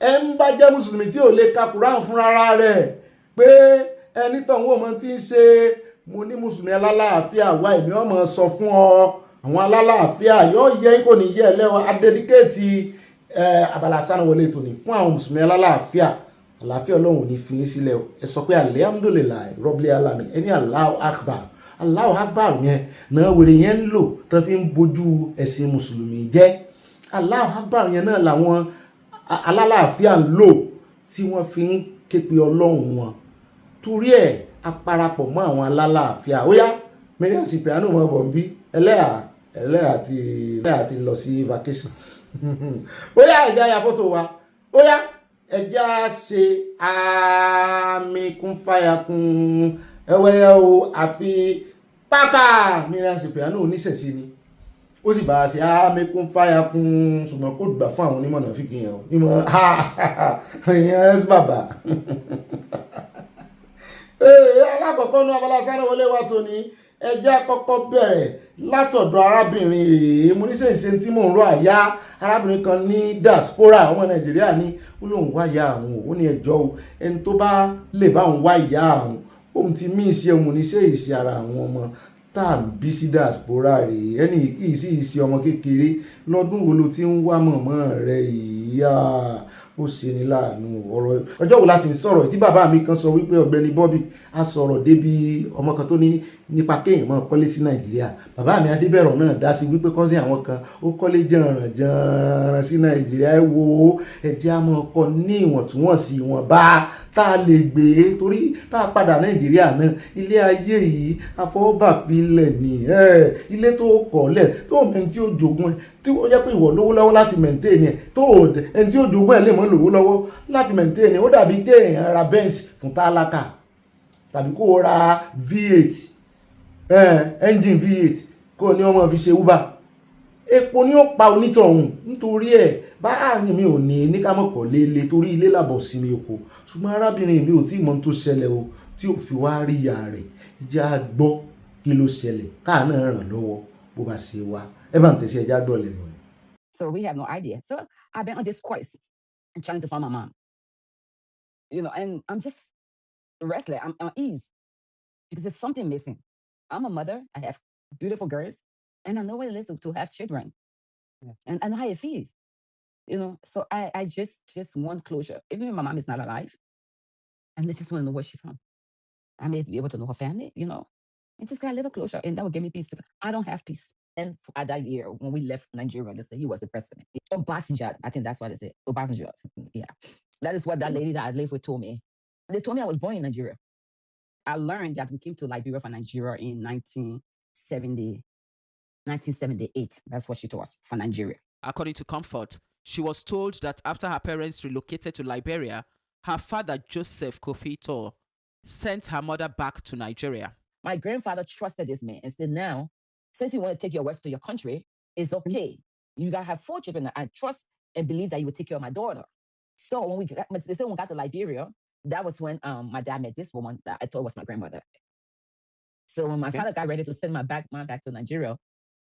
ẹ ń bá jẹ́ mùsùlùmí tí ò lè ka Quran fún rárá rẹ̀ pé ẹni tọ̀hún ọmọ tí ń ṣe mo ní mùsùlùmí alálàáfíà wá èmi ọmọ sọ fún ọ àwọn alálàáfíà yóò yẹ kò ní yẹ lẹ́wọ̀n adẹ́díkéètì Abala Sanawole tòní fún àwọn mùsùlùmí alálàáfíà àlàáfíà ọlọ́run ní fi sílẹ̀ ẹ sọ pé alhamdulilayi rabbil alamin ẹni Allahu akbar Allahu akbar yẹn náà wèrè yẹn ń lò tó fi ń bójú ẹ̀sìn mùsùlùmí jẹ́ Allahu akbar yẹn náà làwọn alálàáfíà ń lò tí wọ́n fi ń képe ọlọ́run wọn torí ẹ̀ aparapọ̀ mọ́ àwọn alálàáfíà ó yá Mariam Cipriano mọ́ bọ̀ ń bí ẹlẹ́yà àti lọ sí vacation. Bóyá ẹja ya fọ́tò wa, bóyá ẹja ṣe àmì kún fàyà kún ẹwẹ́ o àfi pákà Miriam Cypriano oníṣẹ̀ṣe ni ó sì bá a ṣe àmì kún fàyà kún ṣùgbọ́n kò gbà fún àwọn onímọ̀ náà fi kìyàn ìmọ̀ ìyẹn ẹ́sì bàbá. Alákọ̀ọ́kọ́ ní Abala Sanawole wa tó ní ẹjẹ́ àkọ́kọ́ bẹ̀rẹ̀ látọ̀dọ̀ arábìnrin èyí mo ní sèǹsẹ̀ tí mò ń rọ àyà arábìnrin kan ní diaspora ọmọ Nàìjíríà ní ó lóun wá ìyá àwọn òun ní ẹjọ́ o ẹni tó bá lè bá òun wá ìyá àwọn òun ti mí ìṣe òun ní ṣe ìṣe ara àwọn ọmọ tá à ń bí sí diaspora rèé ẹni kì í sí ìṣe ọmọ kékeré lọ́dún wo ló ti ń wá mọ̀mọ́ rẹ̀ ìyá ó ṣe ní láàánú ọ̀rọ̀ ọjọ́ wo la sì ń sọ̀rọ̀ tí bàbá mi kan sọ wípé Ọ̀gbẹ́ni Bobby a sọ̀rọ̀ débi ọmọ kan tó ní nípa kéèyàn máa kọ́lé sí Nàìjíríà bàbá mi Adébẹ̀rọ̀ náà dá sí wípé kọ́sí àwọn kan ó kọ́lé jàǹràn sí Nàìjíríà ẹ wo ẹjẹ́ a máa kọ́ ní ìwọ̀ntúnwọ̀nsì ìwọ̀nba tá a lè gbé torí bá a padà Nàìjíríà náà ilé ayé yìí afọwọ́bàfilẹ̀ ní ilé tó kọ́lẹ̀ tó mẹ́ni tí ó jogún ẹ̀ tí ó jẹ́ pé ìwọ lówó lọ́wọ́ láti maintain ẹ̀ tó ẹni tí ó jogún ẹ̀ lè mọ́ lówó lọ́wọ́ láti maintain ẹ̀ ó dàbí kéèyàn ra Benz fún tálákà tàbí kó ra V8 engine V8 kó ní ọmọ fi ṣe Uber epo ni ó pa onítọ̀hún nítorí ẹ̀ báyìí mi ò ní ká mọ̀ pọ̀ léle torí ilé làbọ̀ sí mi oko ṣùgbọ́n arábìnrin mi ò tí mọ̀ tó ṣẹlẹ̀ o tí ò fi wá rí ìyá rẹ̀ ìjà gbọ́ kí ló ṣẹlẹ̀ káà náà ràn lọ́wọ́ bó bá ṣe wá ẹ bá ń tẹ̀sí ẹja gbọ́ lẹ́nu ẹ̀. So we have no idea. So I've been on this quest and trying to find my mom. And I'm just restless. I'm on ease because there's something missing. I'm a mother. I have beautiful girls, and I know what it is to have children, and I know how it feels. So I just want closure. Even if my mom is not alive, and I just want to know where she's from. I may be able to know her family, and just get a little closure, and that will give me peace. I don't have peace. And at that year, when we left Nigeria, they said he was the president. Obasanjo, I think that's what they said. Obasanjo, yeah. That is what that lady that I lived with told me. They told me I was born in Nigeria. I learned that we came to Liberia from Nigeria in 1978. That's what she told us, for Nigeria. According to Comfort, she was told that after her parents relocated to Liberia, her father, Joseph Kofi Tor, sent her mother back to Nigeria. My grandfather trusted this man and said, now, since you want to take your wife to your country, it's okay. You got to have 4 children. I trust and believe that you will take care of my daughter. So when we got to Liberia, that was when my dad met this woman that I thought was my grandmother. So when my father got ready to send my back to Nigeria,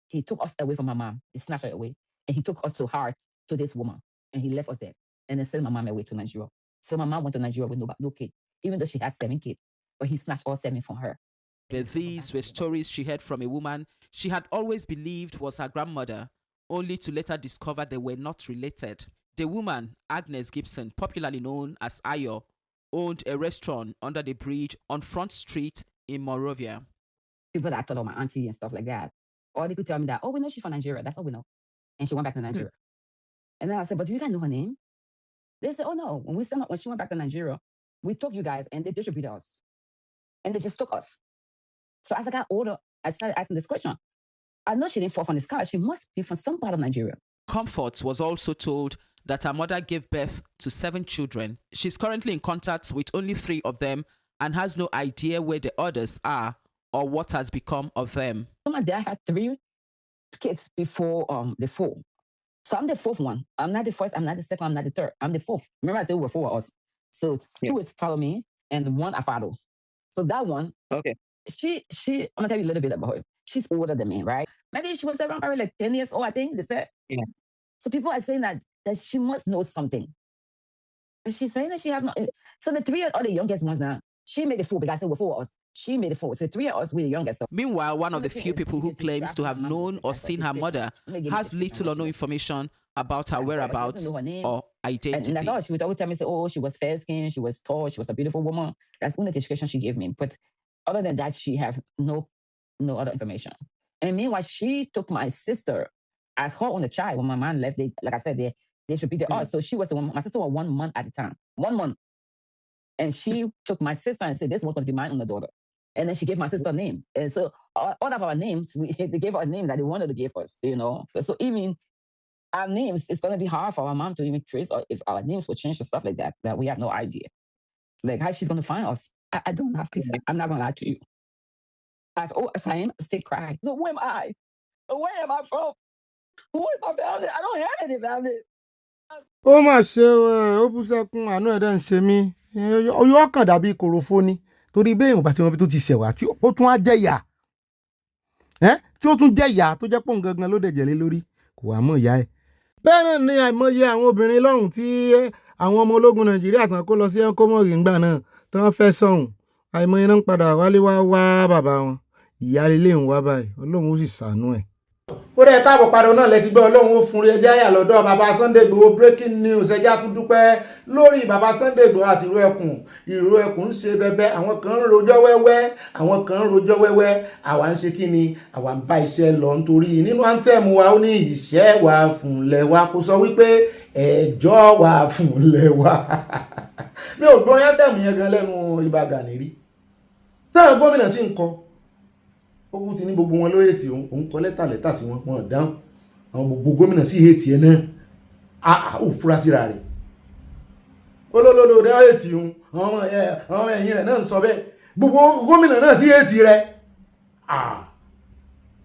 he took us away from my mom. He snatched her away. And he took us to this woman. And he left us there. And then sent my mom away to Nigeria. So my mom went to Nigeria with no kid, even though she had 7 kids. But he snatched all 7 from her. But these were stories she heard from a woman she had always believed was her grandmother, only to later discover they were not related. The woman, Agnes Gibson, popularly known as Ayo, owned a restaurant under the bridge on Front Street in Monrovia. People that thought of my auntie and stuff like that, or they could tell me that, we know she's from Nigeria. That's all we know. And she went back to Nigeria. And then I said, but do you guys know her name? They said, oh no. When she went back to Nigeria, we took you guys and they distributed us. And they just took us. So as I got older, I started asking this question. I know she didn't fall from the sky. She must be from some part of Nigeria. Comfort was also told that her mother gave birth to 7 children. She's currently in contact with only 3 of them and has no idea where the others are or what has become of them. My dad had 3 kids before the 4. So I'm the 4th one. I'm not the first, I'm not the second, I'm not the third. I'm the 4th. Remember I said we were 4 of us. So 2 is follow me and 1 I follow. So that one, okay. She I'm gonna tell you a little bit about her. She's older than me, right? Maybe she was around probably like 10 years old, I think they said. Yeah. So people are saying that she must know something. And she's saying that she have not. So the 3 are the youngest ones now. She made it 4 because I said we're 4 of us. She made it 4. So 3 of us, we're the youngest. So. Meanwhile, one of the few people who claims to have known or seen her mother has little or no information about her whereabouts or identity. And that's all. She would always tell me, say, she was fair skinned, she was tall, she was a beautiful woman. That's the only description she gave me. But other than that, she have no other information. And meanwhile, she took my sister as her only child. When my mom left, like I said, they should be the us. So she was the one. My sister was 1 month at the time. 1 month. And she took my sister and said, this was going to be my only daughter. And then she gave my sister a name. And so all of our names, they gave her a name that they wanted to give us, So even our names, it's going to be hard for our mom to even trace, or if our names will change and stuff like that, that we have no idea. Like how she's going to find us. I don't have peace. I'm not going to lie to you. As old as I am, I still cry. So who am I? Where am I from? Who is my family? I don't have any family. ó mà ṣe ó bú sẹ́kún àánú ẹ̀dá ń ṣe mí yóò kàn dàbí kòròfó ni torí bẹ́ẹ̀ ìwọ̀n bá ti wọn bí tó ti ṣẹ̀wá tí ó tún á jẹ́ ìyá tí ó tún jẹ́ ìyá tó jẹ́ pòun gangan ló dẹ̀jẹ̀ lé lórí kò wá mọ̀ ìyá ẹ̀. bẹ́ẹ̀ náà ni àìmọye àwọn obìnrin lọ́hùn tí àwọn ọmọ ológun nàìjíríà tán kó lọ sí ẹ̀ńkọ́mọ̀rì ńgbà náà tí wọ́n fẹ́ sọ̀hún àìmọye náà ń padà wálé wá bàbá wọn ìyá ilé ń wá báyìí ọlọ́run ó sì ṣàánú ẹ̀. ó rẹ̀ káàbọ̀ padà náà lẹ́tí gbọ́ ọlọ́run ó fún rí ẹjẹ́ àyà lọ́dọ̀ bàbá Sunday Igboho breaking news ẹjẹ́ tún dúpẹ́ lórí bàbá Sunday Igboho àti ìró ẹkùn ń ṣe bẹ́bẹ́ àwọn kan ń rojọ́ wẹ́wẹ́ àwa ń ṣe kí ni àwa ń bá iṣẹ́ lọ nítorí nínú anthem wa ó ní ìṣẹ́ wa fúnlẹ̀ wa kò sọ wípé ẹjọ́ wa fúnlẹ̀ wa mi ò gbọ́n anthem yẹn gan lẹ́nu Ìbà Gani rí táwọn gómìnà sì ń kọ ó kú ti ní gbogbo wọn ló hètì òun kọ lẹ́tà sí wọn dáhùn àwọn gbogbo gómìnà sí hètì ẹ̀ náà ó fura síra rẹ̀ olólòdò rẹ̀ hètì òun àwọn ẹ̀yìn rẹ̀ náà ń sọ bẹ́ẹ̀ gbogbo gómìnà náà sí hètì rẹ̀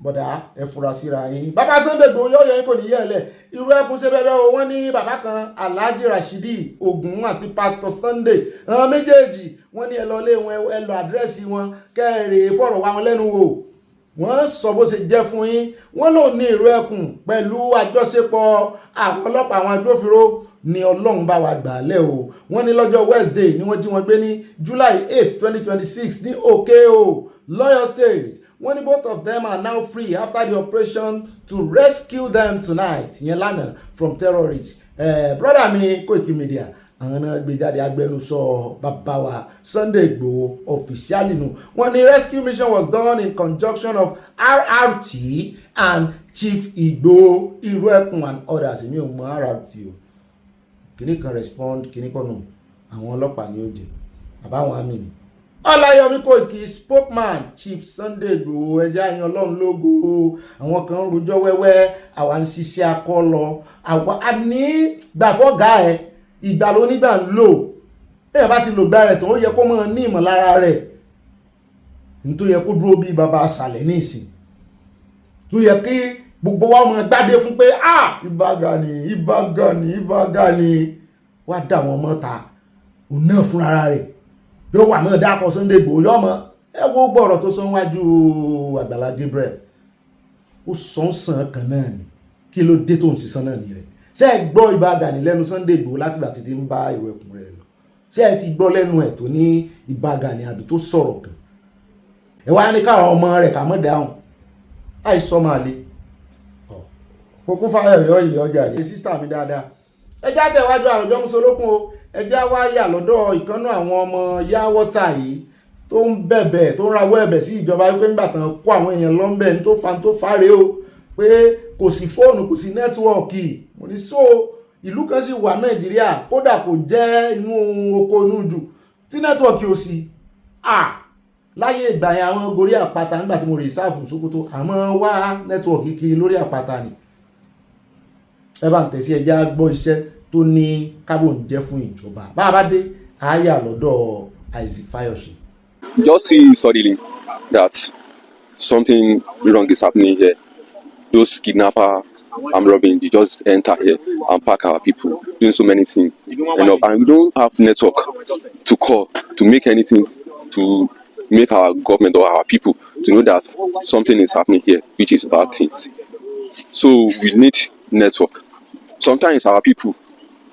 bọ̀dá ẹ fura síra yín bàbá Sunday Igboho yóò yẹ kò ní yẹ̀lẹ̀ irú ẹkùn ṣe bẹ́ẹ̀ o wọ́n ní bàbá kan Alhaji Rashidi Ogun àti Pastor Sunday àwọn méjèèjì wọ́n ní ẹ lọ lé wọn ẹ lọ àdírẹ́sì wọn kẹ́ẹ̀rẹ̀ fọ̀rọ̀ wá wọn lẹ́nu wò wọ́n sọ bó ṣe jẹ́ fún yín wọ́n lò ní ìró ẹkùn pẹ̀lú àjọṣepọ̀ àwọn ọlọ́pàá àwọn agbófinró ni Ọlọ́run bá wa gbà lẹ́ o wọ́n ní lọ́jọ́ Wednesday ni wọ́n jí wọn gbé ní July 8 2026 ní Okeo Lọ́yọ̀ State wọ́n ní both of them are now free after the operation to rescue them tonight yẹn lánàá from terrorists brother mi Koiki Media àwọn náà gbé jáde agbẹnusọ bàbá wa Sunday Igboho officially nù wọ́n ní rescue mission was done in conjunction of RRT and Chief Igboho Ìró ẹkùn and others èmi ò mọ RRT o kìnnì kan respond kìnnì kan nù àwọn ọlọ́pàá ní ó jẹ àbáwọn àmì ni Ọláyọmí Koiki spokesman Chief Sunday Igboho ẹja yan Ọlọ́run lógo àwọn kan ń rojọ́ wẹ́wẹ́ àwa ń ṣiṣẹ́ akọ́lọ àwa a ní gbàfọ́gà ẹ̀ ìgbà ló nígbà ń lò èèyàn bá ti lò gbà rẹ̀ tó ó yẹ kó mọ̀ ní ìmọ̀lára rẹ̀ ní tó yẹ kó dúró bí bàbá àṣàlẹ̀ ní ìsìn tó yẹ kí gbogbo wa mọ̀ gbádé fún pé Ìbà Gani wá dà wọ́n mọ́ta òun náà fúnra rẹ̀ yóò wà náà dákọ̀ Sunday Igboho yọ́ mọ́ ẹ wo gbọ́rọ̀ tó sọ wájú Àgbàlá Gabriel ó sàn kan náà ni kí ló dé tó ń sísan náà ní rẹ̀ ṣé ẹ gbọ́ Ìbà Gani lẹ́nu Sunday Igboho láti ìgbà títí ń bá ìwé ẹkùn rẹ̀ lọ ṣé ẹ ti gbọ́ lẹ́nu ẹ̀ tó ní Ìbà Gani àbí tó sọ̀rọ̀ kan ẹ wá ní káwọn ọmọ rẹ̀ kà mọ́ dáhùn àìsọ máa le kókó fáyọ̀ yọ ọjà rẹ̀ sísítà mi dáadáa ẹ já tẹ̀wájú àròjọ́ musolókun o ẹ já wáyà lọ́dọ̀ ìkànnà àwọn ọmọ yáwọ́tà yìí tó ń bẹ̀bẹ̀ tó ń rawọ́ ẹ̀bẹ̀ sí ìjọba wípé nígbà tán kó àwọn èèyàn lọ́nbẹ̀ ní tó fa rèé o pé kò sí fóònù kò sí nẹ́tíwọ̀kì mo ní so ìlú kan sì wà Nàìjíríà kódà kò jẹ́ inú oko inú jù tí nẹ́tíwọ̀kì ò sí láyé ìgbà yẹn àwọn gorí àpáta nígbà tí mo rè sáàfù Sókótó àmọ́ wá nẹ́tíwọ̀kì kiri lórí àpáta ni ẹ bá ń tẹ̀sí ẹja gbọ́ iṣẹ́ tó ní kábò ń jẹ́ fún ìjọba bá a bá dé àáyà lọ́dọ̀ Isaac Fayose. Just see suddenly that something wrong is happening here. Those kidnappers and robbing, they just enter here and pack our people, doing so many things. And we don't have network to call, to make anything, to make our government or our people to know that something is happening here, which is bad things. So we need network. Sometimes our people,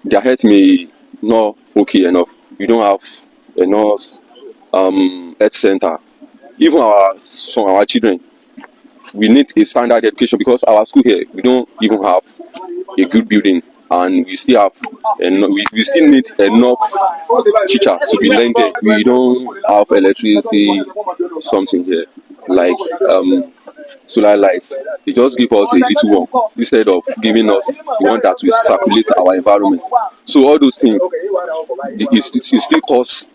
their health may not okay enough. We don't have enough health center. Even our children, we need a standard education because our school here, we don't even have a good building, and we still have we still need enough teacher to be learned there. We don't have electricity, something here like solar lights. They just give us a little one instead of giving us the one that will circulate our environment. So all those things, it still cause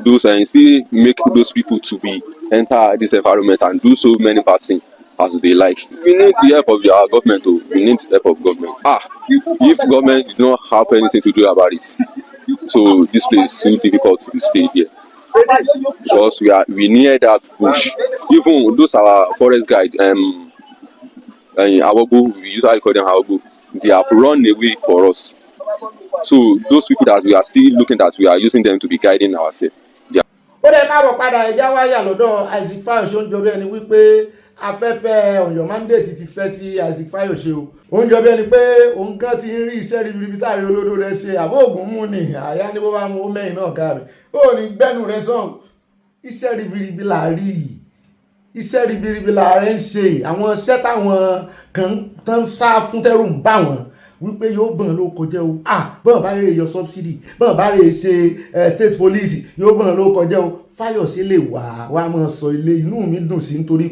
those and still make those people to be enter this environment and do so many bad things as they like. We need the help of our government. Oh. We need the help of government. If government did not have anything to do about it, so this place is too difficult to stay here because we near that bush. Even those our forest guide, Awogu, we usually call them Awogu, they have run away for us. So those people that we are still looking at, we are using them to be guiding ourselves. ó lè káàbọ̀ padà ẹja wáyà lọ́dọ̀ Isaac Fayose ó ń jọ bí ẹni wípé afẹ́fẹ́ on your mandate ti fẹ́ sí Isaac Fayose o ó ń jọ bí ẹni pé òun gan ti ń rí iṣẹ́ ribiribi táàrí olódó rẹ̀ ṣe àbó ògùn mú ni àyà ní bó bá mú ó mẹ́yìn náà ká rẹ̀ ó ní gbẹ́nu rẹ̀ sàn iṣẹ́ ribiribi là rí iṣẹ́ ribiribi là rẹ̀ ń ṣe àwọn iṣẹ́ táwọn kan tán sá fún tẹ́rù ń bà wọ́n wípé yóò bọ̀n ló kọjá o bọ̀n bá rèé yọ subsidy bọ̀n bá rèé ṣe state police yóò bọ̀n ló kọjá o Fáyọ̀sé lè wá máa sọ ilé inú mi dùn sí nítorí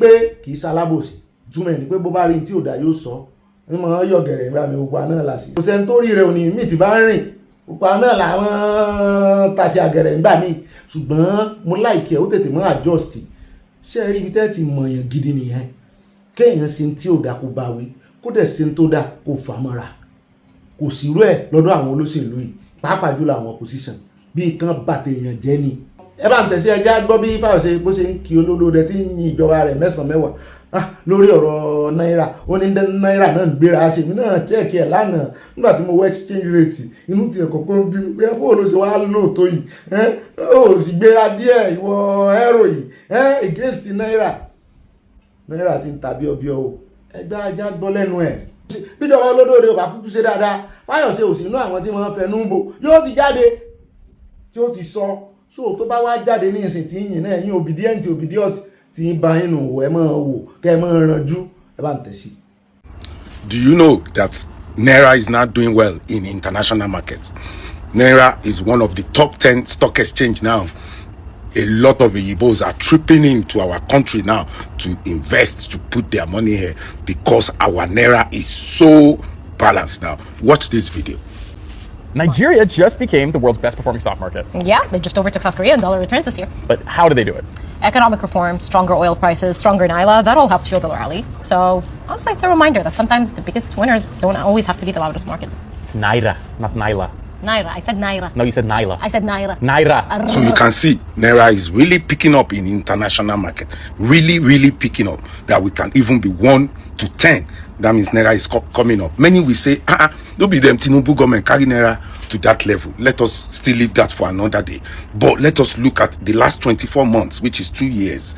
pé kì í ṣalábòsí túmọ̀ ní pé bó bá rí tí ò dá yóò sọ ní mọ̀ yọ̀ gẹ̀rẹ̀ nígbà mi ògbà náà là sí. kò sẹ́ni tó rí rẹ̀ òní mi ti bá ń rìn ògbà náà làwọn tàṣe àgẹ̀rẹ̀ nígbà mi ṣùgbọ́n mo láìkẹ́ ó tètè mọ́ adjust ṣé rí ibi tẹ́ ti mọ̀yàn gidi nìyẹn kéèyàn ṣe tí ò dá kó bá wí kó dẹ̀ ṣe tó dá kó fà mọ́ra kò sí irú ẹ̀ lọ́dọ̀ àwọn olóṣèlú yìí pàápàá jùlọ àwọn opposition bí kan bàtẹ̀ èèyàn jẹ́ ni ẹ bá ń tẹ̀sí ẹjẹ́ gbọ́ bí Fáyọ̀sé bó ṣe ń kí olódó rẹ̀ tí ń yin ìjọba rẹ̀ mẹ́sàn-án mẹ́wàá lórí ọ̀rọ̀ náírà ó ní náírà náà ń gbéra ṣe mí náà chẹ́ẹ̀kì ẹ̀ lánàá nígbà tí mo wọ exchange rate inú tiẹ̀ kọ̀ọ̀kan bí mi pé bó ló ṣe wá lò tó yìí ó sì gbéra díẹ̀ ìwọ ẹ̀rọ yìí against náírà ti ń tàbí ọbí o ẹgbẹ́ ajá gbọ́ lẹ́nu ẹ̀ bíjọba olódó rẹ̀ ò bá kúkú ṣe dáadáa Fáyọ̀sé ò sí inú àwọn tí wọ́n fẹnu bò yóò ti jáde tí ó ti sọ tó bá wá jáde ní ìsìn tí yìn náà yín obedient tí ń ba inú ẹ máa wò kẹ́ ẹ máa ranjú ẹ bá ń tẹ̀sí. Do you know that Naira is now doing well in international markets? Naira is one of the top 10 stock exchange now. A lot of Igbos are tripping into our country now to invest, to put their money here because our Naira is so balanced now. Watch this video. Nigeria just became the world's best performing stock market. Yeah, they just overtook South Korea in dollar returns this year. But how did they do it? Economic reform, stronger oil prices, stronger Naira, that all helped fuel the rally. So honestly, it's a reminder that sometimes the biggest winners don't always have to be the loudest markets. It's Naira, not Naila. Naira, I said Naira. No, you said Naila. I said Naira. Naira. So you can see Naira is really picking up in international market. Really, really picking up that we can even be 1 to 10. That means Naira is coming up. Many will say, don't be them Tinubu government carry Naira to that level. Let us still leave that for another day. But let us look at the last 24 months, which is 2 years.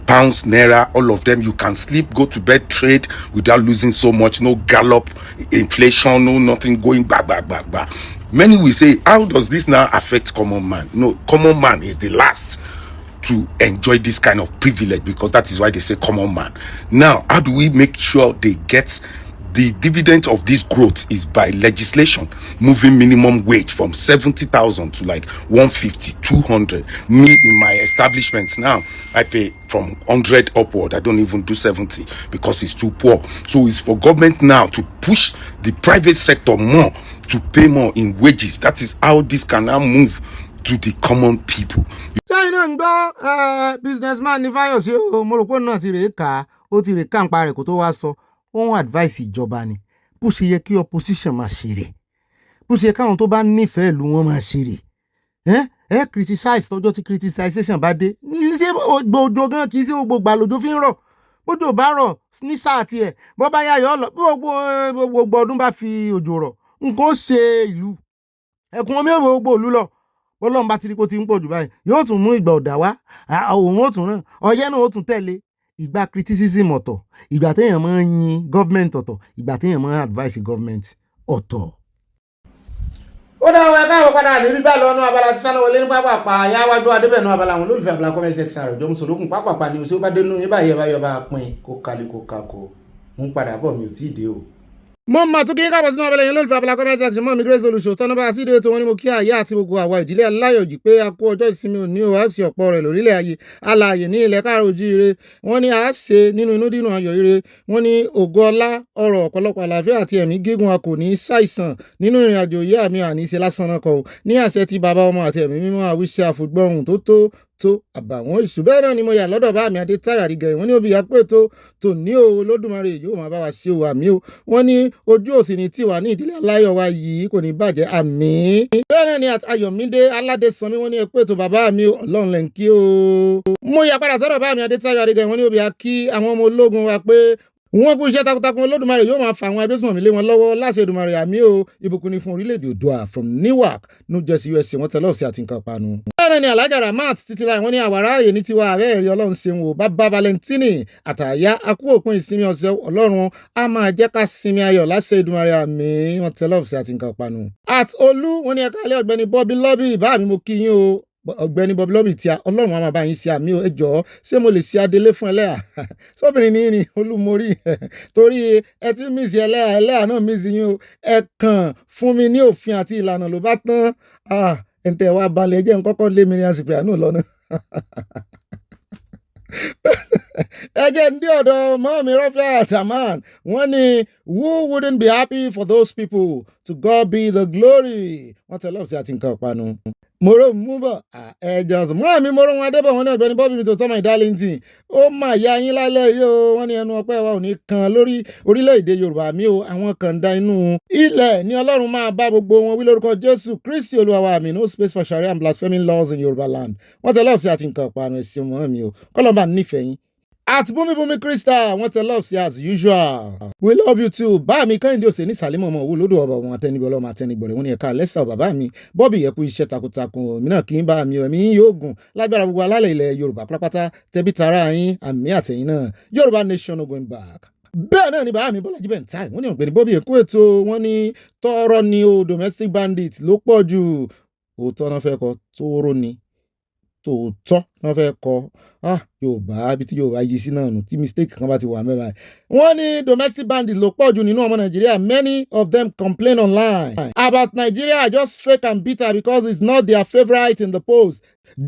Pounds, Naira, all of them, you can sleep, go to bed, trade without losing so much. No gallop, inflation, no nothing going back. Many will say, how does this now affect common man? No, common man is the last to enjoy this kind of privilege because that is why they say common man. Now, how do we make sure they get the dividend of this growth? Is by legislation, moving minimum wage from 70,000 to like 150, 200. Me in my establishments now, I pay from 100 upward. I don't even do 70 because it's too poor. So it's for government now to push the private sector more to pay more in wages. That is how this can now move to the common people. China ń gbọ́ businessman ní Fáyọ̀sé o mo rò pé náà ti rèé kà ó ti rèé kà ń parẹ́ kó tó wá sọ òun advice ìjọba ni bó ṣe yẹ kí opposition máa ṣe rẹ̀ bó ṣe yẹ káwọn tó bá nífẹ̀ẹ́ ìlú wọn máa ṣe rẹ̀ criticize tọjọ́ tí criticization bá dé ní ṣe gbòòjò gan kì í ṣe gbogbo àlòjò fi ń rọ̀ bójú bá rọ̀ ní sáà tiẹ̀ bọ́ bá yá yọ̀ lọ gbogbo ọdún bá fi òjò rọ̀ nǹkan ó ṣe ìlú ẹ̀kún omi òbò gbogbo òlú lọ Ọlọ́run bá ti rí kó ti ń pọ̀ jù báyìí yóò tún mú ìgbà ọ̀dà wá òun ó tún ràn ọyẹ́ náà ó tún tẹ̀lé ìgbà criticism ọ̀tọ̀ ìgbà téèyàn máa ń yin government ọ̀tọ̀ ìgbà téèyàn máa ń advice government ọ̀tọ̀. ó dá àwọn ẹ̀ka àwọn padà nírí bá lọ́nà Abala Sanawole ní pápápá yáwájú adébẹ̀nú abala àwọn olólùfẹ́ Abala comment section rẹ̀ jọmú sọ̀lókùn pápápá ni oṣù bá dénú yín báyìí ẹ bá yọ bá pín kó kálí kó kakó ń padà bọ̀ mi ò tí ì dé o. mo máa tún kí káàbọ̀ sínú abẹ́lẹ̀ yẹn lólùfẹ́ abala comment section mọ́ mi Grace olùṣọ́ tọ́nà bá síde ètò wọn ni mo kí àyà àti gbogbo àwa ìdílé aláyọ̀jì pé a kú ọjọ́ ìsinmi òní o a sì ọ̀pọ̀ rẹ̀ lórílẹ̀ ayé alààyè ní ilẹ̀ káàrọ̀ ojíire wọ́n ní a ṣe nínú inú dínú ayọ̀ ire wọ́n ní ògo ọlá ọrọ̀ ọ̀pọ̀lọpọ̀ àlàáfíà àti ẹ̀mí gígùn a kò ní ṣàìsàn nínú ìrìn àjò yìí àmì àní ṣe lásán náà kọ ní àṣẹ ti bàbá ọmọ àti ẹ̀mí mímọ́ àwíṣẹ́ àfùgbọ́hùn tó àbàwọ́n ìṣù bẹ́ẹ̀ náà ni mo yà lọ́dọ̀ bá mi Adétáyọ̀ Àrígẹ̀ wọ́n ní òbí yà pé tó ní o Olódùmarè yóò máa bá wa ṣe o àmì o wọ́n ní ojú òsì ní tiwa ní ìdílé aláyọ̀ wa yìí kò ní bàjẹ́ àmín. bẹ́ẹ̀ náà ni Ayọ̀mídé Aládésanmí wọ́n ní ẹ pé tó bàbá mi Ọlọ́run lẹ́ ń kí o. mo yà padà sọ́dọ̀ bá mi Adétáyọ̀ Àrígẹ̀ wọ́n ní òbí yà kí àwọn ọmọ ológun wa pé wọ́n kú iṣẹ́ takuntakun Olódùmarè yóò máa fa àwọn agbésùnmọ̀mí lé wọn lọ́wọ́ láṣẹ Èdùmàrè àmì o ìbùkún ni fún orílẹ̀-èdè Oòduà from Newark New Jersey USA wọ́n tẹ́lẹ̀ ọ̀sẹ̀ àti nǹkan panu. bẹ́ẹ̀ ni Alhaja Ramat títí láì wọ́n ní àwàrà ààyè ní tiwa ààrẹ ẹ̀rí Ọlọ́run ṣeun o bàbá Valentine àtàyà akú òpin ìsinmi ọ̀sẹ̀ Ọlọ́run a máa jẹ́ ká sinmi ayọ̀ láṣẹ Èdùmàrè àmì wọ́n tẹ́lẹ̀ ọ̀sẹ̀ àti nǹkan panu. at Olú wọ́n ní ẹ̀ka alẹ́ Ọ̀gbẹ́ni Bobby Lobby bá mi mo kí yín o Ọ̀gbẹ́ni Bobby Lobby tí Ọlọ́run á máa bá yín ṣe àmì ẹ jọ̀ọ́ ṣé mo lè ṣe adélé fún ẹlẹ́yà sóbìnrin ní Olúmorí torí ẹ ti mísì ẹlẹ́yà náà mísì yín o ẹ kàn fún mi ní òfin àti ìlànà ló bá tán ẹ̀ǹtẹ̀ wa balẹ̀ ẹ jẹ́ n kọ́kọ́ lé Miriam Cypriano lọ́nà ẹ jẹ́ ndí ọ̀dọ̀ mọ́ mi Rafiat Aman wọ́n ní who wouldn't be happy for those people to God be the glory wọ́n tẹ lọ́ọ̀sì àti nǹkan ọ̀panu. moro múbọ̀ ẹjọ́ sọ mọ́ mi moro wọn adébọ̀ wọn ní Ọ̀gbẹ́ni Bobby mi tó tọ́ my darlington ó mà ya yín lálẹ́ yìí o wọ́n ní ẹnu ọpẹ́ wa ò ní kan lórí orílẹ̀-èdè Yorùbá mi o àwọn kan da inú ilẹ̀ ní Ọlọ́run máa bá gbogbo wọn wí lórúkọ Jésù Kristi Olúwa wa mi no space for Sharia and blaspheming laws in Yorùbá land wọ́n tẹ lọ́ọ̀sì àti nǹkan ọ̀panu ẹ̀sìn mọ́ mi o kọ́lọ́mbà nífẹ̀ẹ́ yín. At Bumi Crystal, want to love as usual. We love you too. Bá mi Kẹ́hìndé òsè ní Sàlímọ̀ ọmọ owó lódò ọba wọn àtẹnibọ̀ ọlọ́mọ àtẹnibọ̀rẹ̀ wọn ni ẹ̀ka lẹ́sà bàbá mi. Bobby yẹ kú iṣẹ́ takuntakun. Mí náà kì í bá mi ẹ̀mí yóò gùn. Lágbára gbogbo alálẹ̀ ilẹ̀ Yorùbá pátápátá tẹbí tara yín àmì àtẹ̀yìn náà. Yorùbá nation no going back. Bẹ́ẹ̀ náà ni bàbá mi Bọ́lájí Bẹ́ǹtáì. Wọ́n ní Ọ̀gbẹ́ni Bobby ẹ̀kú ètò wọn ní tọrọ ni o domestic bandit ló pọ̀ jù. Òótọ́ náà fẹ́ kọ tóóró ni. Tòótọ́ wọ́n fẹ́ kọ Yorùbá bí tí Yorùbá yí sí náà nù tí mistake kan bá ti wà mẹ́ba. wọ́n ní domestic bandits ló pọ̀ jù nínú ọmọ Nàìjíríà. Many of them complain online about Nigeria just fake and bitter because it's not their favourite in the polls.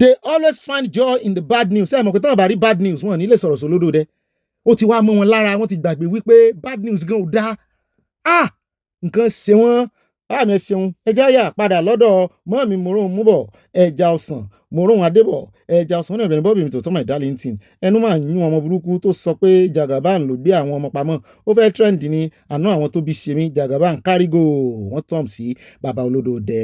They always find joy in the bad news. ṣé ẹ mọ̀ pé táwọn bá rí bad news wọn ní lè sọ̀rọ̀ sólódò dẹ ó ti wá mọ́ wọn lára wọ́n ti gbàgbé wípé bad news gan ò dáa nǹkan ṣe wọ́n àmì ẹ̀sìn ẹja yà padà lọ́dọ̀ mọ́ mi mòrún múbọ̀ ẹja ọ̀sán mòrún adébọ̀ ẹja ọ̀sán ní Ọ̀gbẹ́ni Bobby mi tó tọ́ my darlington ẹnu máa yún ọmọ burúkú tó sọ pé Jagaban ló gbé àwọn ọmọ pamọ́ ó fẹ́ trend ní àná àwọn tó bí ṣe mí Jagaban kárígò wọ́n tọ́m sí bàbá olódò dẹ.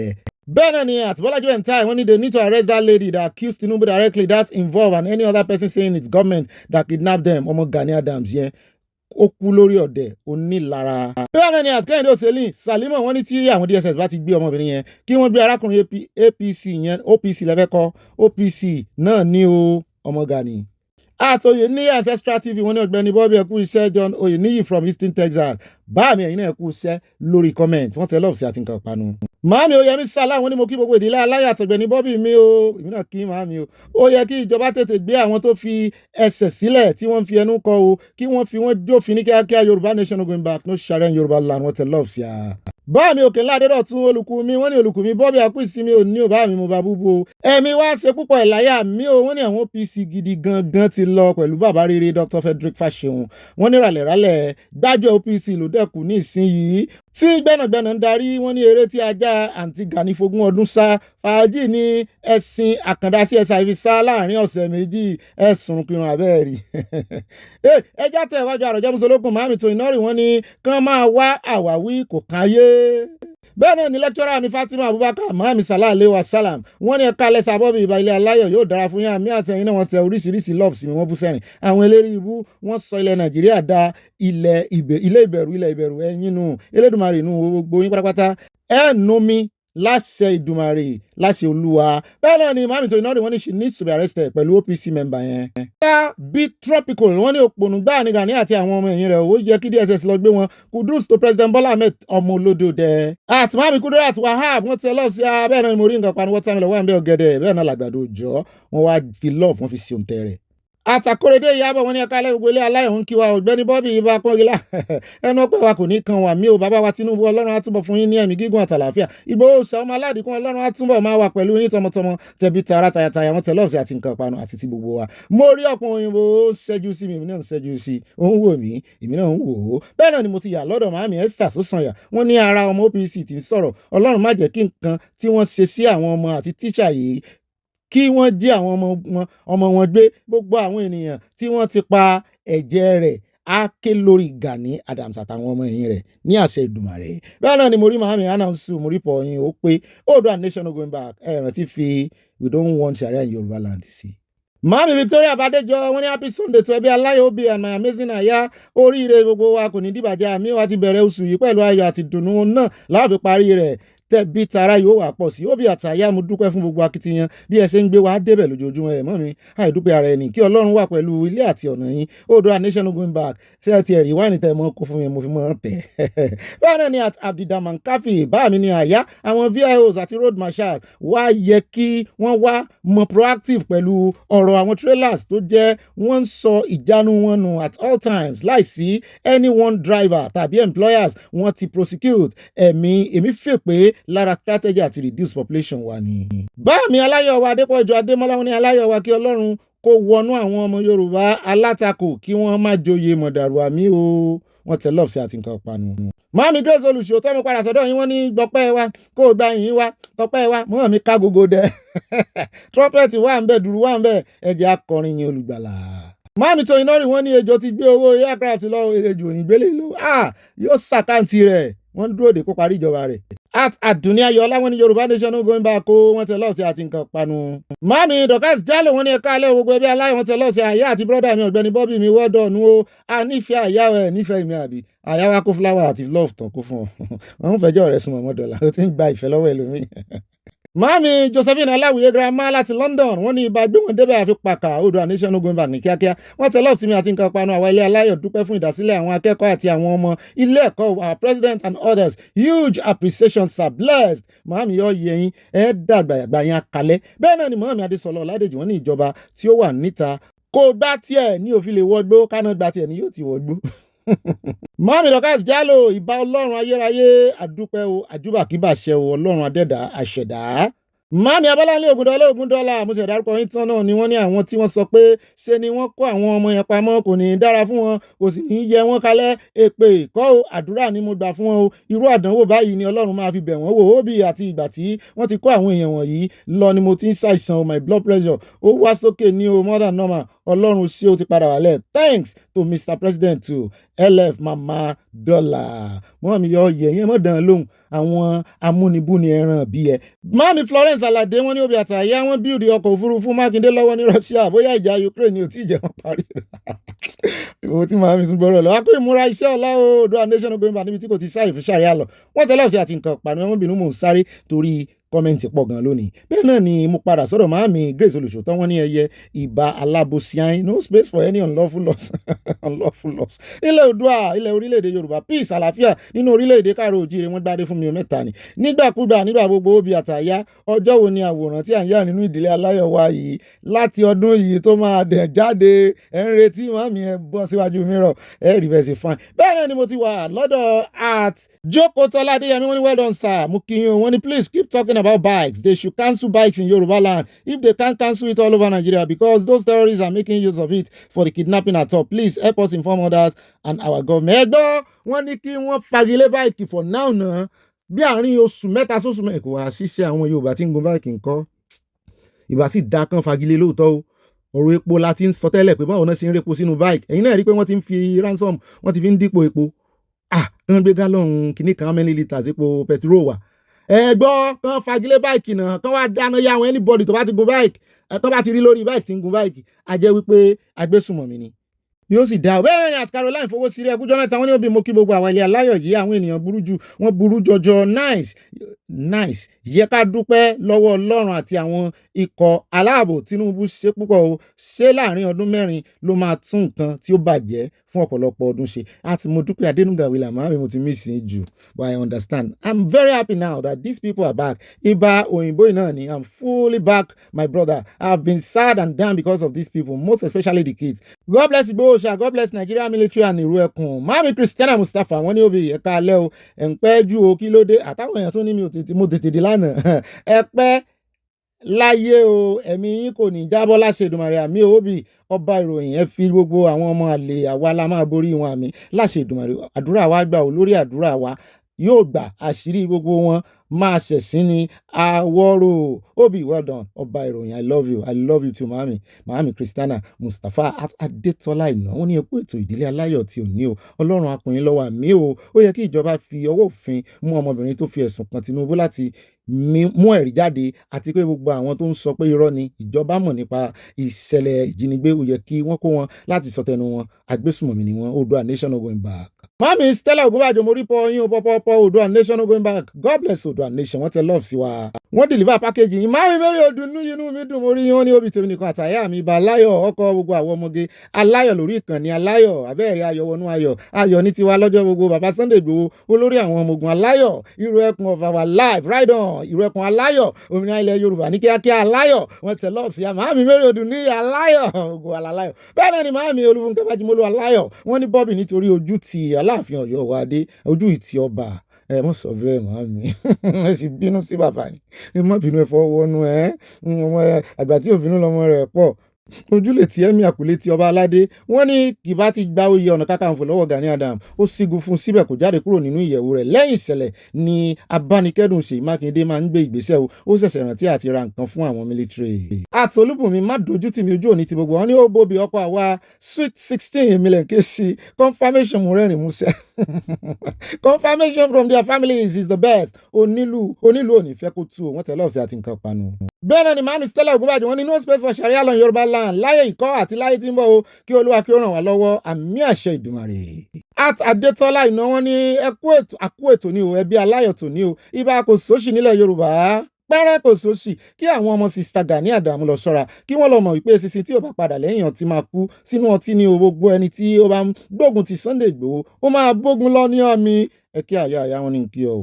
bẹ́ẹ̀ náà ni àti Bọ́lájí Bẹ́ǹtáì wọ́n ní they need to arrest that lady that accused Tinubu directly that's involved and any other person saying it's government that kidnapped them ọmọ Gani Adams yẹn ó kú lórí ọ̀dẹ̀ onílara. bẹ́ẹ̀ náà ni àti Kẹ́hìndé òsèlú Sàlímọ̀ wọ́n ní tí àwọn DSS bá ti gbé ọmọbìnrin yẹn kí wọ́n gbé arákùnrin APC yẹn OPC lẹ́fẹ̀kọ́ OPC náà ní o ọmọ Gani. àtòyè ní Ancestral TV wọ́n ní Ọ̀gbẹ́ni Bobby ẹ̀kú iṣẹ́ John Oyeniyi from Houston Texas bá mi ẹ̀yin náà ẹ̀kú iṣẹ́ lórí comment wọ́n tẹ lọ́ọ̀sì àti nǹkan panu. Màámi Oyèmí Sálà wọ́n ní mo kí gbogbo ìdílé aláyọ̀ àtọ̀gbẹ́ni Bobby mi o èmi náà kí màámi o ó yẹ kí ìjọba tètè gbé àwọn tó fi ẹsẹ̀ sílẹ̀ tí wọ́n fi ẹnu kọ o kí wọ́n fi wọ́n jófin ní kíákíá Yorùbá nation no going back no Sharia in Yorùbá land wọ́n tẹ lọ́ọ̀sì à. bá mi òkè ńlá adédọ̀tún olùkú mi wọ́n ní olùkú mi Bobby àkú ìsinmi ò ní ò bá mi mo bá búbu o ẹ̀mí wá ṣe púpọ̀ ìláyà mi o wọ́n ní àwọn OPC gidi gangan ti lọ pẹ̀lú bàbá rere Dr. Frederick Fasehun wọ́n ní ràlẹ̀ràlẹ̀ gbájọ́ OPC ló dẹ́kun ní ìsinyìí tí gbẹ́nàgbẹ́nà ń darí wọ́n ní eré tí ajá àǹtí Gani fogún ọdún sá fàájì ní ẹ̀sìn àkàndá sí ẹ̀sà ìfi sá láàrin ọ̀sẹ̀ méjì ẹ̀sùn kírun abẹ́ẹ̀rí ẹjá tẹ̀ wájú àròjọ́ musolókun Màámi tó iná rí wọ́n ní kán máa wá àwáwí kò káyé. bẹ́ẹ̀ náà ni lẹ́kítọ́rà mi Fatima Abubakar Màámi Salah aleyhi wa salam wọ́n ní ẹ̀ka lẹ́sà Bobby ìbá ilé aláyọ̀ yóò dára fún yín àmì àtẹ̀yìn náà wọ́n tẹ oríṣiríṣi love sí mi wọ́n bú sẹ́rìn àwọn eléré ibú wọ́n sọ ilẹ̀ Nàìjíríà da ilé ìbẹ̀rù ẹ̀yìn nù Elédùmarè nù gbogbo yín pátápátá ẹ̀ nù mí láṣẹ Ìdùmarè láṣẹ Olúwa. bẹ́ẹ̀ náà ni Màámi tó iná rí wọ́n ní she needs to be arrested pẹ̀lú OPC member yẹn. bí tropical wọ́n ní òpònú gbáà ní Gani àti àwọn ọmọ ẹ̀yìn rẹ̀ ó yẹ kí DSS lọ gbé wọn kudus to President Bola Ahmed ọmọ olódò dẹ. àti Màámi Kudirat Wahab wọ́n ti love sí bẹ́ẹ̀ náà ni mo rí nǹkan panu wọ́n tàmílẹ̀ wọ́n bẹ́ẹ̀ ọ̀gẹ̀dẹ̀ bẹ́ẹ̀ náà làgbàdo òjọ́ wọ́n wá fi love wọ́n fi sí òǹtẹ̀ rẹ̀. àtàkóredé ìyábọ̀ wọn ní ẹ̀ka alẹ́ gbogbo ilé aláyọ̀ ń kí wa Ọ̀gbẹ́ni Bobby ibà kọ́ngilá ẹnu ọpẹ́ wa kò ní kan wà mí o bàbá wa Tinubu Ọlọ́run á túbọ̀ fún yín ní ẹ̀mí gígùn àtàlàáfíà Ìgbòho Òòṣà ọmọ aládìkún Ọlọ́run á túbọ̀ máa wà pẹ̀lú yín tọmọtọmọ tẹbi tara tayataya wọn tẹlọ́ọ̀sì àti nǹkan ìpanu àti ti gbogbo wa mo rí ọ̀pọ̀ òyìnbó ṣẹ́jú sí mi èmi náà ń ṣẹ́jú sí ó ń wò mí èmi náà ń wò ó bẹ́ẹ̀ náà ni mo ti yà lọ́dọ̀ màámi Esther Sosanya wọ́n ní ara ọmọ OPC ti ń sọ̀rọ̀ Ọlọ́run má jẹ́ kí nǹkan tí wọ́n ṣe sí àwọn ọmọ àti tíṣà yìí kí wọ́n jí àwọn ọmọ wọn gbé gbogbo àwọn ènìyàn tí wọ́n ti pa ẹ̀jẹ̀ rẹ̀ á ké lórí Gani Adams àtàwọn ọmọ ẹ̀yìn rẹ̀ ní àṣẹ Ìdùmarè bẹ́ẹ̀ náà ni mo rí màámi anansu mo rí pọ̀ yín ó pé Oòduà nation no going back rántí fi we don't want Sharia in Yoruba land sí. Mami Victoria Badejo wọ́n ní happy Sunday to ẹbí aláyọ̀ Obi and my amazing aya oríire gbogbo wa kò ní dìbàjẹ́ àmì wa ti bẹ̀rẹ̀ oṣù yìí pẹ̀lú ayọ̀ àti ìdùnnú náà láàfin parí rẹ̀ tẹ̀bí tara yóò wà pọ̀ sí Obi àtàyà mo dúpẹ́ fún gbogbo akitiyan bí ẹ ṣe ń gbé wa débẹ̀ lójoojúmọ́ ẹ̀ mọ́ mi àìdúpẹ́ ara ẹni kí Ọlọ́run wà pẹ̀lú ilé àti ọ̀nà yín Oòduà nation no going back ṣé ẹ ti ẹ̀rí wáìnì tẹ̀ mọ́ kó fún mi mo fi mọ́ tẹ̀ bẹ́ẹ̀ náà ni Abdidaman Kafi bá mi ní àyà àwọn VIOs àti road marshals wá yẹ kí wọ́n wá mọ proactive pẹ̀lú ọ̀rọ̀ àwọn trailers tó jẹ́ wọ́n ń sọ ìjánu wọn nù at all times láìsí any one driver tàbí employers wọ́n ti prosecute èmi fẹ́ pé lára strategy àti reduce population wa ni. Báàmí aláyọ̀ wa Adépọ̀jù Adémọ́lá wọn ní aláyọ̀ wa kí Ọlọ́run kó wọnú àwọn ọmọ Yorùbá alátakò kí wọ́n má joyè mọ̀dàrú àmì o wọ́n tẹ lọ́ọ̀sì àti nǹkan panu. Màámi Grace olùṣọ́ tọ́mi padà sọ́dọ̀ yín wọ́n ní gbọ́pẹ́ wa kó o gba yín wa tọpẹ́ wa mọ́ mi ká gogo dẹ trumpet wà ń bẹ dùrù wà ń bẹ ẹ̀jẹ̀ akọrin yín olùgbàlà. Màámi tó iná rí wọ́n ní ejò ti gbé owó aircraft lọ ejò ònígbélé lọ yóò ṣàkáǹtì rẹ̀ wọ́n dúró de kó parí ìjọba rẹ̀. Àdùnní Ayọ̀ọ́lá wọn ní Yorùbá nation no going back o wọ́n tẹ lọ́ọ̀sì àti nǹkan panu. Màámi Dorcas Jalo wọn ní ẹ̀ka alẹ́ gbogbo ẹbí aláyọ̀ wọ́n tẹ lọ́ọ̀sì àyà àti brọ́dà mi Ọ̀gbẹ́ni Bobby mi wọ́dọ̀ nu o a nífẹ̀ẹ́ àyà ẹ̀ nífẹ̀ẹ́ mi àbí àyà wa kó fúláwà àti love tán kó fún ọ wọn ń fẹjọ́ rẹ̀ sùn mọ́ dọ́là ó ti ń gba ìfẹ́ lọ́wọ́ ẹlòmíì. Màámi Josephine Aláwìyé girama láti London wọ́n ní ibà gbé wọn débẹ̀ àfi pàkà Oòduà nation no going back ní kíákíá wọ́n tẹ lọ́ọ̀sì mi àti nǹkan panu àwa ilé aláyọ̀ dúpẹ́ fún ìdásílẹ̀ àwọn akẹ́kọ̀ọ́ àti àwọn ọmọ ilé ẹ̀kọ́ our president and others huge appreciation sir blessed màámi yọ yẹyin ẹ dàgbà àgbà yẹn akalẹ̀ bẹ́ẹ̀ náà ni màámi Adésọlá Ọládèjì wọ́n ní ìjọba tí ó wà níta kó gbá tiẹ̀ ní òfin lè wọgbó káná gbá tiẹ̀ ní yóò ti wọgbó. Màámi Dorcas Jalo ìbà Ọlọ́run ayérayé àdúpẹ́ o àjúbàkíbà ṣẹ o Ọlọ́run adẹ́dà àṣẹ̀dá. Màámi Abala Ogundọ́lá mo ṣe dárúkọ yín tán náà ni wọ́n ní àwọn tí wọ́n sọ pé ṣe ni wọ́n kó àwọn ọmọ yẹn pamọ́ kò ní dára fún wọn kò sì ní yẹ wọ́n kalẹ̀ èpè kọ́ o àdúrà ni mo gbà fún wọn o irú àdánwò báyìí ni Ọlọ́run máa fi bẹ̀ wọ́n wò ó bí àti ìgbà tí wọ́n ti kó àwọn èèyàn wọ̀nyí lọ ni mo ti ń ṣàìsàn o my blood pressure ó wá sókè ní o more than normal Ọlọ́run ṣé ó ti padà wálẹ̀ thanks to Mr. President to LF Mama Dollar mọ́ mi yọ yẹ̀yẹ́ mọ́ dán lóhùn àwọn amúnibúni ẹran bí ẹ. Màámi Florence Alade wọ́n ní Obi àtàyà wọ́n bíùdì ọkọ̀ òfurufú Mákindé lọ́wọ́ ní Russia bóyá ìjà Ukraine ni ò tí ì jẹ́ wọn parí ìwọ tí màámi tún gbọ́rọ̀ lọ wá kó ìmúra iṣẹ́ ọ̀la Oòduà nation no going back níbi tí kò ti sáyè fún Sharia lọ wọ́n tẹ́lẹ̀ ọ̀sẹ̀ àti nǹkan pàánù ẹ̀wọ̀n bínú mò ń sáré torí kọ́mẹ́ǹtì pọ̀ gan lónìí bẹ́ẹ̀ náà ni mo padà sọ̀rọ̀ màámi Grace olùṣòtọ́ wọn ní ẹyẹ ìbà alábòsíáín no space for any unlawful loss unlawful loss ilẹ̀ Oòduà ilẹ̀ orílẹ̀-èdè Yorùbá peace àlàáfíà nínú orílẹ̀-èdè káàró òjíire wọ́n gbádé fún mi o mẹ́ta ni nígbàkúgbà nígbà gbogbo Obi àtàyà ọjọ́ wo ni àwòrán tí à ń yà nínú ìdílé aláyọ̀ wa yìí láti ọdún yìí tó máa dẹ̀ jáde ẹ̀ ń retí màámi ẹ̀ bọ́ síwájú mìíràn ẹ̀ rí bẹ́ẹ̀ sí fine bẹ́ẹ̀ náà ni mo ti wà lọ́dọ̀ at Jókòó Tọ́lá Adéyẹmí wọ́n ní well done sir mo kí yín o wọ́n ní please keep talking about bikes. They should cancel bikes in Yoruba land. If they can't cancel it all over Nigeria because those terrorists are making use of it for the kidnapping at all. Please help us inform others and our government. Ẹgbọ́n wọ́n ní kí wọ́n fagilé báìkì for now náà bí àárín oṣù mẹ́ta sóṣù mẹ́ta kò wá ṣiṣẹ́ àwọn Yorùbá tí ń gun báìkì ńkọ́. Ìbá sì dá kan fagilé lóòótọ́ o. Ọ̀rọ̀ epo la ti ń sọ tẹ́lẹ̀ pé báwo náà ṣe ń repo sínú báìkì. Ẹ̀yin náà rí pé wọ́n ti ń fi ransom wọ́n ti fi ń dípò epo. Kán gbé gálọ̀n kìíní kan how many litres epo petrol wà. Ẹgbọ́n kan fagilé báìkì náà kan wá dáná yá àwọn anybody tó bá ti gun báìkì tó bá ti rí lórí báìkì tí ń gun báìkì a jẹ́ wípé agbésùmọ̀mí ni yóò sì dá bẹ́ẹ̀ ni àti Caroline fowó sí rí ẹkújọ́ mẹ́ta wọ́n ní òbí mo kí gbogbo àwọn ilé aláyọ̀ yìí àwọn ènìyàn burú jù wọ́n burú jọjọ nice yẹ ká dúpẹ́ lọ́wọ́ Ọlọ́run àti àwọn ikọ̀ aláàbò Tinubu ṣe púpọ̀ o ṣé láàrin ọdún 4 ló máa tún nǹkan tí ó bàjẹ́ fún ọ̀pọ̀lọpọ̀ ọdún ṣe àti mo dúpẹ́ Adénúgà William àmì mo ti mí sí jù but I understand I'm very happy now that these people are back ibà òyìnbó náà ni I'm fully back my brother I've been sad and down because of these people most especially the kids God bless Igboho God bless Nigeria military and ìrú ẹkùn mami Christiana Mustapha wọ́n ní òbí ẹ̀ka alẹ́ o ẹ̀ ń pẹ́ ju o kí ló dé àtàwọn èèyàn tó ní mo tètè dé lánàá ẹ pẹ́ láyé o ẹ̀mí yín kò ní jábọ́ láṣẹ Èdùmàrè àmì òbí ọba ìròyìn ẹ fi gbogbo àwọn ọmọ àlè àwa la máa borí wọn àmì láṣẹ Èdùmàrè àdúrà wa gbà ò lórí àdúrà wa yóò gbà àṣírí gbogbo wọn máa ṣẹ̀sín ní àwọ̀rò òbí well done ọba ìròyìn I love you too màámi Christiana Mustapha Adétọ́lá Ìná wọ́n ní ẹkú ètò ìdílé aláyọ̀ tí ò ní o Ọlọ́run akùnrin lọ́wọ́ àmì o ó yẹ kí ìjọba fi ọwọ́ òfin mú ọmọbìnrin tó fi ẹ̀sùn kan Tinubu láti mú ẹ̀rí jáde àti pé gbogbo àwọn tó ń sọ pé irọ́ ni ìjọba mọ̀ nípa ìṣẹ̀lẹ̀ ìjínigbé ó yẹ kí wọ́n kó wọn láti sọ tẹnu wọn agbésùmọ̀mí ni wọn Oòduà nation no going back. Mami Stella Ogunbajo mo rí pọ yín o pọpọpọ Oòduà nation no going back God bless Oòduà nation wọ́n tẹ love sí wa. Wọ́n deliver package yìí Mami Mary Odunu inú mi dùn mo rí yín wọ́n ní òbí tèmi nìkan àtàyà mi ibà aláyọ̀ ọkọ̀ gbogbo àwọn ọmọge aláyọ̀ lórí ìkànnì aláyọ̀ abẹ́rẹ́ ayọ̀ wọnú ayọ̀ ní tiwa lọ́jọ́ gbogbo bàbá Sunday Igboho olórí àwọn ọmọ ogun aláyọ̀ ìró ẹkùn of our life right on ìró ẹkùn aláyọ̀ òmìnira ilẹ̀ Yorùbá ní kíákíá aláyọ̀ wọ́n tẹ love sí Mami Mary Odunu aláyọ̀ ogun aláyọ̀ bẹ́ẹ̀ náà ni Mami Olúfúnkẹ́ Bájímọ́lú aláyọ̀ wọ́n ní Bobby nítorí ojú ti Aláàfin Ọ̀yọ́ wa dé ojú ìtì ọba ẹ mọ sọ bẹ́ẹ̀ Mami ẹ sì bínú sí bàbá ni ẹ má bínú ẹ fọwọ́nú ẹ àgbà tí òbínú lọmọ rẹ̀ pọ̀ ojúlé tí ẹ̀mí àkùlé tí ọba aládé wọ́n ní kì bá ti gba oyè ọ̀nà kakanfò lọ́wọ́ Gani Adam ó sígun fún síbẹ̀ kò jáde kúrò nínú ìyẹ̀wù rẹ̀ lẹ́yìn ìṣẹ̀lẹ̀ ni abánikẹ́dùn Ṣèyí Mákindé máa ń gbé ìgbésẹ̀ ó ṣẹ̀ṣẹ̀ rántí àti ra nǹkan fún àwọn military. àti Olúbùnmi má dojú tì mí ojú òní ti gbogbo wọn ní ó bóbi ọkọ àwa sweet 16 mílíọ̀n kéṣì confirmation mú rẹ́rìn músẹ́ confirmation from their families is the best onílù òní fẹ́ kó tú wọ́n tẹ̀lé ọ̀sẹ̀ àti nǹkan panu. bẹ́ẹ̀ náà ni Mami Stella Ogunbajo wọ́n ní no space for Sharia law in Yorùbá land láyé ìkọ́ àti láyé tí ń bọ̀ o kí Olúwa kí ó ràn wá lọ́wọ́ àmì àṣẹ Ìdùmarè. Adétọ́lá Ìná wọ́n ní àkú ètò ní o ẹbí aláyọ̀ tò ní o ibà kò sóṣì nílẹ̀ Yorùbá pẹ́rẹ́ kò sóṣì kí àwọn ọmọ sista Gani Adam lọ ṣọ́ra kí wọ́n lọ mọ̀ wípé sísìn tí ò bá padà lẹ́yìn ọtí máa kú sínú ọtí ní o gbogbo ẹni tí ó bá ń gbógun ti Sunday Igboho ó máa gbógun lọ ní ọmí ẹ kí àyà wọn ní kí ọ.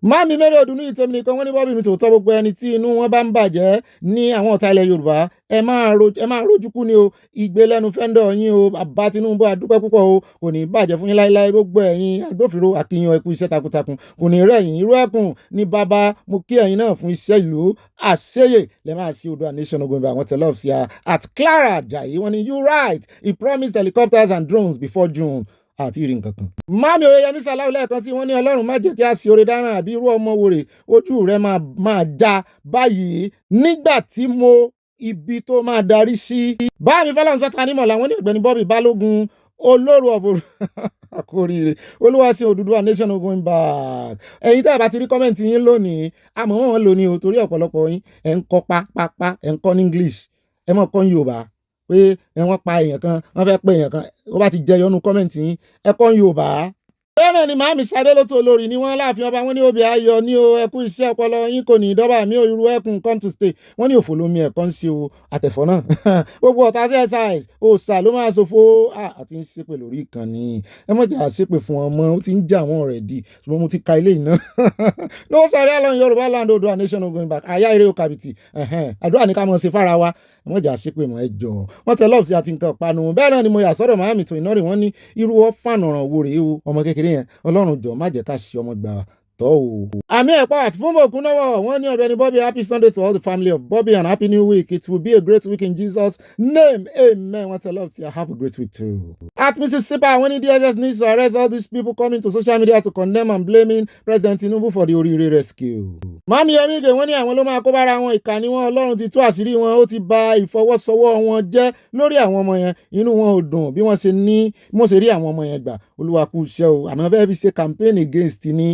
Mami Mary Odunu ìtẹ́mi nìkan wọ́n ní Bobby mi tòótọ́ gbogbo ẹni tí inú wọn bá ń bàjẹ́ ní àwọn ọ̀tá ilẹ̀ Yorùbá ẹ máa rójú kú ni o ìgbé lẹ́nu fẹ́ńdọ̀ yín o bàbá Tinubu àdúpẹ́ púpọ̀ o kò ní bàjẹ́ fún yín láéláé gbogbo ẹ̀yin agbófinró àkíyàn ẹkú iṣẹ́ takuntakun kò ní rẹ̀yìn irú ẹkùn ní bàbá mo kí ẹ̀yin náà fún iṣẹ́ ìlú àṣeyè lẹ́ máa ṣe Oòduà nation ogun àwọn tẹ̀lé ọ̀fíà at Clara Ajayi wọ́n ní you right he promised helicopters and drones before June àti ìrìn kankan. Mami Oyeyemi Salau lẹ́ẹ̀kan sí wọ́n ní Ọlọ́run má jẹ́ kí a ṣe oore dáràn àbí irú ọmọ wòrè ojú rẹ̀ máa já báyìí nígbà tí ibi tó máa darí sí. Báàmí Fọlọ́run sọ́ta nímọ̀ làwọn ní Ọ̀gbẹ́ni Bobby Balógun olórí ọ̀bọ̀rọ̀ àkóríire Olúwaṣeun Odùduwà nation no going back. ẹ̀yin tẹ́ ẹ bá ti rí kọ́mẹ̀ntì yín lónìí àmọ́ wọn lónìí o torí ọ̀pọ̀lọpọ̀ yín ẹ̀ ń kọ́ pápá ẹ̀ ń kọ́ ní English ẹ̀ mọ̀ kọ́ ní Yorùbá pé wọ́n pa èèyàn kan wọ́n fẹ́ pé èèyàn kan ó bá ti jẹyọ nú kọ́mẹ̀ntì yín ẹ kọ́ ní Yorùbá. bẹ́ẹ̀ náà ni Màámi Sadé ló tó olórí ni wọ́n láàfin ọba wọn ní òbí ayọ̀ ní o ẹkú iṣẹ́ ọpọlọ yín kò ní ìdọ́bà mi ò irú ẹkùn come to stay wọ́n ní òfò lómi ẹ̀kọ́ ń ṣe o àtẹ̀fọ́ náà gbogbo ọ̀tá sí exercise òòsà ló máa ṣòfò àti ń ṣépè lórí ìkànnì ẹ mọ̀jà ṣépè fún ọmọ ó ti ń jà wọ́n rẹ̀ di ṣùgbọ́n mo ti ka ilé iná no sáré àlọ́ Yorùbá land Oòduà nation going back àyà eré o kàbìtì àdúrà ní ká mọ̀ ṣe fára wa ẹ mọ̀jà ṣépè mọ́ ẹ jọ wọ́n tẹ lọ́ọ̀sì àti nǹkan panu bẹ́ẹ̀ náà ni mo yà sọ́dọ̀ Màámi tó iná rè wọ́n ní irú ọ̀fàànà ọ̀ràn wo rèé o ọmọ kékeré yẹn Ọlọ́run jọ má jẹ́ ká ṣe ọmọ gbà tọ́ o. àmì ẹ̀pọ̀ àti fún bòkun náà wọ́n ní Ọ̀gbẹ́ni Bobby happy Sunday to all the family of Bobby and happy new week it will be a great week in Jesus name amen wọ́n tell us have a great week too. at Mrs. Sipa wọ́n ní DSS needs to arrest all these people coming to social media to condemn and blaming President Tinubu for the Orire Rescue. Mami Emige wọ́n ní àwọn ló máa kó bára wọn ìkànnì wọn Ọlọ́run ti tú àṣírí wọn ó ti bà ìfọwọ́sowọ́ wọn jẹ́ lórí àwọn ọmọ yẹn inú wọn ò dùn bí wọ́n ṣe rí àwọn ọmọ yẹn gbà Olúwa kú iṣẹ́ o àná fẹ́ẹ́ fi ṣe campaign against ní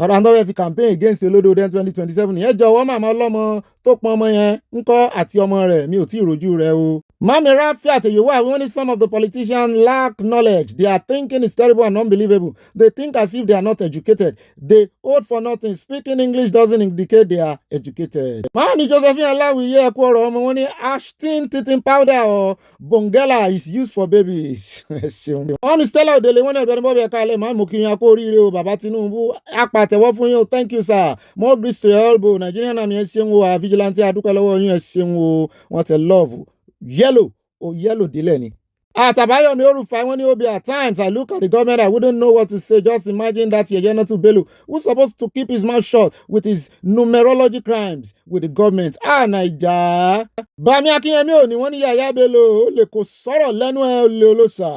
ọ̀rọ̀ àǹtọ́ fẹ́ẹ́ fi campaign against olódò den 2027 yẹn jọ̀wọ́ màmá ọlọ́mọ tó pọn ọmọ yẹn ńkọ́ àti ọmọ rẹ̀ mi ò tí ì rojú rẹ̀ o. Mami Rafiat Yowa, when some of the politicians lack knowledge, their thinking is terrible and unbelievable. They think as if they are not educated. They hold for nothing. Speaking English doesn't indicate they are educated. Mami Josephine Alawiye Ekworo, when Ashton Titin powder or Bongela is used for babies. Mami Stella Odele, when everybody Kale, Mami Mukinya Orire o Baba Tinubu, Akpatewo fún yín. Thank you, sir. More grease to your elbow. Nigerian Army SCMO, vigilante adúpẹ́ lọ́wọ́ yín SCMO. What a love. Yellow or yellow deleni. At Abayomi Orufai, when you be at times, I look at the government, I wouldn't know what to say. Just imagine that Yeyenatu Bello, who's supposed to keep his mouth shut with his numerology crimes with the government. Naija. Bami Akinyemi o ni wọ́n ní Yaya Bello lè kò sọ̀rọ̀ lẹ́nu ẹ̀ lè olóṣà.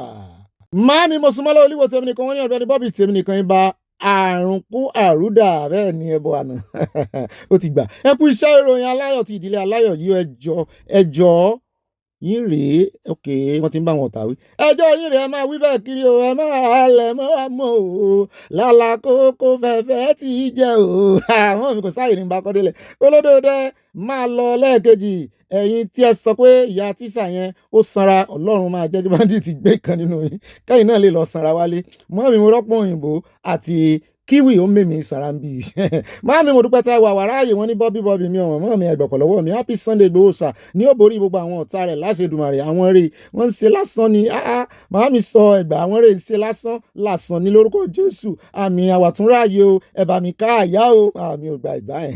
Mami Mosumalo Oliwo tèmi nìkan wọ́n ní ọ̀gbẹ́ni Bobby tèmi nìkan ibà. Àrùn kú àrúdà bẹ́ẹ̀ ni ẹbọ àná ó ti gbà. Ẹ kú iṣẹ́ ìròyìn aláyọ̀ ti ìdílé aláyọ̀ yìí ẹjọ́ yín rèé wọ́n ti ń bá wọn tàwé. Ẹjọ́ yín rèé ẹ máa wí bẹ́ẹ̀ kiri o, ẹ máa halẹ̀ mọ́ àmọ́ o, lálá kókó fẹ́fẹ́ tí í jẹ́ o. Àwọn mi kò sáyè ní bá kọ́ délẹ̀. Olódòdó máa lọ lẹ́ẹ̀kejì. Ẹ̀yin tí ẹ sọ pé ìyá tíṣà yẹn ó sanra, Ọlọ́run máa jẹ́ kí bandit gbé kan nínú yín. Kẹ́yìn náà lè lọ sanra wálé. Mọ́ mi mo rọ́pò òyìnbó àti kíwì ó mèmí sarambi. Máàmí mo dúpẹ́ tá wà wàráàyè wọn ní bọ́bí mi ọ̀wọ̀n mọ́ mi ẹgbẹ̀pọ̀ lọ́wọ́ mi. Happy Sunday Igboho sà ní ó borí gbogbo àwọn ọ̀tá rẹ̀ láṣẹ Èdùmàrè. Àwọn rè wọ́n ń ṣe lásán ni. Máàmí sọ ẹgbà àwọn rè ń ṣe lásán ní lórúkọ Jésù. Àmì àwàtúnráyè o, ẹ̀bà mi ká àyá o. Àmì ò gba ìgbà ẹ̀.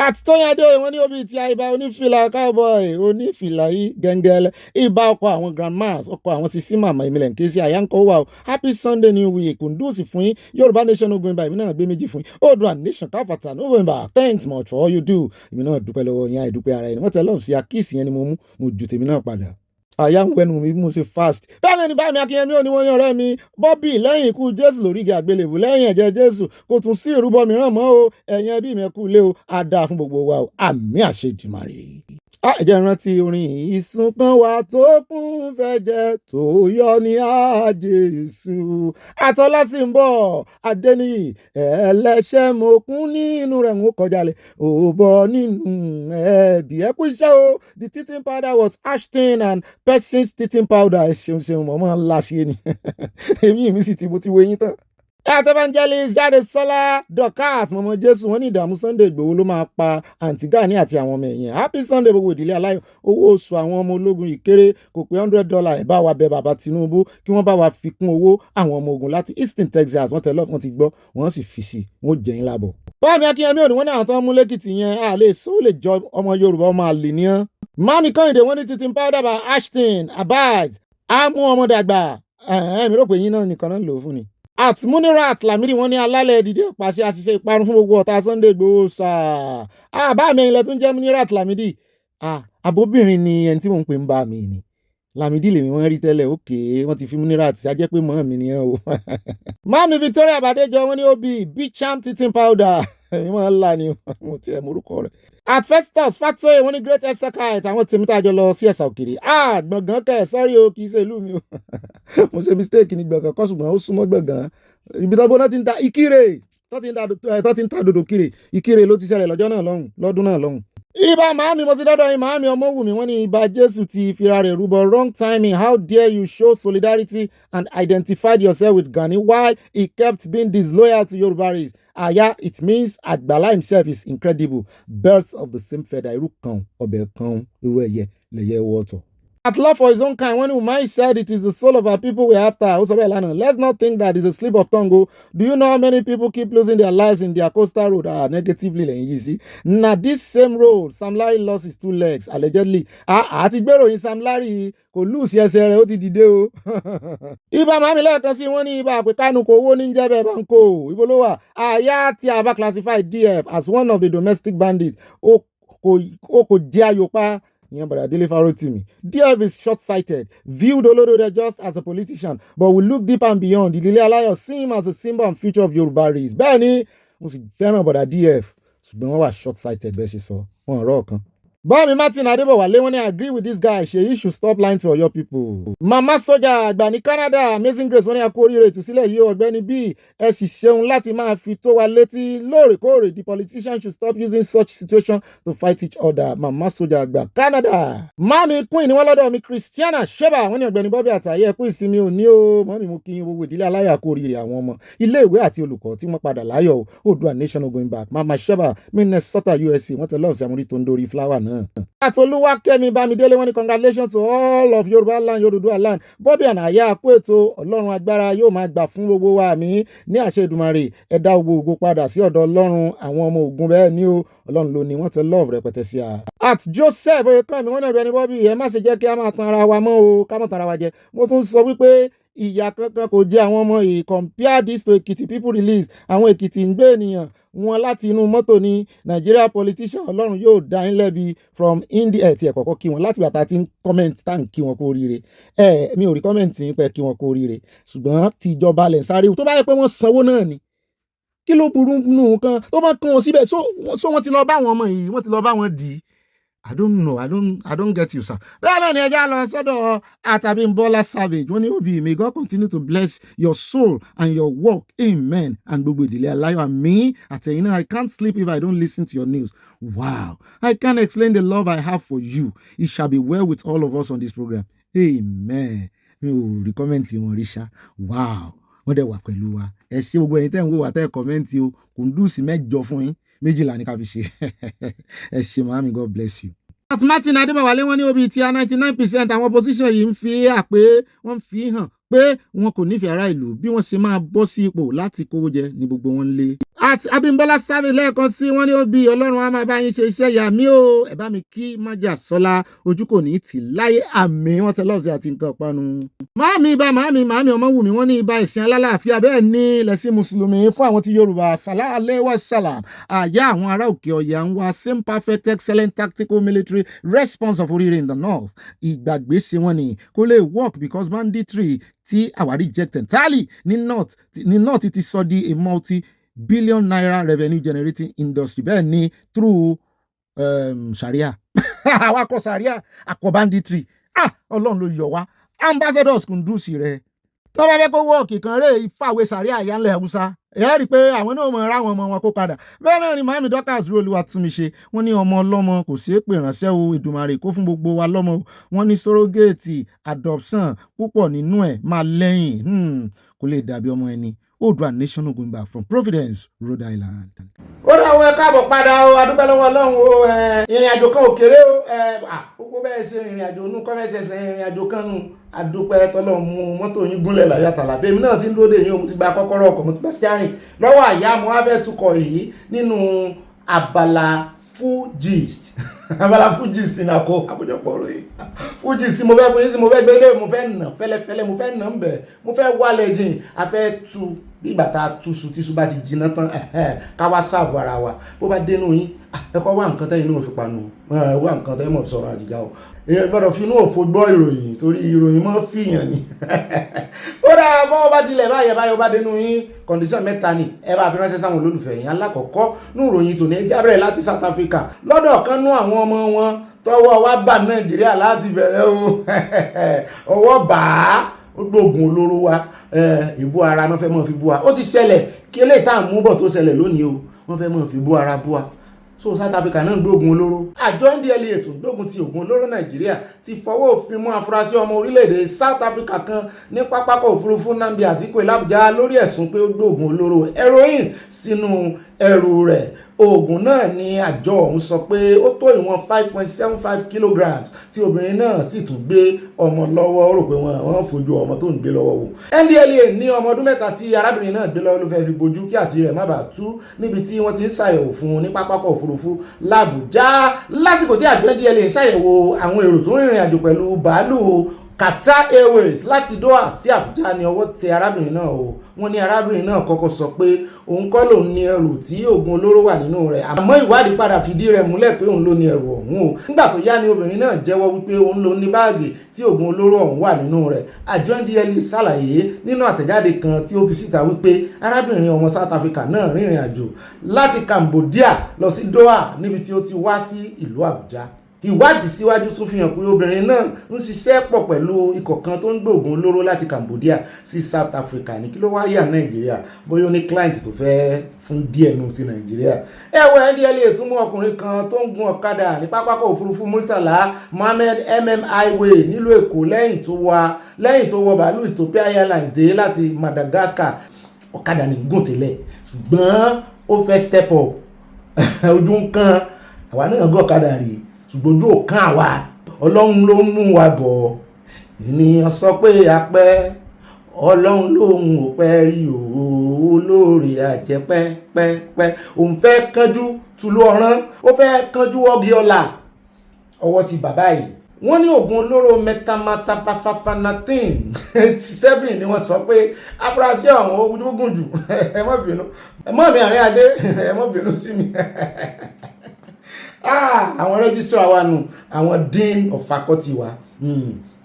Àti Tóyàdé wọn ní obì tí àìbá onífìlà cowboy onífìlà yìí gẹ́ngẹ́lẹ́. Ìbá ọkọ̀ àwọn grandmas, ọkọ̀ àwọn sisi màmá ìmìlẹ̀ nkèsí àyánkọ́ wà o. Happy Sunday New Week. Kùndùsì fún yín. Yorùbá Nation going by, èmi náà gbé méjì fún yín. Oòduà Nation káfàtà no going back. Thanks much for all you do. Èmi náà dúpẹ́ lọ́wọ́ yín, àìdúpẹ́ ara ẹni. Wọ́n tẹ lọ́ọ̀fù sí àkíyèsí yẹn ni mo ju tèmi náà padà. Àyà ń wẹnu mi bí mo ṣe fast. Bẹ́ẹ̀ ni Bámi Akínyẹmí ò ní wọ́n ní ọ̀rẹ́ mi. Bobby lẹ́yìn ikú Jésù lórí igi àgbélébù, lẹ́yìn ẹ̀jẹ̀ Jésù kò tún sí ìrúbọ mìíràn mọ́ o. Ẹ̀yin ẹbí mi kú ilé o. A dáa fún gbogbo wa o. Àmì àṣẹ Èdùmàrè. Ẹ̀jẹ̀ rántí orin ìsun kan wà tó kún fẹ́jẹ̀ tó yọ ní Jésù. Àtọ́lá sì ń bọ̀ Adéníyì ẹlẹ́ṣẹ̀ mo kún nínú rẹ̀ ń kọjá lẹ̀ ò bọ̀ nínú ẹ̀bí. Ẹ kú iṣẹ́ o. The teething powder was Ashton and Persons teething powder. Ẹ ṣeun mọ̀mọ́ ńlá ṣe ni. Èmi mi sì ti mo ti wo eyín tán. Evangelist Jadesola Dorcas mọ̀mọ́ Jésù wọ́n ní ìdààmú Sunday Igboho ló máa pa àǹtí Gani àti àwọn ọmọ ẹ̀yìn. Happy Sunday gbogbo ìdílé aláyọ̀. Owó oṣù àwọn ọmọ ológun ìkéré kò pé $100. Ẹ bá wa bẹ bàbá Tinubu kí wọ́n bá wa fi kún owó àwọn ọmọ ogun láti Eastern Texas. Wọ́n tẹ̀lé wọ́n ti gbọ́ wọ́n sì fi sí wọ́n jẹ́ yín lábọ̀. Bámi Akínyẹmí ò ní wọ́n ní àwọn tó ń mú lẹ́kìtì yẹn àlè só lè jọ ọmọ Yorùbá ọmọ àlè ní án. Mami Kẹ́hìndé wọ́n ní teething powder by Ashton Abati á mú ọmọ dàgbà. Mi rò pé yín náà nìkan náà lò ó fún ni. At Munirat Lamidi wọ́n ní alálẹ̀ dìde pàṣẹ àṣìṣe ìparun fún gbogbo ọ̀tá Sunday Igboho sà. Bá mi ilẹ̀ tún jẹ́ Munirat Lamidi. Àbóbìnrin ni ẹni tí mò ń pè ń bá mi ni. Lamidi lèmi wọ́n rí tẹ́lẹ̀ wọ́n ti fi Munirat sí ajẹ́ pé mọ́ mi nìyẹn o. Mami Victoria Badejo wọ́n ní OB Bicham teething powder. Èmi máa ń là ní mo ti ẹ̀ morúkọ rẹ̀. At Festus Fatsoye wọ́n ní Great Esakite àwọn tèmi tá a jọ lọ sí ẹ̀sà òkèrè. Gbọ̀ngàn kẹ̀ sọ́rí o kì í ṣe ìlú mi o. Mo ṣe mistake ní gbọ̀ngàn kọ́ ṣùgbọ́n ó súnmọ́ gbọ̀ngàn. Ibi tó gbóná ti ń ta Ìkirè tó ti ń ta dòdò kiri. Ìkirè ló ti ṣẹlẹ̀ lọ́dún náà lọ́hùn. Ibà màámi mo ti dọ́dọ̀ yín màámi Ọmọwùmí wọ́n ní ibà Jésù ti fira rẹ̀ rúbọ. Wrong timing. How dare you show solidarity and identified yourself with Gani while he kept being disloyal to Yorubaris. It means Agbala himself is incredible. Birds of the same feather. Irú kan ọbẹ̀ kan irú ẹyẹ lẹ̀yẹ wọ́tọ̀. At love for his own kind, when Umai said it is the soul of our people we're after, let's not think that it's a slip of tongue. Do you know how many people keep losing their lives in their coastal road? Negatively, you see. Now, this same road, Sam Larry lost his 2 legs, allegedly. Àti gbèrò yín Sam Larry kò lose ẹsẹ̀ rẹ̀ ó ti dìde o. Ibà màmí lẹ́ẹ̀kan sí wọ́n ní ibà àpèkánu kò owó ní jẹ́bẹ̀ báńkò. Ibo ló wà? Àyà tí a bá classify DF as one of the domestic bandits. Ó kò jẹ́ àyòpá. DF is short-sighted, viewed Olodode just as a politician, but we look deep and beyond. The Ilé Aláyọ̀ see him as a symbol and future of Yoruba race. Bẹ́ẹ̀ni, mo sì fẹ́ràn bọ̀dà DF, ṣùgbọ́n wọ́n wà short-sighted bẹ́ẹ̀ ṣe sọ, wọ́n rọ̀ kan. Bọ́ọ̀mì Martin Adébọ̀wálé wọ́n ní agree with this guy Ṣèyí should stop lying to Ọ̀yọ́ people. Mama Sọ́jà àgbà ní Canada Amazing Grace wọ́n ní a kú oríire ìtúsílẹ̀ yìí Ọ̀gbẹ́ni B ẹ sì ṣeun láti máa fi tó wa létí lóòrèkóòrè the politicians should stop using such situation to fight each other. Mama Sọ́jà àgbà Canada. Mami Queen ni wọ́n lọ́dọ̀ mi Christiana Sheba wọ́n ní Ọ̀gbẹ́ni Bobby Àtàyè ẹkú ìsinmi òní o mọ́mí mú kí yín gbogbo ìdílé aláyà kú oríire àwọn ọmọ ilé ìwé àti olùkọ́ tí wọ́n padà láyọ̀ Oòduà nation no going back. Mama Sheba Minnesota USA wọ́n tẹ lọ́ọ̀ sí amúrí tó ń dórí flower náà. Àtolúwákẹ́mi Bámidélé wọ́n ní congratulations to all of Yorùbá land Yorùbá land Bobby Ànàyà kú ètò Ọlọ́run agbára yóò máa gbà fún gbogbo wa mi ní àṣẹ Èdùmàrè ẹ dá gbogbo padà sí ọ̀dọ̀ Ọlọ́run àwọn ọmọ ogun bẹ́ẹ̀ ni o Ọlọ́run ló ní wọ́n tẹ love rẹpẹtẹ sí a. At Joseph Oyèkánmi wọ́n ní Ọ̀gbẹ́ni Bobby ẹ má ṣe jẹ́ kí a máa tan ara wa mọ́ o ká má tan ara wa jẹ mo tún sọ wípé ìyà kankan kò jẹ àwọn ọmọ yìí compare this to Èkìtì people release àwọn Èkìtì ń gbé ènìyàn wọn láti inú mọ́tò ní Nigeria politician Ọlọ́run yóò dá yín lẹ́bi from India tí ẹ̀ kọ́kọ́ kí wọn láti bàtà tí ń comment tá ń kí wọn kó oríire mi ò rí comment yín pé kí wọn kó oríire ṣùgbọ́n tí ìjọba lẹ̀ ń sáré tó bá yẹ pé wọ́n sanwó náà ni kí ló burú nù kan tó bá kàn wọ́n síbẹ̀ so wọ́n ti lọ bá àwọn ọmọ yìí wọ́n ti lọ bá wọn dì í. I don't know. I don't get you, sir. Bẹ́ẹ̀ náà ni ẹja lọ sọ́dọ̀ Àtàbímbọ́lá Savage. Wọ́n ní Obi, may God continue to bless your soul and your work. Amen. And gbogbo ìdílé aláyọ̀ àmín. Àtẹ̀yìn náà, I can't sleep if I don't listen to your news. Wow. I can't explain the love I have for you. It shall be well with all of us on this program. Amen. Mi ò rí kọ́mẹ́ǹtì wọn rí ṣá. Wow. Wọ́n dẹ̀ wà pẹ̀lú wa. Ẹ ṣé gbogbo ẹ̀yin tẹ́ ń wò wá tẹ́ kọ́mẹ́ǹtì o. Kùndùsì mẹ́jọ fún yín. Méjìlá ní ká fi ṣe. Ẹ ṣé màámi, God bless you. At Martin Adébọ̀wálé wọ́n ní Obi tí a 99% àwọn opposition yìí ń fi hàn pé wọ́n fi hàn pé wọn kò nífẹ̀ẹ́ ará ìlú bí wọ́n ṣe máa bọ́ sí ipò láti kówó jẹ ní gbogbo wọn lé. At Abímbọ́lá Savage lẹ́ẹ̀kan sí wọ́n ní Obi Ọlọ́run á máa bá yín ṣe iṣẹ́ ìyá mi o ẹ bá mi kí májà sọ́lá ojú kò ní tì láyé àmì wọn tẹ lọ́ọ̀sì àti nǹkan panu. Màámi ọmọ wù mí wọ́n ní ibà ìsìn alálàáfíà bẹ́ẹ̀ ní lẹ́sìn mùsùlùmí fún àwọn ti Yorùbá sàlálẹ́ wà sàlám àyà àwọn ará òkè ọ̀yà ń wá same perfect excellent tactical military response of Orire in the north. Ìgbàgbé ṣe wọn ni kó lè work because banditry tí àwa reject entirely ní north ti sọ di a multi-billion naira revenue generating industry bẹ́ẹ̀ ni through sharia àwa kọ sharia àkọ banditry Ọlọ́run ló yọ wá ambassadors Kúndùsì rẹ̀ tó bá fẹ́ kó wọ́ọ̀kì kan rè ìfàwé sharia ìyánlẹ̀ Haúsá ẹ rí i pé àwọn náà mọ̀ ra àwọn ọmọ wọn kó padà bẹ́ẹ̀ náà ni Màámi Dorcas Olúwatúnmiṣe wọ́n ní ọmọ ọlọ́mọ kò sí èpè ránṣẹ́ o Èdùmàrè kó fún gbogbo wa lọ́mọ wọ́n ní surrogate adoption púpọ̀ nínú ẹ̀ máa lẹ́yìn kó lè dàbí ọmọ ẹni Oòduà nation no going back from Providence, Rhode Island. Ó dáwọ́ ẹ káàbọ̀ padà o adúpẹ́ lọ́wọ́ Ọlọ́run o ìrìn àjò kan ò kéré o gbogbo bẹ́ẹ̀ ṣe ìrìn àjò nú kọ́mẹ́sẹ̀sẹ̀ ìrìn àjò kan nù adúpẹ́ tọ́lọ́ mú mọ́tò yín gúnlẹ̀ láyọ̀ àtàlàfẹ́ mi náà ti ń dúró dè yín o mo ti gba kọ́kọ́rọ́ ọkọ̀ mo ti gba steering lọ́wọ́ àyà mo wá fẹ́ tukọ̀ yìí nínú Abala Fugist Abala Fugist ní àkójọpọ̀ ọ̀rọ̀ yìí Fugist mo fẹ́ fún yín sí mo fẹ́ gbélé mo fẹ́ nà fẹ́lẹ́fẹ́lẹ́ mo fẹ́ nà ń bẹ̀ mo fẹ́ wálẹ̀ jìn a fẹ́ tu bí bàtà túṣu tíṣu bá ti jiná tán ká wá sáàbù ara wa bó bá dénú yín ẹ̀kọ́ wá nǹkan tẹ́yìn náà fi panu wá nǹkan tẹ́yìn mọ̀ sọ̀rọ̀ àjìjà o èèyàn gbọ́dọ̀ fi inú òfò gbọ́ ìròyìn torí ìròyìn mọ́ fìyàn ni ó dáa bọ́ bá dilẹ̀ báyọ̀ bá dénú yín kọ̀ǹdíṣàn mẹ́ta ni ẹ bá fi ránṣẹ́ sáwọn olólùfẹ́ yín alákọ̀ọ́kọ́ ní ìròyìn tòní ẹjá bẹ̀rẹ̀ láti South Africa lọ́dọ̀ kan nú àwọn ọmọ wọn tọwọ́ wá bá Nàìjíríà láti bẹ̀rẹ̀ o ọwọ́ bàá ó gbóògùn olóró wa ìbú ara náà fẹ́ mọ́ fi bú wa ó ti ṣẹlẹ̀ kí eléyìí tá à ń mú bọ̀ tó ṣẹlẹ̀ lónìí o wọ́n fẹ́ mọ́ fi bú ara bú wa so South Africa náà ń gbóògùn olóró àjọ NDLEA tó ń gbógun ti ògùn olóró Nàìjíríà ti fọwọ́ òfin mú afurasí ọmọ orílẹ̀-èdè South Africa kan ní pápákọ̀ òfurufú Nnamdi Azikiwe l'Abuja lórí ẹ̀sùn pé ó gbóògùn olóró heroin sínú ẹrù rẹ̀ oògùn náà ni àjọ ọ̀hún sọ pé ó tó ìwọ̀n 5.75 kilograms tí obìnrin náà sì tún gbé ọmọ lọ́wọ́ ó rò pé wọ́n fojú ọmọ tó ń gbé lọ́wọ́ wò. NDLEA ní ọmọ ọdún mẹ́ta tí arábìnrin náà gbé lọ́wọ́ ló fẹ́ fi bojú kí àṣírí rẹ̀ má bàa tú níbi tí wọ́n ti ń ṣàyẹ̀wò fún un ní pápákọ̀ òfurufú l'Abuja lásìkò tí àjọ NDLEA ń ṣàyẹ̀wò àwọn èrò tó ń rìnrìn àjò pẹ̀lú bàálù Qatar Airways láti Doha sí Abuja ní ọwọ́ tẹ arábìnrin náà o wọ́n ní arábìnrin náà kọ́kọ́ sọ pé òun kọ́ lòun ní ẹrù tí oògùn olóró wà nínú rẹ̀ àmọ́ ìwádìí padà fìdí rẹ̀ múlẹ̀ pé òun ló ní ẹrù ọ̀hún o nígbà tó yá ni obìnrin náà jẹ́wọ́ wípé òun ló ní báàgì tí oògùn olóró ọ̀hún wà nínú rẹ̀ àjọ NDLEA ṣàlàyé nínú àtẹ̀jáde kan tí ó fi síta wípé arábìnrin ọmọ South Africa náà rìnrìn àjò láti Cambodia lọ sí Doha níbi tí ó ti wá sí ìlú Abuja ìwádìí síwájú tún fi hàn pé obìnrin náà ń ṣiṣẹ́ pọ̀ pẹ̀lú ikọ̀ kan tó ń gbé ògùn olóró láti Cambodia sí South Africa ní kí ló wá yà Nàìjíríà bóyá ó ní client tó fẹ́ fún díẹ̀ nù ti Nàìjíríà. ẹ̀wọ̀n NDLEA tún mú ọkùnrin kan tó ń gun ọ̀kadà ní pápákọ̀ òfurufú Murtala Mohammed Highway nílùú Èkó lẹ́yìn tó wọ bàálù Ethiopia Airlines dé láti Madagascar. ọ̀kadà ní gùn tẹ́lẹ̀ ṣùgbọ́n ó fẹ́ step up ojú ń kan àwa náà gbọ́ ọ̀kadà rí ṣùgbọ́n ojú ò kàn àwa Ọlọ́run ló mú wa bọ̀ ènìyàn sọ pé apẹ́ Ọlọ́run lòun ò pẹ́ rí olóore àjẹpẹ́pẹ́pẹ́ òun fẹ́ kánjú tùlú ọ̀rán ó fẹ́ kánjú ọgì ọ̀la ọwọ́ ti bàbá yìí. wọ́n ní oògùn olóró metametaphaphanatine 87 ni wọ́n sọ pé afurasí ọ̀hún ogun jù ẹ má bínú ẹ má mi àárín adé ẹ má bínú sí mi. àwọn registrar wa nù àwọn dean of faculty wa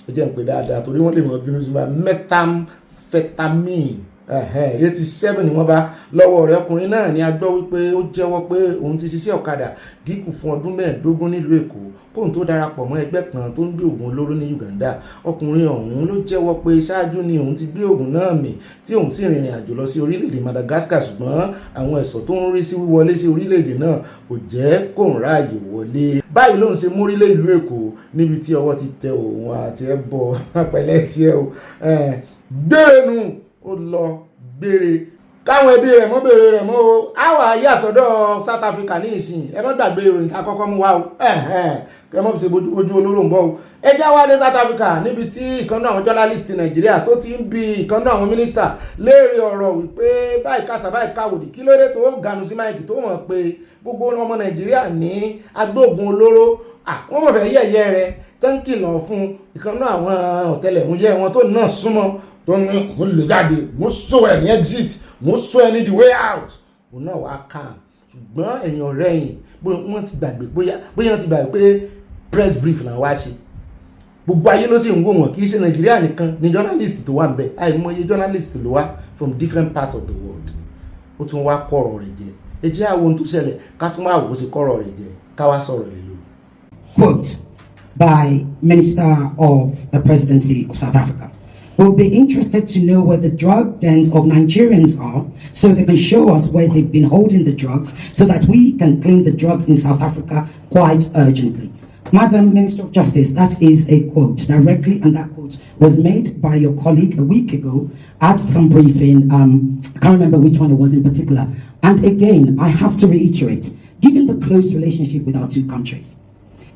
ẹ jẹ́ n pè dáadáa torí wọ́n lè mọ̀ bínú sí mi methamphetamine 87 ni wọ́n bá lọ́wọ́ rẹ̀. ọkùnrin náà ni a gbọ́ wípé ó jẹ́wọ́ pé òun ti ṣiṣẹ́ ọ̀kadà gígùn fún ọdún 15 nílùú Èkó kóhun tó darapọ̀ mọ́ ẹgbẹ́ kan tó ń gbé ògùn olóró ní Uganda. ọkùnrin ọ̀hún ló jẹ́wọ́ pé ṣáájú ni òun ti gbé ògùn náà mì tí òun sì rìnrìn àjò lọ sí orílẹ̀-èdè Madagascar ṣùgbọ́n àwọn ẹ̀ṣọ́ tó ń rí sí wíwọlé sí orílẹ̀-èdè náà kò jẹ́ kóun ráàyè wọlé. báyìí lóun ṣe mórílẹ̀ ìlú Èkó níbi tí ọwọ́ ti tẹ òun àti ẹbọ pẹ̀lẹ́ tiẹ̀ o gbénu ó lọ gbére káwọn ẹbí rẹ̀ mọ́ bèrè rẹ̀ mọ́ o àwa ayé àsọdọ̀ South Africa ní ìsìn ẹ má gbàgbé ìròyìn tá a kọ́kọ́ mú wá o ẹ mọ́ fi ṣe ojú olóró ń bọ̀ o. ẹ já wá dé South Africa níbi tí ìkànnì àwọn journalist Nàìjíríà tó ti ń bi ìkànnì àwọn mínísítà léèrè ọ̀rọ̀ wípé báyìí kásá báyìí káwòdì kí ló dé tó ganu sí máìkì tó mọ̀ pé gbogbo ọmọ Nàìjíríà ní agbóògùn olóró wọ́n mọ̀ fẹ́ yẹ̀yẹ́ rẹ̀ tó ń kìlọ̀ fún ìkànnì àwọn ọ̀tẹlẹ̀múyẹ́ wọn tó náà súnmọ́ tó ní mo lè jáde mo sọ ẹ ní exit mo sọ ẹ ní the way out òun náà wàá kàn ṣùgbọ́n ẹ̀yìn ọ̀rẹ́ yìí wọ́n ti gbàgbé bóyá wọ́n ti gbàgbé pé press brief là wá ṣe gbogbo ayé ló sì ń wò wọ́n kì í ṣe Nàìjíríà nìkan ni journalist tó wà ń bẹ àìmọye journalist ló wá from different parts of the world ó tún wá kọ̀rọ̀ rẹ̀ jẹ ẹ jẹ́ àwọn ohun tó ṣẹlẹ̀ ká tún wá wò ó sí kọ̀rọ̀ rẹ̀ jẹ ká wá sọ̀rọ̀ lé lórí. Quote by Minister of the Presidency of South Africa. We'll be interested to know where the drug dens of Nigerians are so they can show us where they've been holding the drugs so that we can clean the drugs in South Africa quite urgently. Madam Minister of Justice, that is a quote directly, and that quote was made by your colleague a week ago at some briefing. I can't remember which one it was in particular. And again, I have to reiterate, given the close relationship with our two countries,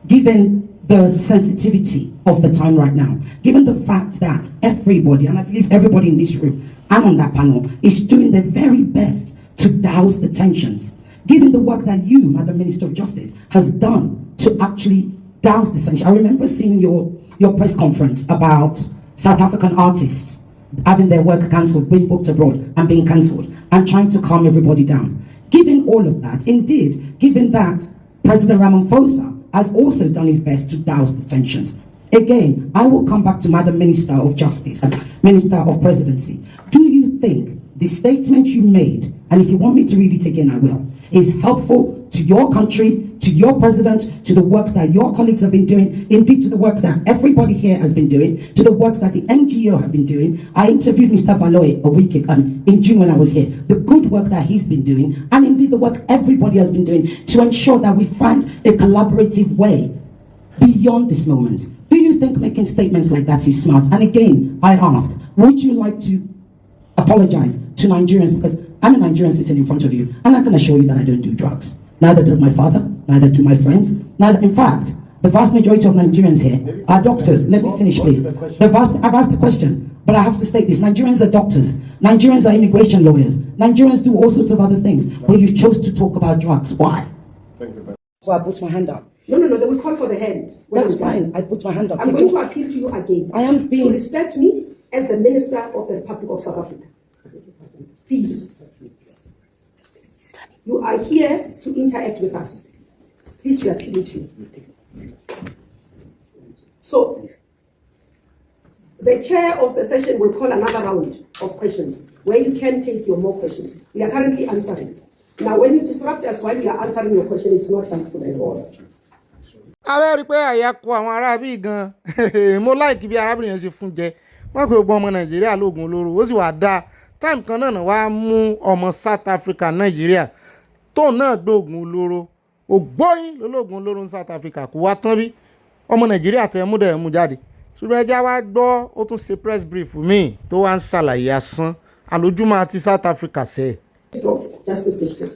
given the sensitivity of the time right now, given the fact that everybody, and I believe everybody in this room and on that panel, is doing their very best to douse the tensions, given the work that you, Madam Minister of Justice, has done to actually douse the tension. I remember seeing your press conference about South African artists having their work cancelled, being booked abroad and being cancelled, and trying to calm everybody down. Given all of that, indeed, given that President Ramaphosa has also done his best to douse the tensions. Again, I will come back to Madam Minister of Justice, Minister of Presidency. Do you think the statement you made, and if you want me to read it again, I will, is helpful to your country, to your president, to the works that your colleagues have been doing, indeed to the works that everybody here has been doing, to the works that the NGO have been doing? I interviewed Mr. Baloy a week ago, in June when I was here, the good work that he's been doing, and indeed the work everybody has been doing to ensure that we find a collaborative way beyond this moment. Do you think making statements like that is smart? And again, I ask, would you like to apologize to Nigerians? Because I'm a Nigerian sitting in front of you, and I can assure you that I don't do drugs. Neither does my father, neither do my friends, neither, in fact, the vast majority of Nigerians here are doctors. Let me finish, please. I've asked the question, but I have to state this. Nigerians are doctors. Nigerians are immigration lawyers. Nigerians do all sorts of other things, but you chose to talk about drugs. Why? Thank you very much. Well, I put my hand up. No, they will call for the hand. That's fine. I put my hand up. I'm going to appeal to you again. I am being... To respect me as the Minister of the Republic of South Africa. Please. You are here to interact with us. Please, we are appealing to you. So, the chair of the session will call another round of questions where you can take your more questions. We are currently answering. Now, when you disrupt us while we are answering your question, it's not helpful at all. abẹ́ rí pé àyà kó àwọn aráabí gan mo láìkí bí arábìnrin yẹn ṣe fún jẹ wọ́n pe gbogbo ọmọ nàìjíríà lóògùn olóró ó sì wá dáa táìmù kan náà wàá mú ọmọ South Africa nàìjíríà tóun náà gbé oògùn olóró ògbóyin lólóògùn olóró ní South Africa kò wá tán bí ọmọ nàìjíríà tẹ mú dẹ̀ mú jáde ṣùgbọ́n ẹja wá gbọ́ ó tún ṣe press brief míì tó wá ń ṣàlàyé asán àlójúmọ́ àti South Africa sẹ́ẹ̀. Justice system,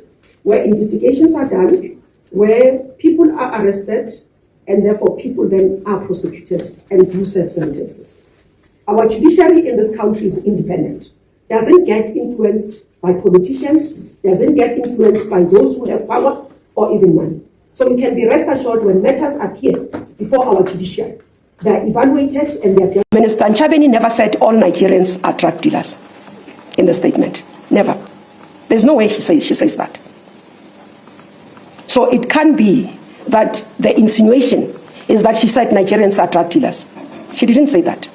where investigations are done, where people are arrested, and therefore people then are prosecuted and do serve sentences. Our judiciary in this country is independent, doesn't get influenced by politicians, doesn't get influenced by those who have power or even money. So we can be rest assured when matters appear before our judiciary, they are evaluated and they are. Minister Nchabeni never said all Nigerians are drug dealers in the statement. Never. There's no way she says that. So it can be that the insinuation is that she said Nigerians are drug dealers. She didn't say that.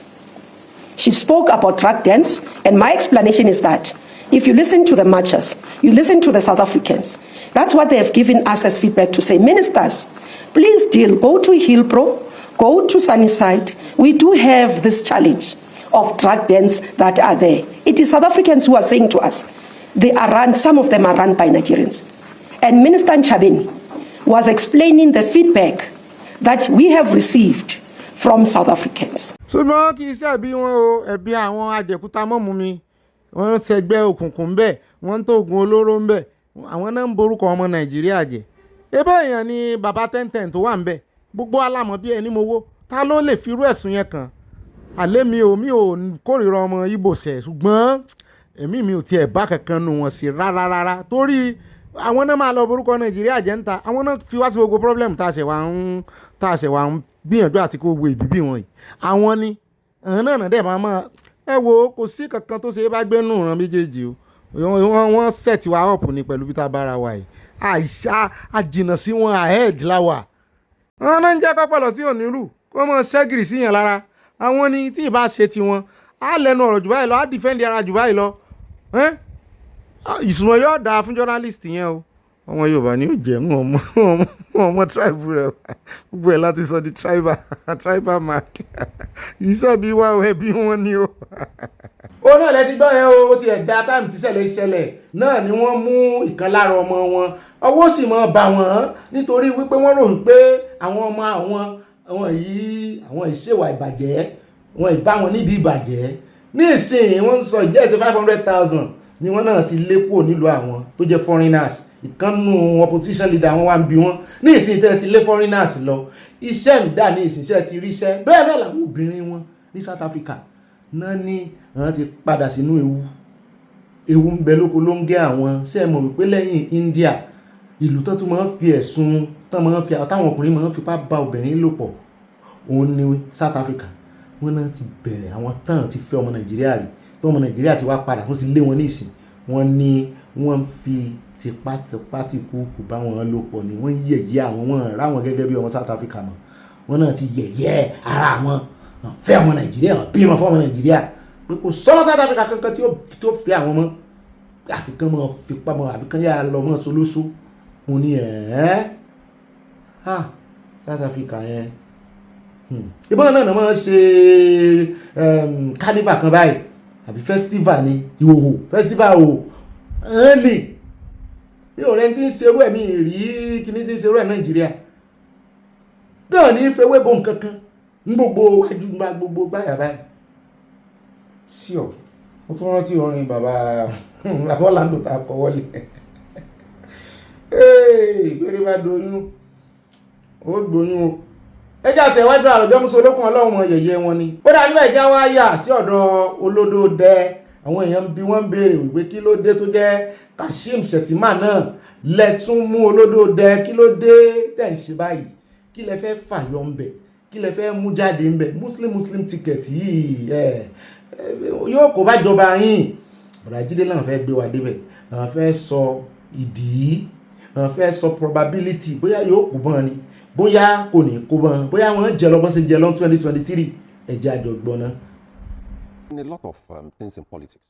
She spoke about drug dens, and my explanation is that if you listen to the marchers, you listen to the South Africans, that's what they have given us as feedback to say, ministers, please go to Hillbrow, go to Sunnyside. We do have this challenge of drug dens that are there. It is South Africans who are saying to us, they are run, some of them are run by Nigerians. And Minister Nchabeni was explaining the feedback that we have received from South Africans. ṣùgbọ́n kì í ṣẹ̀bi wọn o ẹ̀bi àwọn ajẹ̀kúta mọ́mú mi wọ́n ń ṣẹgbẹ́ òkùnkùn ńbẹ̀ wọ́n ń tó oògùn olóró ńbẹ̀ àwọn náà ń borúkọ ọmọ nàìjíríà jẹ́ ebe èèyàn ni bàbá tẹ́ntẹ́n tó wà ńbẹ̀ gbogbo alámọ̀ bí ẹni mowó ta ló lè firú ẹ̀sùn yẹn kàn àlẹ́ mi ò kórìíra ọmọ Ìgbò ṣẹ̀ ṣùgbọ́n èmi mi ò tiẹ̀ bá kankan nu wọn sí rárá torí àwọn náà máa lọ borúkọ nàìjíríà jẹ́ ń ta àwọn náà fi wá sí gbogbo problem tá a ṣẹ̀ wá ń gbìyànjú àti kó wo ìbíbí wọn yìí àwọn ni àwọn náà dẹ̀ máa ẹ wo kò sí kankan tó ṣe é bá gbẹ́nu ràn méjèèjì o wọ́n set wa up ni pẹ̀lú bí tá a bára wa yìí àìsà àjìnà sí wọn ahead láwà àwọn náà ń jẹ́ kọ́pọ̀lọ́ tí ò ní rù kó mọ̀ ṣẹ́gìrì síyàn lára àwọn ni tí ì bá ṣe tiwọn á lẹ́nu ọ̀rọ̀ jù báyìí lọ á defend ara jù báyìí lọ ìsúnmọ́ yóò dáa fún journalist yẹn o ọmọ Yorùbá ni yóò jẹ́ ọmọ tribe rẹ̀ gbogbo ẹ̀ láti sọ di tribal mark ìṣẹ́bí wa ẹbí wọn ni o. ó náà lẹ ti gbọ́ yẹn o ó ti ẹ̀dá táìmù tí ṣẹlẹ̀ náà ni wọ́n mú ìkan lára ọmọ wọn ọwọ́ sì mọ́ bà wọ́n nítorí wípé wọ́n rò wípé àwọn ọmọ àwọn ìṣèwà ìbàjẹ́ wọn ìbá wọn nídìí ìbàjẹ́ ní ìsìn wọ́n ń sọ ìjẹ́ 500,000 ni wọ́n náà ti lé kúrò nílùú àwọn tó jẹ́ foreigners ìkànnù opposition leader wọn wá ń bi wọn ní ìsìn tẹ́ ti lé foreigners lọ iṣẹ́ ń dà ní ìsìnṣẹ́ ti ríṣẹ́ bẹ́ẹ̀ náà làwọn obìnrin wọn ní South Africa náà ní àwọn ti padà sínú ewu ń bẹ lóko ló ń gé àwọn ṣé ẹ mọ̀ wípé lẹ́yìn India ìlú tó tún máa ń fi ẹ̀sùn táwọn ọkùnrin máa ń fipá bá obìnrin lò pọ̀ òun ni South Africa wọ́n náà ti bẹ̀rẹ̀ àwọn tán ti fẹ́ ọmọ Nàìjíríà rí tó ọmọ Nàìjíríà ti wá padà wọ́n ti lé wọn ní ìsìn wọ́n ní wọ́n fi tipátipá tí kúkú bá wọn lò pọ̀ ni wọ́n yẹ̀yẹ́ àwọn wọn rà wọn gẹ́gẹ́ bí ọmọ South Africa mọ̀ wọ́n náà ti yẹ̀yẹ́ ara wọn fẹ́ ọmọ Nàìjíríà bí wọn fọ́ ọmọ Nàìjíríà pé kò sọ́nà South Africa kankan tí ó fẹ́ àwọn mọ́ àfikán mọ́ fipá mọ́ àfikán yà lọ mọ́ solóso mo ní South Africa yẹn ìbọn náà máa ń ṣe carnival kan báyìí àbí festival ni ìhòhò festival o early bí ọ̀rẹ́ tí ń ṣerú ẹ̀mí rí kíní tí ń ṣerú ẹ̀ Nàìjíríà náà ní fẹ́wé bò nǹkankan ní gbogbo wájú gba gbogbo gbáyà báyìí sí ọ̀ mo tún rántí orin bàbá Orlando tá a kọ wọlé ìgbèrè bá doyún ó gbóyún o ẹjẹ́ àtẹ̀wájú àròjọ́ mú solókun ọlọ́run mọ yẹ̀yẹ́ wọn ni ó dá nígbà ìjà wá yà sí ọ̀dọ̀ olódòdẹ àwọn èèyàn bí wọ́n ń béèrè wípé kí ló dé tó jẹ́ Kashim Shettima náà lẹ́tún mú olódòdẹ kí ló dé tẹ̀ ń ṣe báyìí kí lẹ fẹ́ fàyọ ń bẹ̀ kí lẹ fẹ́ mú jáde ń bẹ̀ muslim ticket yìí yóò kó bá jọba yín Bọ̀dájídé náà fẹ́ gbé wa débẹ̀ àwọn fẹ́ sọ ìdí àwọn fẹ́ sọ probability bóyá yóò kú bọ́n ni bóyá kò ní kó bọ́n bóyá wọ́n jẹ lọ bọ́n ṣe jẹ lọ 2023 ẹ̀jẹ̀ àjọgbọ́n náà. In a lot of things in politics,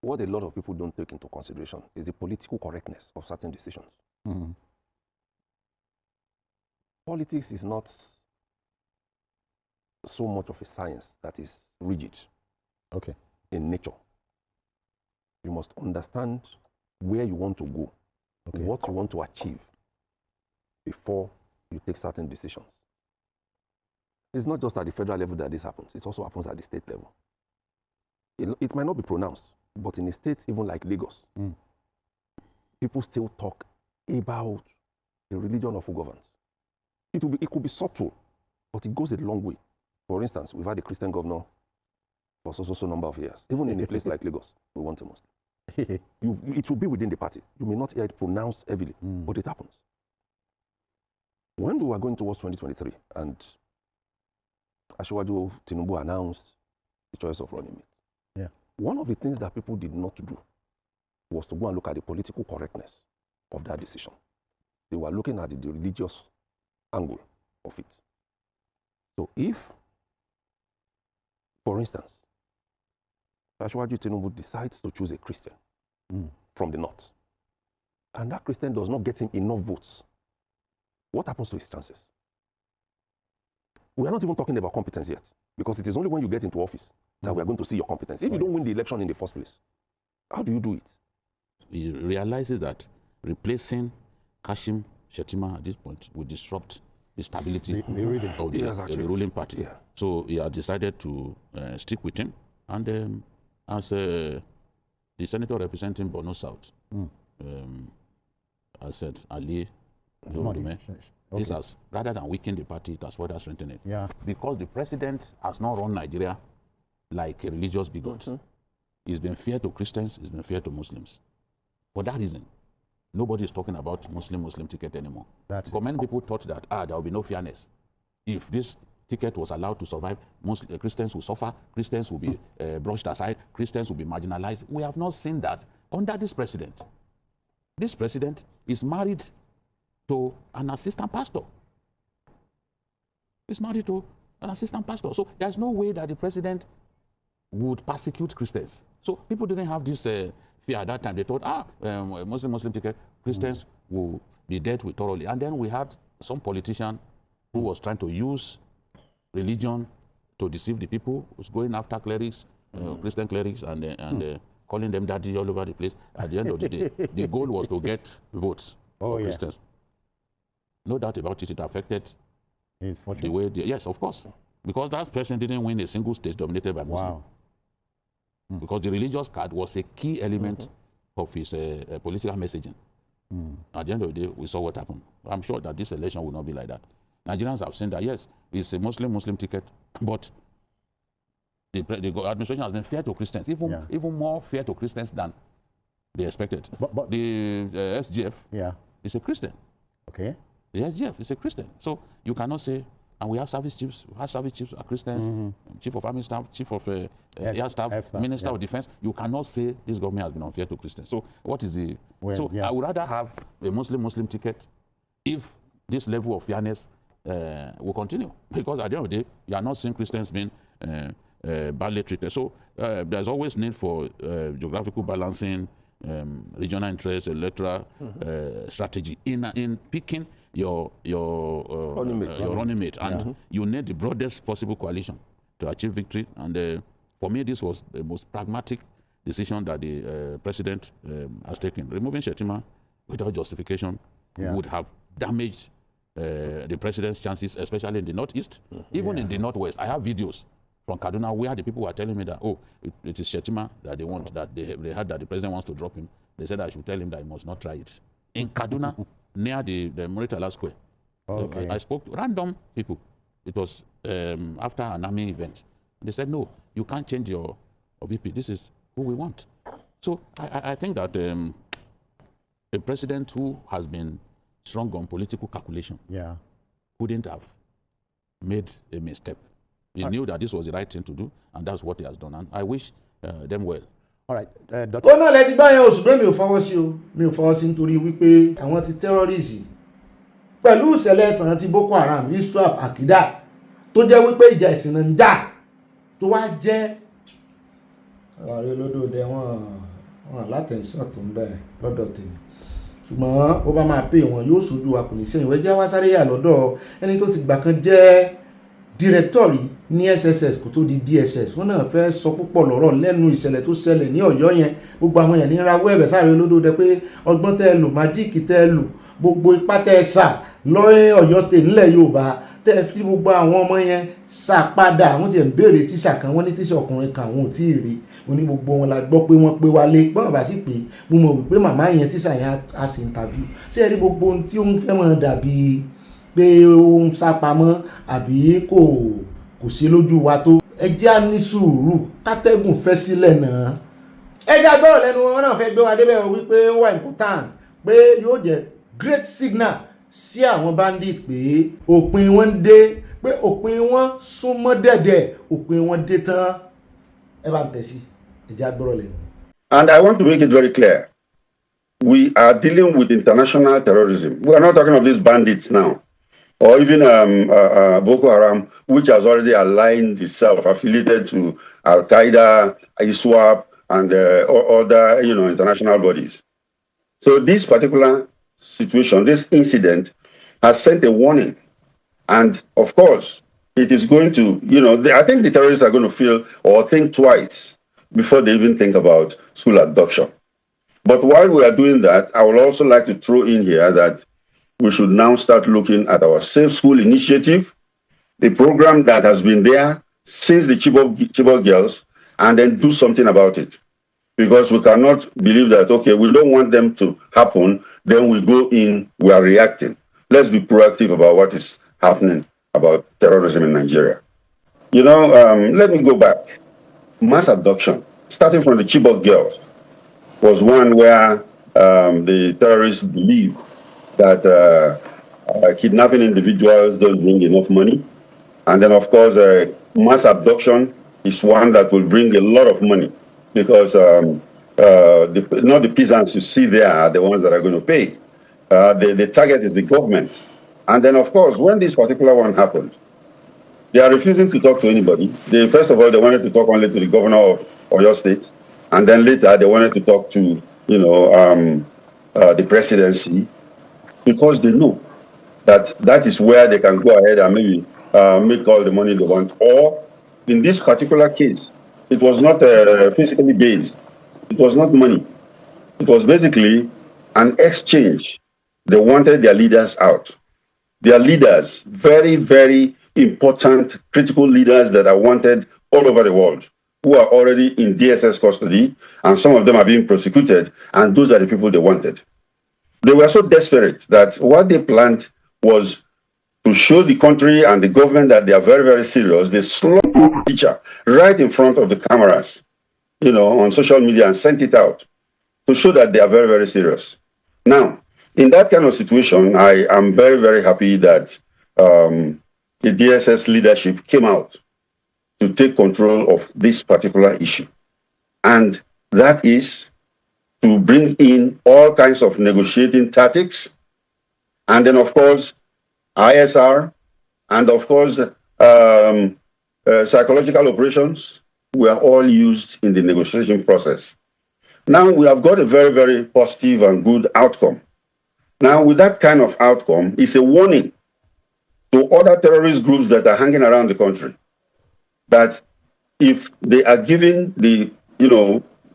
what a lot of people don't take into consideration is the political correctness of certain decisions. politics is not so much of a science that is rigid. Okay. In nature. You must understand where you want to go, what you want to achieve before you take certain decisions. It's not just at the federal level that this happens, it also happens at the state level. It might not be pronounced, but in a state even like Lagos, people still talk about the religion of who governs. It could be subtle, but it goes a long way. For instance, we've had a Christian governor for so number of years. Even in a place like Lagos, we want a Muslim. It will be within the party. You may not hear it pronounced heavily, but it happens. When we were going towards 2023 and Asiwaju Tinubu announced the choice of running mate, one of the things that people did not do was to go and look at the political correctness of that decision. They were looking at the religious angle of it. So if, for instance, Asiwaju Tinubu decides to choose a Christian from the north, and that Christian does not get him enough votes, what happens to his chances? We are not even talking about competence yet, because it is only when you get into office that we are going to see your competence. If you don't win the election in the first place, how do you do it? He realizes that replacing Kashim Shettima at this point will disrupt the stability of the ruling party. So he has decided to stick with him. And as the senator representing Borno South, I said, Ali, this has, rather than weaken the party, it has further strengthened it. Because the president has not run Nigeria like a religious bigot. He's been fair to Christians, he's been fair to Muslims. For that reason, nobody is talking about Muslim ticket anymore. Because many people thought that there will be no fairness. If this ticket was allowed to survive, Christians will suffer, Christians will be brushed aside, Christians will be marginalized. We have not seen that under this president. This president is married to an assistant pastor. He's married to an assistant pastor. So there's no way that the president would persecute Christians. So people didn't have this fear at that time. They thought, Muslim ticket, Christians will be dealt with thoroughly. And then we had some politician who was trying to use religion to deceive the people, was going after clerics, Christian clerics, and calling them daddy all over the place. At the end of the day, the goal was to get votes for Christians. No doubt about it, it affected the way yes, of course. Because that person didn't win a single state dominated by Muslims. Because the religious card was a key element of his political messaging. At the end of the day, we saw what happened. I'm sure that this election will not be like that. Nigerians have seen that, yes, it's a Muslim ticket, but the administration has been fair to Christians, even more fair to Christians than they expected. But the SGF is a Christian. Okay. The SGF is a Christian. So you cannot say, and we have service chiefs are Christians, chief of army staff, chief of air staff, minister of defense. You cannot say this government has been unfair to Christians. So what is the... I would rather have a Muslim ticket if this level of fairness will continue. Because at the end of the day, you are not seeing Christians being badly treated. So there's always need for geographical balancing, regional interests, electoral strategy in picking your running mate, and you need the broadest possible coalition to achieve victory. And for me, this was the most pragmatic decision that the president has taken. Removing Shettima without justification would have damaged the president's chances, especially in the northeast, even in the northwest. I have videos from Kaduna where the people were telling me that, it is Shettima that they want, that they heard that the president wants to drop him. They said I should tell him that he must not try it. In Kaduna, near the Muritala Square. I spoke to random people. It was after an army event. They said, no, you can't change your VP. This is who we want. So I think that a president who has been strong on political calculation couldn't have made a misstep. He knew that this was the right thing to do, and that's what he has done. And I wish them well. All right, ó náà lẹ ti bá yẹn oṣù pé mi ò fọwọ́ sí o, mi ò fọwọ́ sí nítorí wípé àwọn ti terrorist pẹ̀lú ìṣẹ̀lẹ̀ tàn ti Boko Haram, ISWAP, Akida tó jẹ́ wípé ìjà ìsìn náà ń jà tó wá jẹ́ ààrẹ olódòdó wọn látẹ̀sán tó ń bẹ̀ lọ́dọ̀ tèmi. ṣùgbọ́n ó bá máa pè wọ́n yóò ṣojú wa kò ní sẹ́yìn wẹ́jẹ́ wá sáré yà lọ́dọ̀ ẹni tó ti gbà kan jẹ́ dírẹ́tọ̀rì ní SSS kó tó di DSS wọ́n náà fẹ́ sọ púpọ̀ lọ́rọ̀ lẹ́nu ìṣẹ̀lẹ̀ tó ṣẹlẹ̀ ní Ọ̀yọ́ yẹn gbogbo àwọn èèyàn ní rawọ́ ẹ̀bẹ̀ sáré olódó pé ọgbọ́n tẹ́ ẹ lò májíìkì tẹ́ ẹ lò gbogbo ipá tẹ́ ẹ sà lọ́yẹ̀ Ọ̀yọ́ state nílẹ̀ Yorùbá tẹ́ ẹ fi gbogbo àwọn ọmọ yẹn sà padà wọ́n ti ẹ̀ ń béèrè tíṣà kan wọ́n ní tíṣà ọkùnrin kan àwọn ò tí ì rí wọ́n ní gbogbo wọn la gbọ́ pé wọ́n pé wálé gbọ́n bá sì pé mo mọ̀ wípé màmá yẹn tíṣà yẹn á sì interview ṣé ẹ rí gbogbo ohun tí ó ń fẹ́ mọ̀ dàbí pé ó ń sá pamọ́ àbí kò sí lójú wa tó ẹ jẹ́ á ní sùúrù kátẹ́gùn fẹ́ sílẹ̀ náà ẹ jẹ́ agbọ́rọ̀ lẹ́nu wọn náà fẹ́ gbé wa débẹ̀ wípé ó wà important pé yóò jẹ́ great signal sí àwọn bandit pé òpin wọn dé pé òpin wọn súnmọ́ dẹ̀dẹ̀ òpin wọn dé tán ẹ bá ń tẹ̀sí ẹ jẹ́ agbọ́rọ̀ lẹ́nu. And I want to make it very clear, we are dealing with international terrorism. We are not talking of these bandits now, or even Boko Haram, which has already aligned itself, affiliated to Al Qaeda, ISWAP, and other international bodies. So this particular situation, this incident, has sent a warning, and of course, it is going to, I think the terrorists are going to feel or think twice before they even think about school abduction. But while we are doing that, I would also like to throw in here that we should now start looking at our Safe School Initiative, the program that has been there since the Chibok girls, and then do something about it. Because we cannot believe that, okay, we don't want them to happen, then we go in, we are reacting. Let's be proactive about what is happening about terrorism in Nigeria. Let me go back. Mass abduction, starting from the Chibok girls, was one where the terrorists believe that kidnapping individuals don't bring enough money. And then, of course, mass abduction is one that will bring a lot of money because not the peasants you see there are the ones that are going to pay. The target is the government. And then, of course, when this particular one happened, they are refusing to talk to anybody. First of all, they wanted to talk only to the governor of Oyo State. And then later, they wanted to talk to, the presidency, because they know that that is where they can go ahead and maybe make all the money they want. Or, in this particular case, it was not physically based. It was not money. It was basically an exchange. They wanted their leaders out. Their leaders, very, very important, critical leaders that are wanted all over the world, who are already in DSS custody, and some of them are being prosecuted, and those are the people they wanted. They were so desperate that what they planned was to show the country and the government that they are very, very serious. They slaughtered the teacher right in front of the cameras, on social media, and sent it out to show that they are very, very serious. Now, in that kind of situation, I am very, very happy that the DSS leadership came out to take control of this particular issue. And that is to bring in all kinds of negotiating tactics. And then, of course, ISR, and of course, psychological operations were all used in the negotiation process. Now we have got a very, very positive and good outcome. Now, with that kind of outcome, it's a warning to other terrorist groups that are hanging around the country that if they are given the,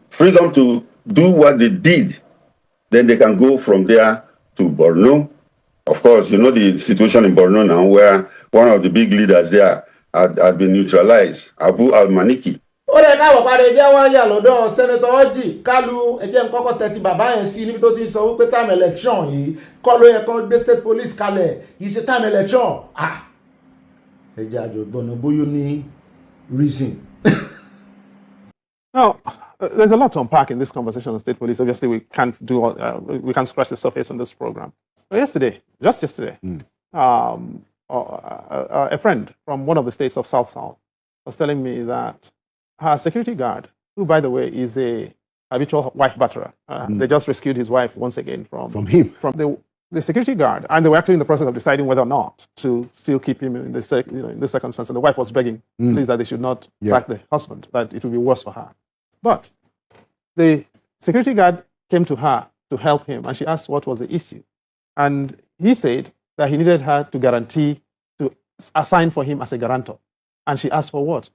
freedom to do what they did, then they can go from there to Borno. Of course, you know the situation in Borno now, where one of the big leaders there had been neutralized, Abu al-Maliki. ó rẹ̀ káwọ̀ padà ẹjẹ́ wọ́n yà lọ́dọ̀ sẹ́nẹ́tọ̀ Orji Kalu ẹjẹ́ nkọ́kọ́ tẹ́tí bàbá yẹn sí níbi tó ti ń sọ wípé time election yìí kọ́ ló yẹ kán gbé state police kalẹ̀ kì í ṣe time election ẹjẹ́ àjọ̀gbọ́n bóyá ní reason. Now, there's a lot to unpack in this conversation on state police. Obviously, we can't we can't scratch the surface on this program. But just yesterday, a friend from one of the states of South was telling me that her security guard, who, by the way, is a habitual wife batterer, they just rescued his wife once again from him, from the security guard, and they were actually in the process of deciding whether or not to still keep him in this circumstance. And the wife was begging, please, that they should not sack the husband, that it would be worse for her. But the security guard came to her to help him, and she asked what was the issue. And he said that he needed her to guarantee, to assign for him as a guarantor. And she asked for what?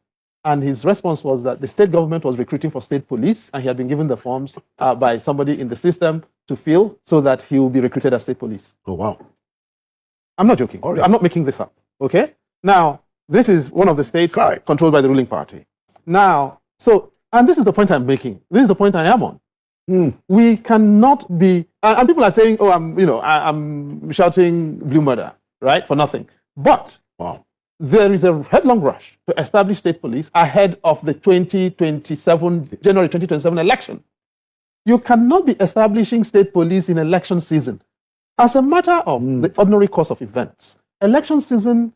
And his response was that the state government was recruiting for state police, and he had been given the forms by somebody in the system to fill so that he will be recruited as state police. Oh, wow. I'm not joking. Right. I'm not making this up. Okay? Now, this is one of the states controlled by the ruling party. Now, and this is the point I'm making. This is the point I am on. We cannot be, and people are saying, oh, I'm shouting blue murder, right? For nothing. But there is a headlong rush to establish state police ahead of the January 2027 election. You cannot be establishing state police in election season. As a matter of the ordinary course of events, election season,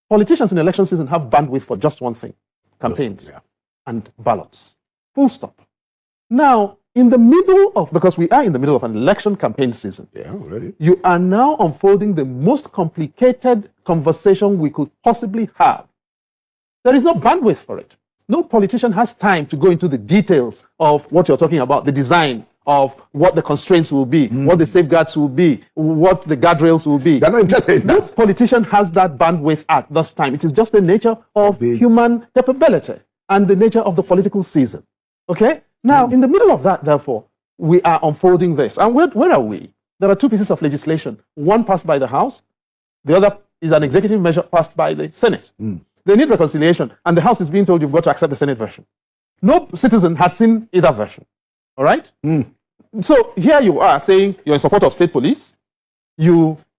politicians in election season have bandwidth for just one thing: campaigns and ballots. Full stop. Now, in the middle of, because we are in the middle of an election campaign season, you are now unfolding the most complicated conversation we could possibly have. There is no bandwidth for it. No politician has time to go into the details of what you're talking about, the design of what the constraints will be, what the safeguards will be, what the guardrails will be. They're not interested in that. No politician has that bandwidth at this time. It is just the nature of human capability and the nature of the political season. Okay? Now, in the middle of that, therefore, we are unfolding this. And where are we? There are two pieces of legislation. One passed by the House. The other is an executive measure passed by the Senate. They need reconciliation. And the House is being told you've got to accept the Senate version. No citizen has seen either version. All right? So here you are saying you're in support of state police,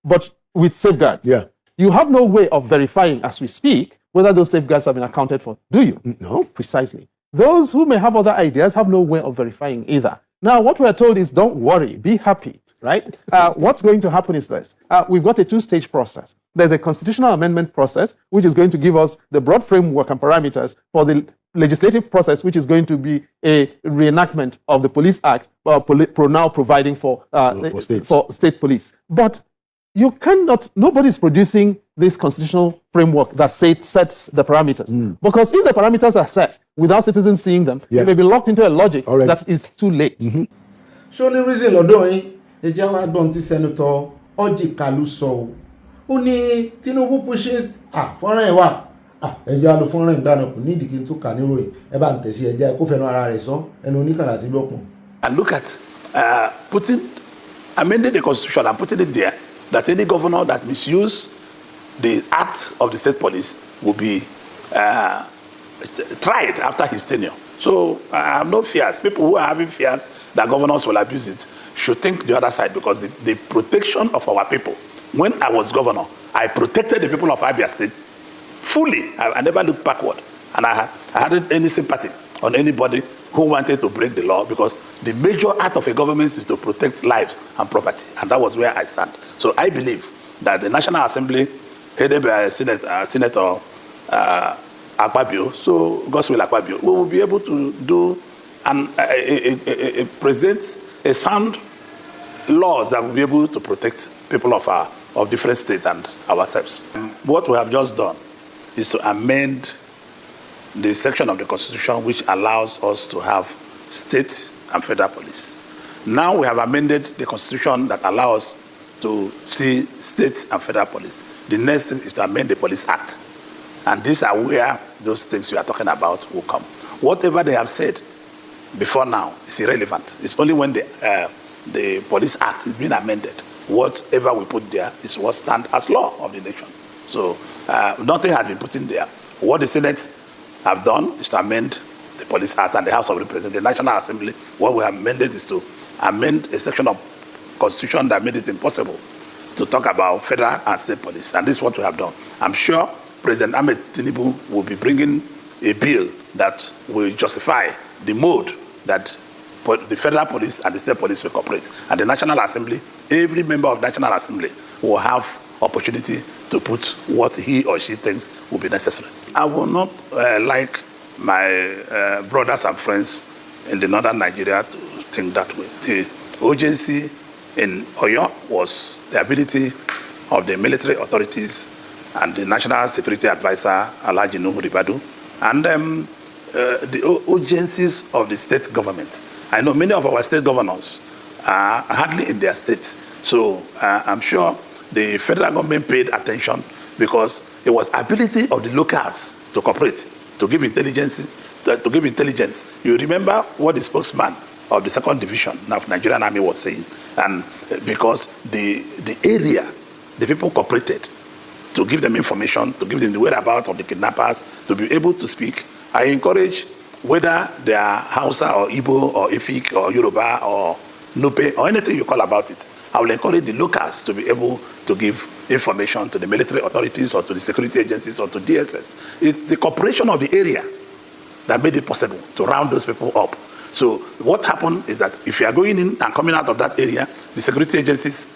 but with safeguards. Yeah. You have no way of verifying as we speak whether those safeguards have been accounted for. Do you? No. Precisely. Those who may have other ideas have no way of verifying either. Now, what we're told is don't worry, be happy, right? What's going to happen is this. We've got a two-stage process. There's a constitutional amendment process, which is going to give us the broad framework and parameters for the legislative process, which is going to be a reenactment of the Police Act, now providing for state police. But you cannot, nobody's producing this constitutional framework that sets the parameters. Because if the parameters are set without citizens seeing them, you may be locked into a logic that is too late. Ṣó ní reason lọ́dọ̀ yín ẹ jẹ́ wá gbọ́n tí Senator Orji Kalu sọ o. Ó ní Tinubu pushes fọ́nrán ẹ̀ wà. Ẹjọ́ àlọ́ fọ́nrán ìgbàna kò ní ìdíkì tó kà níròyìn ẹ bá ń tẹ̀sí ẹjẹ́ kó fẹnu ara rẹ̀ sọ ẹnu oníkànnà àti lọ́pọ̀. And look at amending the constitution and putting it there that any governor that misuse the act of the state police will be tried after his tenure. So I have no fears. People who are having fears that governors will abuse it should think the other side, because the protection of our people. When I was governor, I protected the people of Abia State fully. I never looked backward. And I hadn't any sympathy on anybody who wanted to break the law, because the major act of a government is to protect lives and property. And that was where I stand. So I believe that the National Assembly, headed by Senator Akpabio, so Godswill Akpabio, we will be able to do and present a sound laws that will be able to protect people of different states and ourselves. What we have just done is to amend the section of the Constitution which allows us to have state and federal police. Now we have amended the Constitution that allows us to see state and federal police. The next thing is to amend the Police Act. And these are where those things we are talking about will come. Whatever they have said before now is irrelevant. It's only when the Police Act is being amended, whatever we put there is what stands as law of the nation. So nothing has been put in there. What the Senate have done is to amend the Police Act, and the House of Representatives, the National Assembly, what we have amended is to amend a section of Constitution that made it impossible to talk about federal and state police. And this is what we have done. I'm sure President Ahmed Tinubu will be bringing a bill that will justify the mode that the federal police and the state police will cooperate. And the National Assembly, every member of the National Assembly will have opportunity to put what he or she thinks will be necessary. I will not like my brothers and friends in the northern Nigeria to think that way. The urgency in Oyo was the ability of the military authorities and the National Security Advisor, Alhaji Nuhu Ribadu, and the urgencies of the state government. I know many of our state governors hardly in their states. So I'm sure the federal government paid attention because it was ability of the locals to cooperate, to give intelligence. You remember what the spokesman of the 2nd Division of Nigerian Army was saying, and because the area, the people cooperated to give them information, to give them the whereabouts of the kidnappers, to be able to speak. I encourage, whether they are Hausa or Igbo or Efik or Yoruba or Nupe or anything you call about it, I will encourage the locals to be able to give information to the military authorities or to the security agencies or to DSS. It's the cooperation of the area that made it possible to round those people up. So what happened is that if you are going in and coming out of that area, the security agencies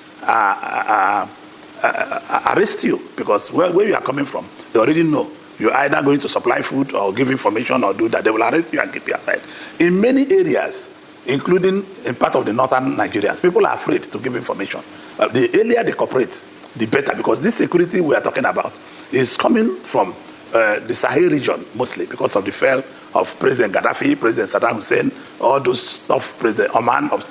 arrest you, because where you are coming from, they already know you're either going to supply food or give information or do that. They will arrest you and keep you aside. In many areas, including in part of the northern Nigerians, people are afraid to give information. The earlier they cooperate, the better, because this security we are talking about is coming from the Sahel region mostly, because of the fall of President Gaddafi, President Saddam Hussein, all those of President Oman of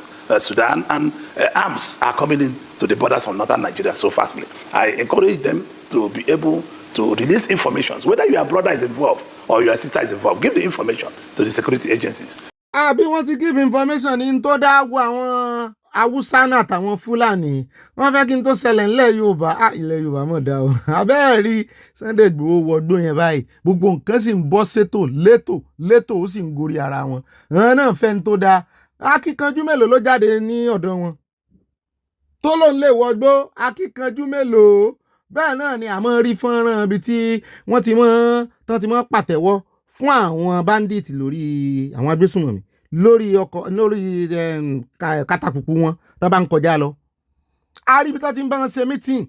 Sudan, and arms are coming in to the borders of northern Nigeria so fastly. I encourage them to be able to release information, whether your brother is involved or your sister is involved. Give the information to the security agencies. Àbí wọ́n ti give information ní tó dáwọ́ àwọn Haúsá náà àtàwọn Fúlàní. Wọ́n fẹ́ kí n tó ṣẹlẹ̀ ńlẹ̀ Yorùbá. Ilẹ̀ Yorùbá mọ̀ dá o. Abẹ́ẹ̀ rí Sunday Igboho wọgbó yẹn báyìí. Gbogbo nǹkan sì ń bọ́ sétò létò ó sì ń gorí ara wọn. Àwọn náà fẹ́ ń tó dáa. Akíkanjú mélòó ló jáde ní ọ̀dọ̀ wọn? Tó ló ń lè wọgbó, akíkanjú mélòó? Bẹ́ẹ̀ náà ni àmọ́ rí fọ́nrán ibi tí wọ́n ti mọ́ pàtẹ́wọ́ fún àwọn bandit lórí àwọn agbésùnmọ̀mí lórí kátàkùkù wọn tó bá ń kọjá lọ. A rí ibi tó ti ń bá wọn ṣe meeting.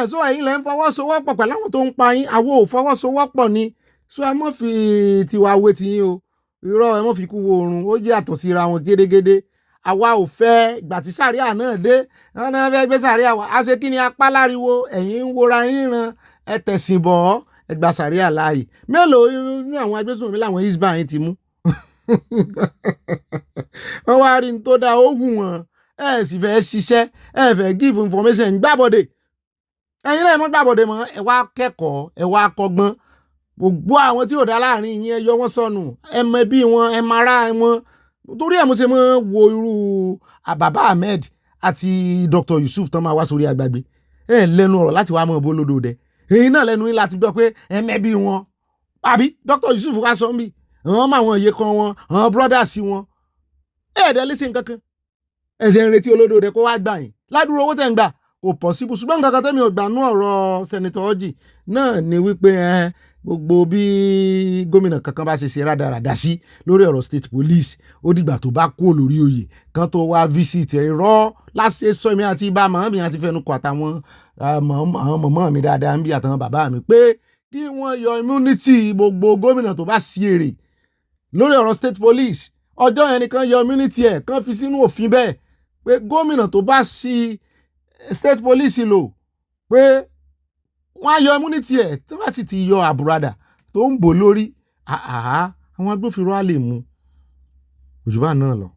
So ẹ̀yin lẹ́ ń fọwọ́sowọ́pọ̀ pẹ̀lú àwọn tó ń pa yín, àwa ò fọwọ́sowọ́pọ̀ ni. So ẹ mọ́ fi tiwa wé ti yín o. Irọ́ ẹ mọ́ fi kú wo oorun, ó jẹ́ àtọ̀ síra wọn gédégédé. Àwa ò fẹ́ ìgbà tí sàríà náà dé, wọn náà fẹ́ gbé sàríà wá. A ṣe kí ni apá láriwo, ẹ̀yin ń wora yín ran, ẹ tẹ̀sìn bọ̀, ẹ gba sàríà láàyè. Mélòó ní àwọn agbésùnmọ̀mí làwọn Hisbah yín ti mú? Wọ́n wá rí n tó dáa ó wù wọ́n. Ẹ sì fẹ́ ṣiṣẹ́, ẹ fẹ́ give information gbàbọ̀dé. Ẹ̀yin náà mọ́ gbàbọ̀dé mọ́, ẹ wá kẹ́kọ̀ọ́, ẹ wá kọ́gbọ́n. Gbogbo àwọn tí ò dá láàrin yín ẹ yọ wọ́n sọnù, ẹ mọ ẹbí wọn, ẹ mara wọn. Torí ẹ̀ mo ṣe mọ́ wo irú Baba Ahmed àti Dr. Yusuf tán máa wá sórí agbágbé. Ẹ lẹ́nu ọ̀rọ̀ láti wá mọ́ bólódò dẹ. Èyí náà lẹ́nu yín láti gbọ́ pé ẹ mẹ́bí wọn. Àbí Dr. Yusuf wá sọ mí, àwọn máa wọn iye kan wọn, àwọn brothers wọn. Ẹ̀ẹ́dẹ́ lẹ́sìn kankan. Ẹ̀sẹ̀ ń retí olódò dẹ kó wá gbà yín. Ládùúrò owó tẹ̀ ń gbà kò possible. Ṣùgbọ́n nǹkan kan tẹ́mi ò gbà nú ọ̀rọ̀ Senator Orji náà ni wípé gbogbo bí gómìnà kankan bá ṣe rádaràdà sí lórí ọ̀rọ̀ state police, ó dìgbà tó bá kú olórí oyè kan tó wá visit irọ́ láṣẹ sọ èmi àti ibà màmí àti fẹnukọ àtàwọn mọ̀mọ́ mi dáadáa ń bí àtàwọn bàbá mi pé kí wọ́n yọ immunity gbogbo gómìnà tó bá sí èrè lórí ọ̀rọ̀ state police. Ọjọ́ yẹn nìkan yọ immunity ẹ̀ kan fi sínú òfin bẹ́ẹ̀ pé gómìnà tó bá sí state police lò pé wọ́n á yọ immunity ẹ̀ tó bá sì ti yọ àbúradà tó ń bò lórí àwọn agbófinró á lè mú òjúbà náà lọ.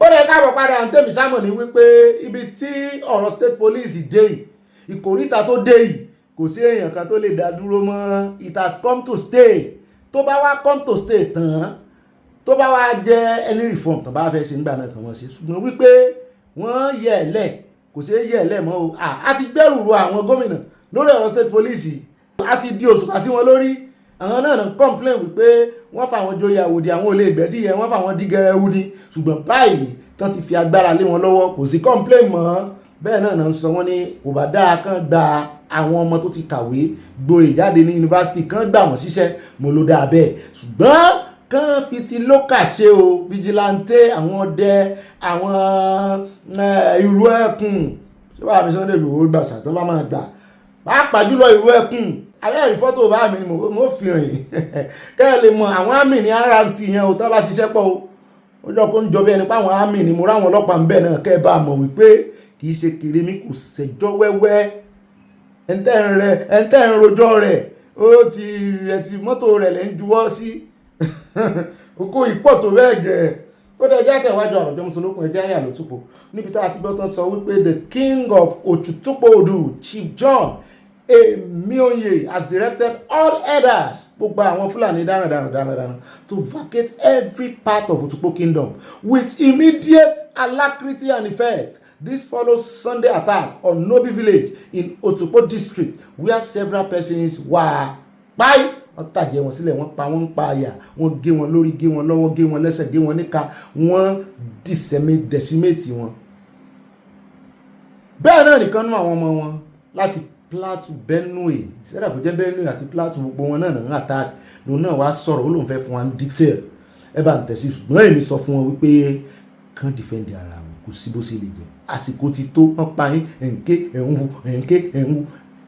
Ó lè káàbọ̀ padà ń tẹ̀mí sámọ̀ ní wípé ibi tí ọ̀rọ̀ state police dé yìí, ìkòríta tó dé yìí, kò sí èèyàn kan tó lè dá dúró mọ́. It has come to stay. Tó bá wá come to stay tán, tó bá wá jẹ́ any reform tó bá fẹ́ ṣe nígbà náà kan wọ́n ṣe, ṣùgbọ́n wípé wọ́n yẹ̀ ẹ̀ lẹ̀, kò sí yẹ̀ ẹ̀ lẹ̀ mọ́ o. A ti gbẹ́rù ro àwọn gómìnà lórí ọ̀rọ̀ state police, a ti di òṣùpá sí wọn lórí. Àwọn náà ń complain wípé wọ́n fa àwọn joyè àwòdì, àwọn olè ìgbẹ́dì yẹn wọ́n fa àwọn dígẹrẹ wúdi. Ṣùgbọ́n báyìí tán ti fi agbára lé wọn lọ́wọ́, kò sí complain mọ́. Bẹ́ẹ̀ náà ń sọ wọ́n ní kò bá dáa kán gba àwọn ọmọ tó ti kàwé gboyè jáde ní yunifásitì kán gbà wọ́n síṣẹ́, mo ló dáa bẹ́ẹ̀. Ṣùgbọ́n kán fi ti lókà ṣe o, vigilante, àwọn ọdẹ, àwọn ìrù ẹkùn. Ṣé wàá mi Sunday Igboho gbàṣà tó bá máa gbà? Pàápàá jùlọ ìrù ẹkùn. Àbẹ́ẹ̀rí fọ́tò bá mi ni mo fi hàn yìí. Kẹ́ ẹ lè mọ àwọn àmì ní RRT yẹn ò tán bá ṣiṣẹ́ pọ̀ o. Ó jọ kó ń jọ bí ẹni pé àwọn àmì ni mo ráwọn ọlọ́pàá ń bẹ̀ náà, kẹ́ ẹ bá mọ̀ wípé kì í ṣe kéré mi kò ṣẹjọ́ wẹ́wẹ́. Ẹ̀ńtẹ́ ń rojọ́ rẹ̀, ó ti mọ́tò rẹ̀ lẹ́ ń juwọ́ sí. Oko ìpọ̀ tó bẹ́ẹ̀ gẹ̀. Tó ó dẹ̀ jẹ́ àtẹ̀wájú àròjọ mùsùlùkùn ẹ̀jẹ̀ àyà ló túpọ̀ níbi tá a ti gbọ́ tán sọ wípé the king of Ochutukpodu Chief John Emionye has directed all elders gbogbo àwọn Fúlàní darandaran to vacate every part of Otukpo kingdom with immediate alacrity and effect. This follows Sunday attack on Nobi village in Otukpo district where several persons were by wọ́n tàjẹ́ wọn sílẹ̀, wọ́n pa wọ́n pa àyà, wọ́n gé wọn lórí, gé wọn lọ́wọ́, gé wọn lẹ́sẹ̀, gé wọn níka, wọ́n decimate wọn. Bẹ́ẹ̀ náà nìkan nú àwọn ọmọ wọn láti Plateau, Benue, sẹ́dá kò jẹ́ Benue àti Plateau, gbogbo wọn náà ń attack. Lòun náà wá sọ̀rọ̀ ó lóun fẹ́ fún wa ní detail. Ẹ bá ń tẹ̀sí ṣùgbọ́n èmi sọ fún wọn wípé kán defend ara wọn, kò sí bó ṣe lè jẹ́. Àsìkò ti tó, wọ́n pa yín, ẹ̀ǹké.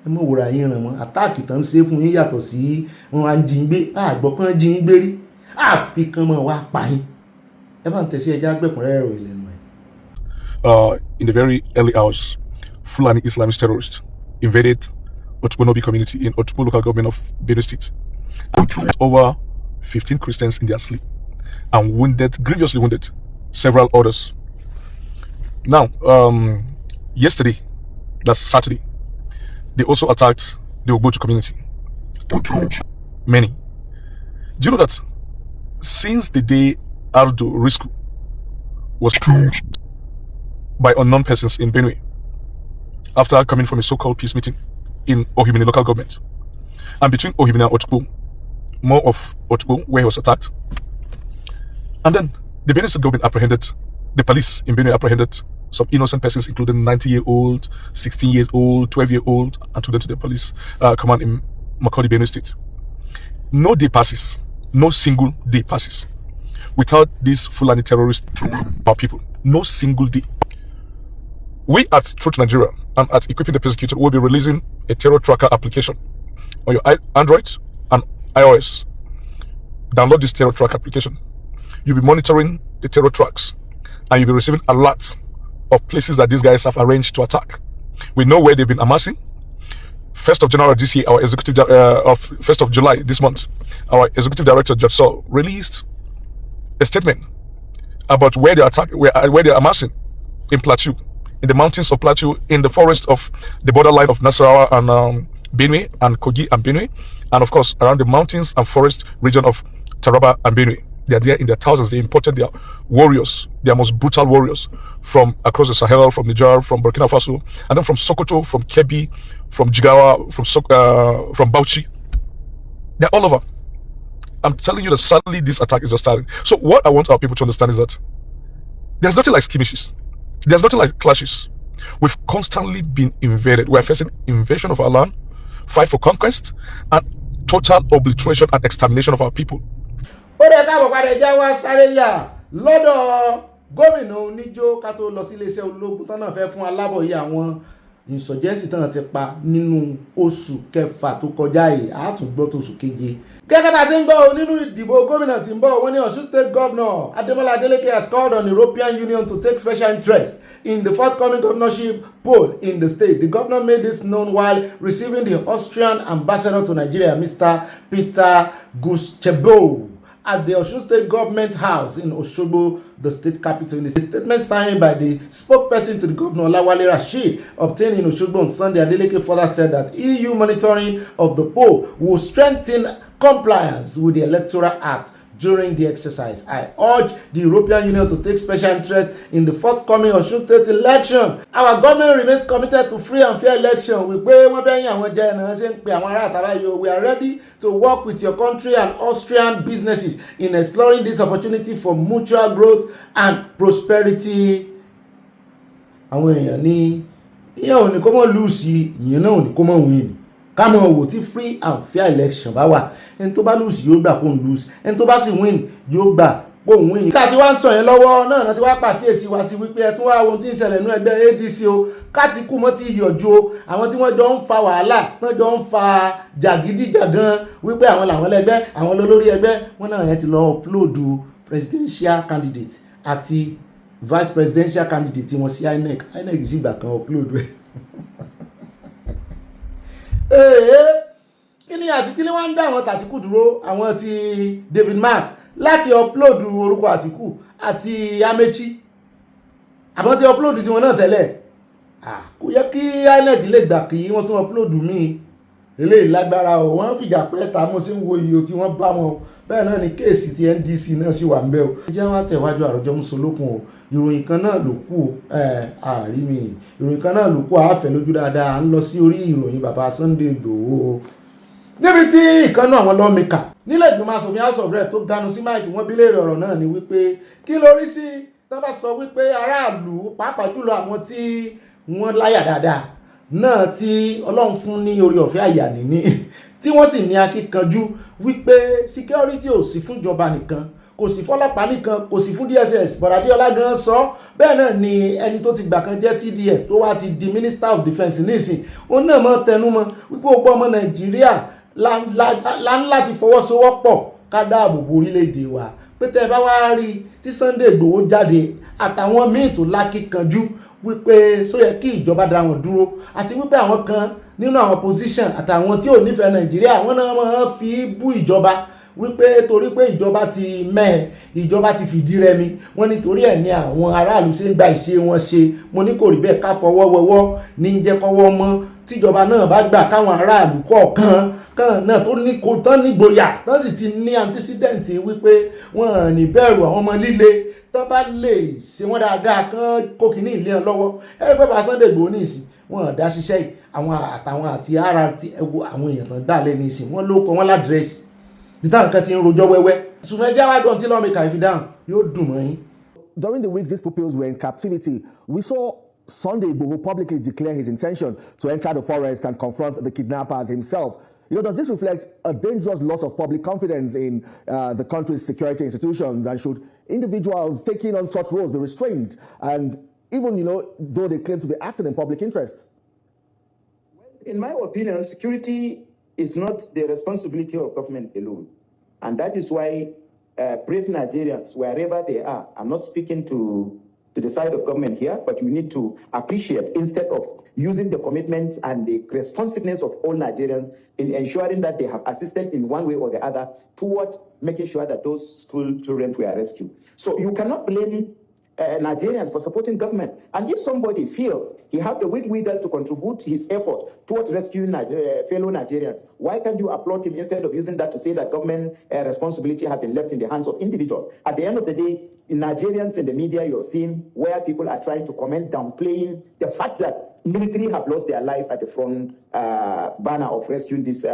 Ẹ mọ̀ wòrà yín ràn wọ́n, àtáàkì tán ń ṣe fún yín yàtọ̀ sí wọn á jí gbé, àgbọ̀ kan jí gbé rí, àfi kan mọ̀ wá pa yín. Ẹ bá ń tẹ̀sí ẹja gbẹ̀kúnrẹ́rẹ́ rẹ̀ lẹ́nu ẹ̀. In the very early hours, Fulani Islamist terrorists invaded Otukpo Nobi community in Otukpo local government of Benue State and killed over 15 Christians in their sleep and grievously wounded several others. Now, yesterday, that's Saturday, they also attacked the Ogboju community. Many. Do you know that since the day Orire Rescue was killed by unknown persons in Benue, after coming from a so-called peace meeting in Ohimini local government, and between Ohimini and Otukpo, more of Otukpo where he was attacked, and then the Benue state government apprehended, the police in Benue apprehended some innocent persons, including 90-year-old, 16-year-old, 12-year-old, and took them to the police command in Makurdi, Benue State. No day passes, no single day passes without these Fulani terrorists killing our people. No single day. We at Truth Nigeria and at Equipping the Persecuted will be releasing a terror tracker application on your Android and iOS. Download this terror tracker application. You'll be monitoring the terror tracks and you'll be receiving alerts of places that these guys have arranged to attack. We know where they've been amassing. 1st of January this year, our executive of 1st of July this month, our executive director Judge Saul released a statement about where they attack, where they're amassing in Plateau, in the mountains of Plateau, in the forest of the borderline of Nasarawa and Benue and Kogi and Benue, and of course around the mountains and forest region of Taraba and Benue. They are there in their thousands. They imported their warriors, their most brutal warriors, from across the Sahel, from Niger, from Burkina Faso, and then from Sokoto, from Kebbi, from Jigawa, from Bauchi. They're all over. I'm telling you that suddenly this attack is just starting. So what I want our people to understand is that there's nothing like skirmishes. There's nothing like clashes. We've constantly been invaded. We're facing invasion of our land, fight for conquest, and total obliteration and extermination of our people. Ó dẹ̀ káàbọ̀ padà já wá sáré yà lọ́dọ̀ gómìnà oníjó ká tó lọ sí iléeṣẹ́ ológun tán náà fẹ́ fún alábọ̀yé àwọn insurgency tán ti pa nínú oṣù kẹfà tó kọjá yìí àtúngbọ́ tó oṣù keje. Gẹ́gẹ́ bá ṣe ń gbọ́ nínú ìdìbò gómìnà tí ń bọ̀ wọ́n ní Ọ̀ṣun State Governor Ademola Adeleke has called on the European Union to take special interest in the forthcoming governorship poll in the state. The governor made this known while receiving the Austrian ambassador to Nigeria, Mr. Peter Guschebo, at the Osun State Government House in Osogbo, the state capital. In a statement signed by the spokesperson to the governor, Olawale Rasheed, obtained in Osogbo on Sunday, Adeleke further said that EU monitoring of the poll will strengthen compliance with the Electoral Act during the exercise. I urge the European Union to take special interest in the forthcoming Osun State election. Our government remains committed to free and fair election. We are ready to work with your country and Austrian businesses in exploring this opportunity for mutual growth and prosperity. Àwọn èèyàn ní ìyẹn ò ní kó mọ́ lùsì, ìyẹn náà ò ní kó mọ́ win. Ká mọ̀ wò tí free and fair election bá wà. Ẹni tó bá lose yóò gbà kó ń lose, ẹni tó bá sì win yóò gbà kó ń win. Ká ti wá ń sọ yẹn lọ́wọ́ náà ti wá pàkíyèsí wa sí wípé ẹ tún wá ohun tí ń ṣẹlẹ̀ nínú ẹgbẹ́ ADC o, ká ti kú mọ́ ti yọjú o, àwọn tí wọ́n jọ ń fa wàhálà, wọ́n jọ ń fa jàgídíjàgan wípé àwọn làwọn lẹ́gbẹ́, àwọn lólórí ẹgbẹ́, wọ́n náà yẹn ti lọ upload presidential candidate àti vice presidential candidate tí wọ́n sí INEC sì gbà kan upload ẹ̀. Kíni wọ́n ń dá àwọn tàtíkù dúró, àwọn ti David Mark láti upload orúkọ Àtíkù àti Amechi àbọ̀n ti upload sí wọn náà tẹ́lẹ̀ kò yẹ kí INEC lè gbà kí wọ́n tún upload míì eléyìí lágbára o wọ́n fìjà pẹ́ ta mo sì ń wo iye tí wọ́n bá wọn bẹ́ẹ̀ náà ni kéèsì ti NDC náà sì wà ń bẹ́ o ẹ jẹ́ wá tẹ̀wájú àròjọ musolókun o ìròyìn kan náà ló kù àárí mi ìròyìn kan náà ló kù àáfẹ́ lójú dáadáa à ń lọ sí orí ìròyìn bàbá Sunday Igboho níbi tí ìkànnì àwọn lawmaker nílẹ̀ ìgbìmọ̀ asòfin House of Rep tó ganu sí máìkì wọ́n bí léèrè ọ̀rọ̀ náà ni wípé kí lórí sí tó bá sọ wípé aráàlú pàápàá jùlọ àwọn tí wọ́n láyà dáadáa náà tí Ọlọ́run fún ní orí ọ̀fẹ́ àyà níní tí wọ́n sì ní akíkanjú wípé security ò sí fún ìjọba nìkan kò sí fọ́lọ́pàá nìkan kò sí fún DSS Bọ̀dádéọlá gan sọ bẹ́ẹ̀ náà ni ẹni tó ti gbà kan jẹ́ CDS tó wá ti di Minister of Defence nísìn ó náà mọ́ tẹnumọ́ wípé gbogbo ọmọ Nàìjíríà láti fọwọ́sowọ́pọ̀ ká dáàbò bo orílẹ̀-èdè wa pé tẹ́ bá wá rí tí Sunday Igboho jáde àtàwọn míì tó lákíkanjú wípé só yẹ kí ìjọba dá wọn dúró àti wípé àwọn kan nínú àwọn opposition àtàwọn tí ò nífẹ̀ẹ́ Nàìjíríà wọ́n náà máa fi bú ìjọba wípé torí pé ìjọba ti ìjọba ti fìdí rẹmi wọ́n nítorí ẹ̀ ní àwọn aráàlú ṣe ń gba ìṣe wọn ṣe mo ní kò rí bẹ́ẹ̀ ká fọwọ́ wọwọ́ ní jẹ́ kọ́wọ́ mọ́ tíjọba náà bá gbà káwọn aráàlú kọ̀ọ̀kan kan náà tó ní kó tán nígboyà tán sì ti ní antecedent wípé wọ́n ní bẹ̀rù àwọn ọmọ líle tán bá lè ṣe wọ́n dáadáa kán kó kìíní ilé ẹ̀ lọ́wọ́ ẹ̀rí pé bá Sunday Igboho ní ìsìn wọ́n dá ṣiṣẹ́ yìí àwọn àtàwọn àti ara ti ẹwọ àwọn èèyàn tán gbà lẹ́nu ìsìn wọ́n ló kọ wọ́n ládírẹ́sì níta nǹkan ti ń rojọ́ wẹ́wẹ́ ṣùgbọ́n ẹjẹ́ wá dán tí lawmaker ìfidáhùn yóò dùn mọ́ yín. During the weeks these pupils were in captivity, we saw Sunday Igboho publicly declare his intention to enter the forest and confront the kidnappers himself. Does this reflect a dangerous loss of public confidence in the country's security institutions? And should individuals taking on such roles be restrained? And even, though they claim to be acting in public interest? In my opinion, security is not the responsibility of government alone. And that is why brave Nigerians, wherever they are, I'm not speaking to the side of government here, but you need to appreciate, instead of using the commitments and the responsiveness of all Nigerians in ensuring that they have assisted in one way or the other toward making sure that those school children were rescued. So you cannot blame Nigerians for supporting government. And if somebody feels he has the wherewithal to contribute his effort towards rescuing fellow Nigerians, why can't you applaud him instead of using that to say that government responsibility has been left in the hands of individuals? At the end of the day, in Nigerians in the media, you're seeing where people are trying to comment downplaying the fact that military have lost their life at the front banner of rescuing these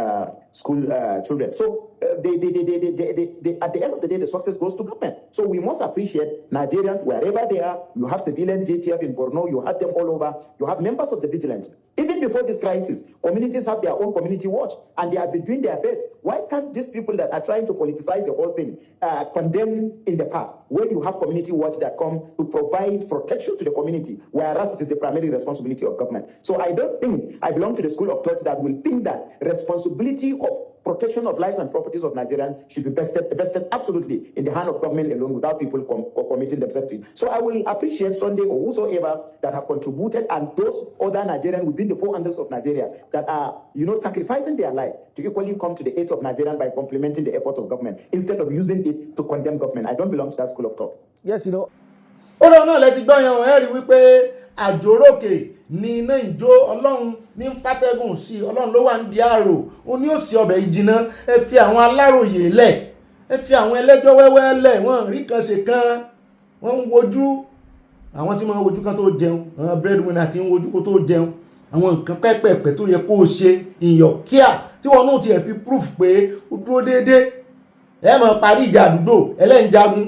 school children. So at the end of the day, the success goes to government. So we must appreciate Nigerians wherever they are. You have civilian JTF in Borno, you have them all over, you have members of the vigilante. Even before this crisis, communities have their own community watch, and they have been doing their best. Why can't these people that are trying to politicize the whole thing condemn in the past, when you have community watch that come to provide protection to the community, whereas it is the primary responsibility of government? So I don't think I belong to the school of thought that will think that responsibility of protection of lives and properties of Nigerians should be vested absolutely in the hand of government alone without people committing themselves to it. So I will appreciate Sunday or whosoever that have contributed, and those other Nigerians within the 4 handles of Nigeria that are, sacrificing their life to equally come to the aid of Nigerians by complementing the efforts of government instead of using it to condemn government. I don't belong to that school of thought. Yes, ó lọ náà lẹ́ti gbọ́ yan ẹ̀rí wípé àjòrókè ní iná ìjó Ọlọ́run ní fàtẹ́gùn sí Ọlọ́run ló wà ń di àrò ó ní òsì ọbẹ̀ ìjìnà ẹ fi àwọn aláròyè lẹ̀ ẹ fi àwọn ẹlẹ́jọ́ wẹ́wẹ́ lẹ̀ wọ́n rí kan ṣe kan wọ́n ń wojú àwọn tí wọ́n ń wojú kan tó jẹun àwọn breadwinner tí ń wojú kó tó jẹun àwọn nǹkan pẹ́pẹ́pẹ́ tó yẹ kó o ṣe ìyọ̀kíà tí wọ́n náà ti ẹ̀ fi proof pé ó dúró déédéé ẹ mọ̀ parí ìjà àdúgbò ẹlẹ́njagun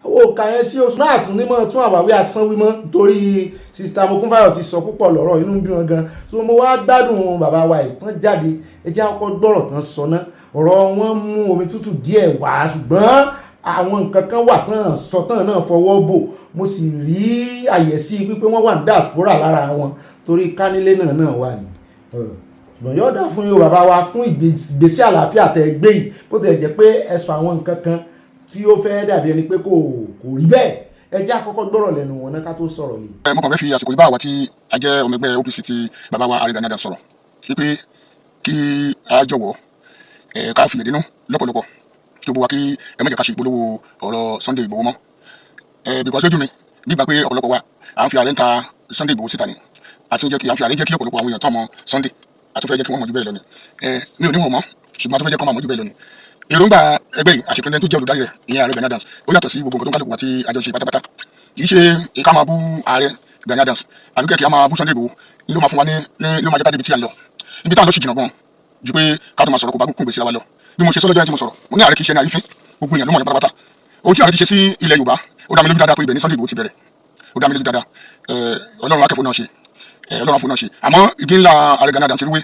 àwọn òkà yẹn sí oṣù máa tún nímọ̀ tún àwáwí asán wímọ́ nítorí sista Mokunfayo ti sọ púpọ̀ lọ́rọ̀ inú bí wọn gan so mo wá gbádùn bàbá wa ìtàn jáde ẹjẹ́ àkọ́kọ́ gbọ́rọ̀ tán sọ ná ọ̀rọ̀ wọn mú omi tútù díẹ̀ wá ṣùgbọ́n àwọn nǹkan kan wà tán sọ tán náà fọwọ́ bò mo sì rí àyẹ̀sí wípé wọ́n wà ní diaspora lára wọn torí kánilé náà wà ní ṣùgbọ́n yóò dá fún yóò bàbá wa fún ìgbésí àlàáfíà tẹ̀ gbé yìí bó ti jẹ́ pé ẹ̀sùn àwọn nǹkan kan tí ó fẹ́ dàbí ẹni pé kò rí bẹ́ẹ̀ ẹ jẹ́ àkọ́kọ́ gbọ́rọ̀ lẹ́nu wọn náà ká tó sọ̀rọ̀ ni. mo kàn fẹ́ fi àsìkò ìbá wa tí a jẹ́ ọmọ ẹgbẹ́ OPC tí bàbá wa Ààrẹ Gani Adams sọ̀rọ̀ wípé kí a jọ̀wọ́ ká fi ìdínú lọ́pọ̀lọpọ̀ kí gbogbo wa kí ẹ má jẹ́ ká ṣe ìpolówó ọ̀rọ̀ Sunday Igboho mọ́ because lójú mi bí ìgbà pé ọ̀pọ̀lọpọ̀ wa à ń fi ààrẹ ń ta Sunday Igboho síta ni àti jẹ́ kí à ń fi ààrẹ jẹ́ kí ọ̀pọ̀lọpọ̀ àwọn èèyàn tó ọmọ Sunday àti fẹ́ jẹ́ kí wọ́n mọ̀ jù bẹ́ẹ̀ lọ ni mi ò ní wọn mọ́ ṣùgbọ́n àti fẹ́ jẹ́ kí wọ́n mọ̀ jù bẹ́ẹ̀ lọ ni èròǹgbà ẹgbẹ́ yìí àti pínlẹ̀ tó jẹ́ olùdarí rẹ̀ ìyẹn ààrẹ Gani Adams ó yàtọ̀ sí gbogbo nǹkan tó ń kálukú àti àjọṣe pátápátá kì í ṣe ìka máa bú ààrẹ Gani Adams àbí kẹ́kẹ́ máa bú Sunday Igboho ló máa fún wa ní ló máa jẹ́ ká débi tí à ń lọ ibi táwọn lọ sì jìnnà gan ju pé ká tó máa sọ̀rọ̀ kó bá kún gbèsè wa lọ bí mo ṣe sọ́lọ́jọ́ yẹn tí mo sọ̀rọ̀ mo ní ààrẹ kì í ṣe ní àrífín gbogbo èèyàn ló mọ̀ yẹn pátápátá ohun tí ààrẹ ti ṣe sí ilẹ̀ Yorùbá ó dá mi lójú dáadáa pé ibẹ̀ ní Sunday Igboho ti bẹ̀rẹ̀ ó dá mi lójú dáadáa Ọlọ́run akẹ́fọ́ náà ṣe Ọlọ́run afọ náà ṣe àmọ́ igi ńlá ààrẹ Gani Adams ti rúwé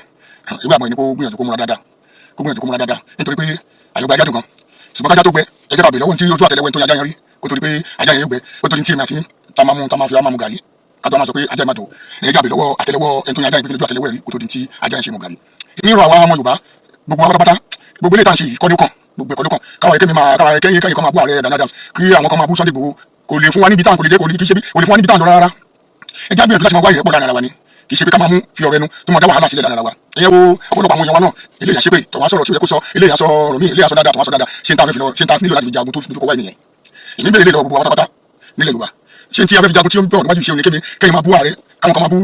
ìwé àmọ́ ẹni kó gbìyànjú kó múra dáadáa nítorí pé àyọ̀gbà ajá dùn gan ṣùgbọ́n kájá tó gbẹ ẹjẹ́ bàbẹ̀ lọ́wọ́ tí ojú àtẹlẹwẹ́ tó yá ajá yẹn rí kó tó di pé ajá yẹn gbẹ kó tó di tí èmi àti tá máa fi máa mu gàrí ká tó máa sọ pé ajá yẹn máa dùn ẹjẹ́ bàbẹ̀ lọ́wọ́ àtẹlẹwọ́ ẹni tó yá ajá yẹn ojú àtẹlẹwẹ́ rí kó tó di tí ajá yẹn ṣe mu gàrí. nírọ̀ àwa ọmọ Yorùbá gbogbo wa pátápátá gbogbo ilé ìtàn ṣe kọ́ ní kàn gbogbo ẹ̀kọ́ ló kàn káwa kẹ́yìn kan máa bú ààrẹ Gani Adams kí àwọn kan máa bú Sunday Igboho kò lè fún wa níbi tán kò lè jẹ́ kò lè kí ṣe bí kò lè fún wa níbi tán lọ rárá ẹjẹ́ àgbẹ̀yànjú láti máa wá ìrẹ́pọ̀ láàrin ara wa ni kì í ṣe pé ká máa mú fi ọ̀rọ̀ ẹnu tó máa dá wàhálà sílẹ̀ láàrin ara wa ẹ̀yẹ́ wo ọ̀pọ̀lọpọ̀ àwọn èèyàn wa náà eléyà ṣe pé tọ̀wá sọ̀rọ̀ tí ó yẹ kó sọ eléyà sọ ọ̀rọ̀ mi eléyà sọ dáadáa tọ̀wá sọ dáadáa ṣé n ta nílò láti fi jagun tó kọ́ wá ènìyàn èmi bèrè lè lọ gbogbo wa pátápátá nílẹ̀ Yorùbá ṣé n tí a fẹ́ fi jagun tí ó ń bọ̀ níwájú ìṣe oníkémi kẹ́yìn máa bú ààrẹ káwọn kan máa bú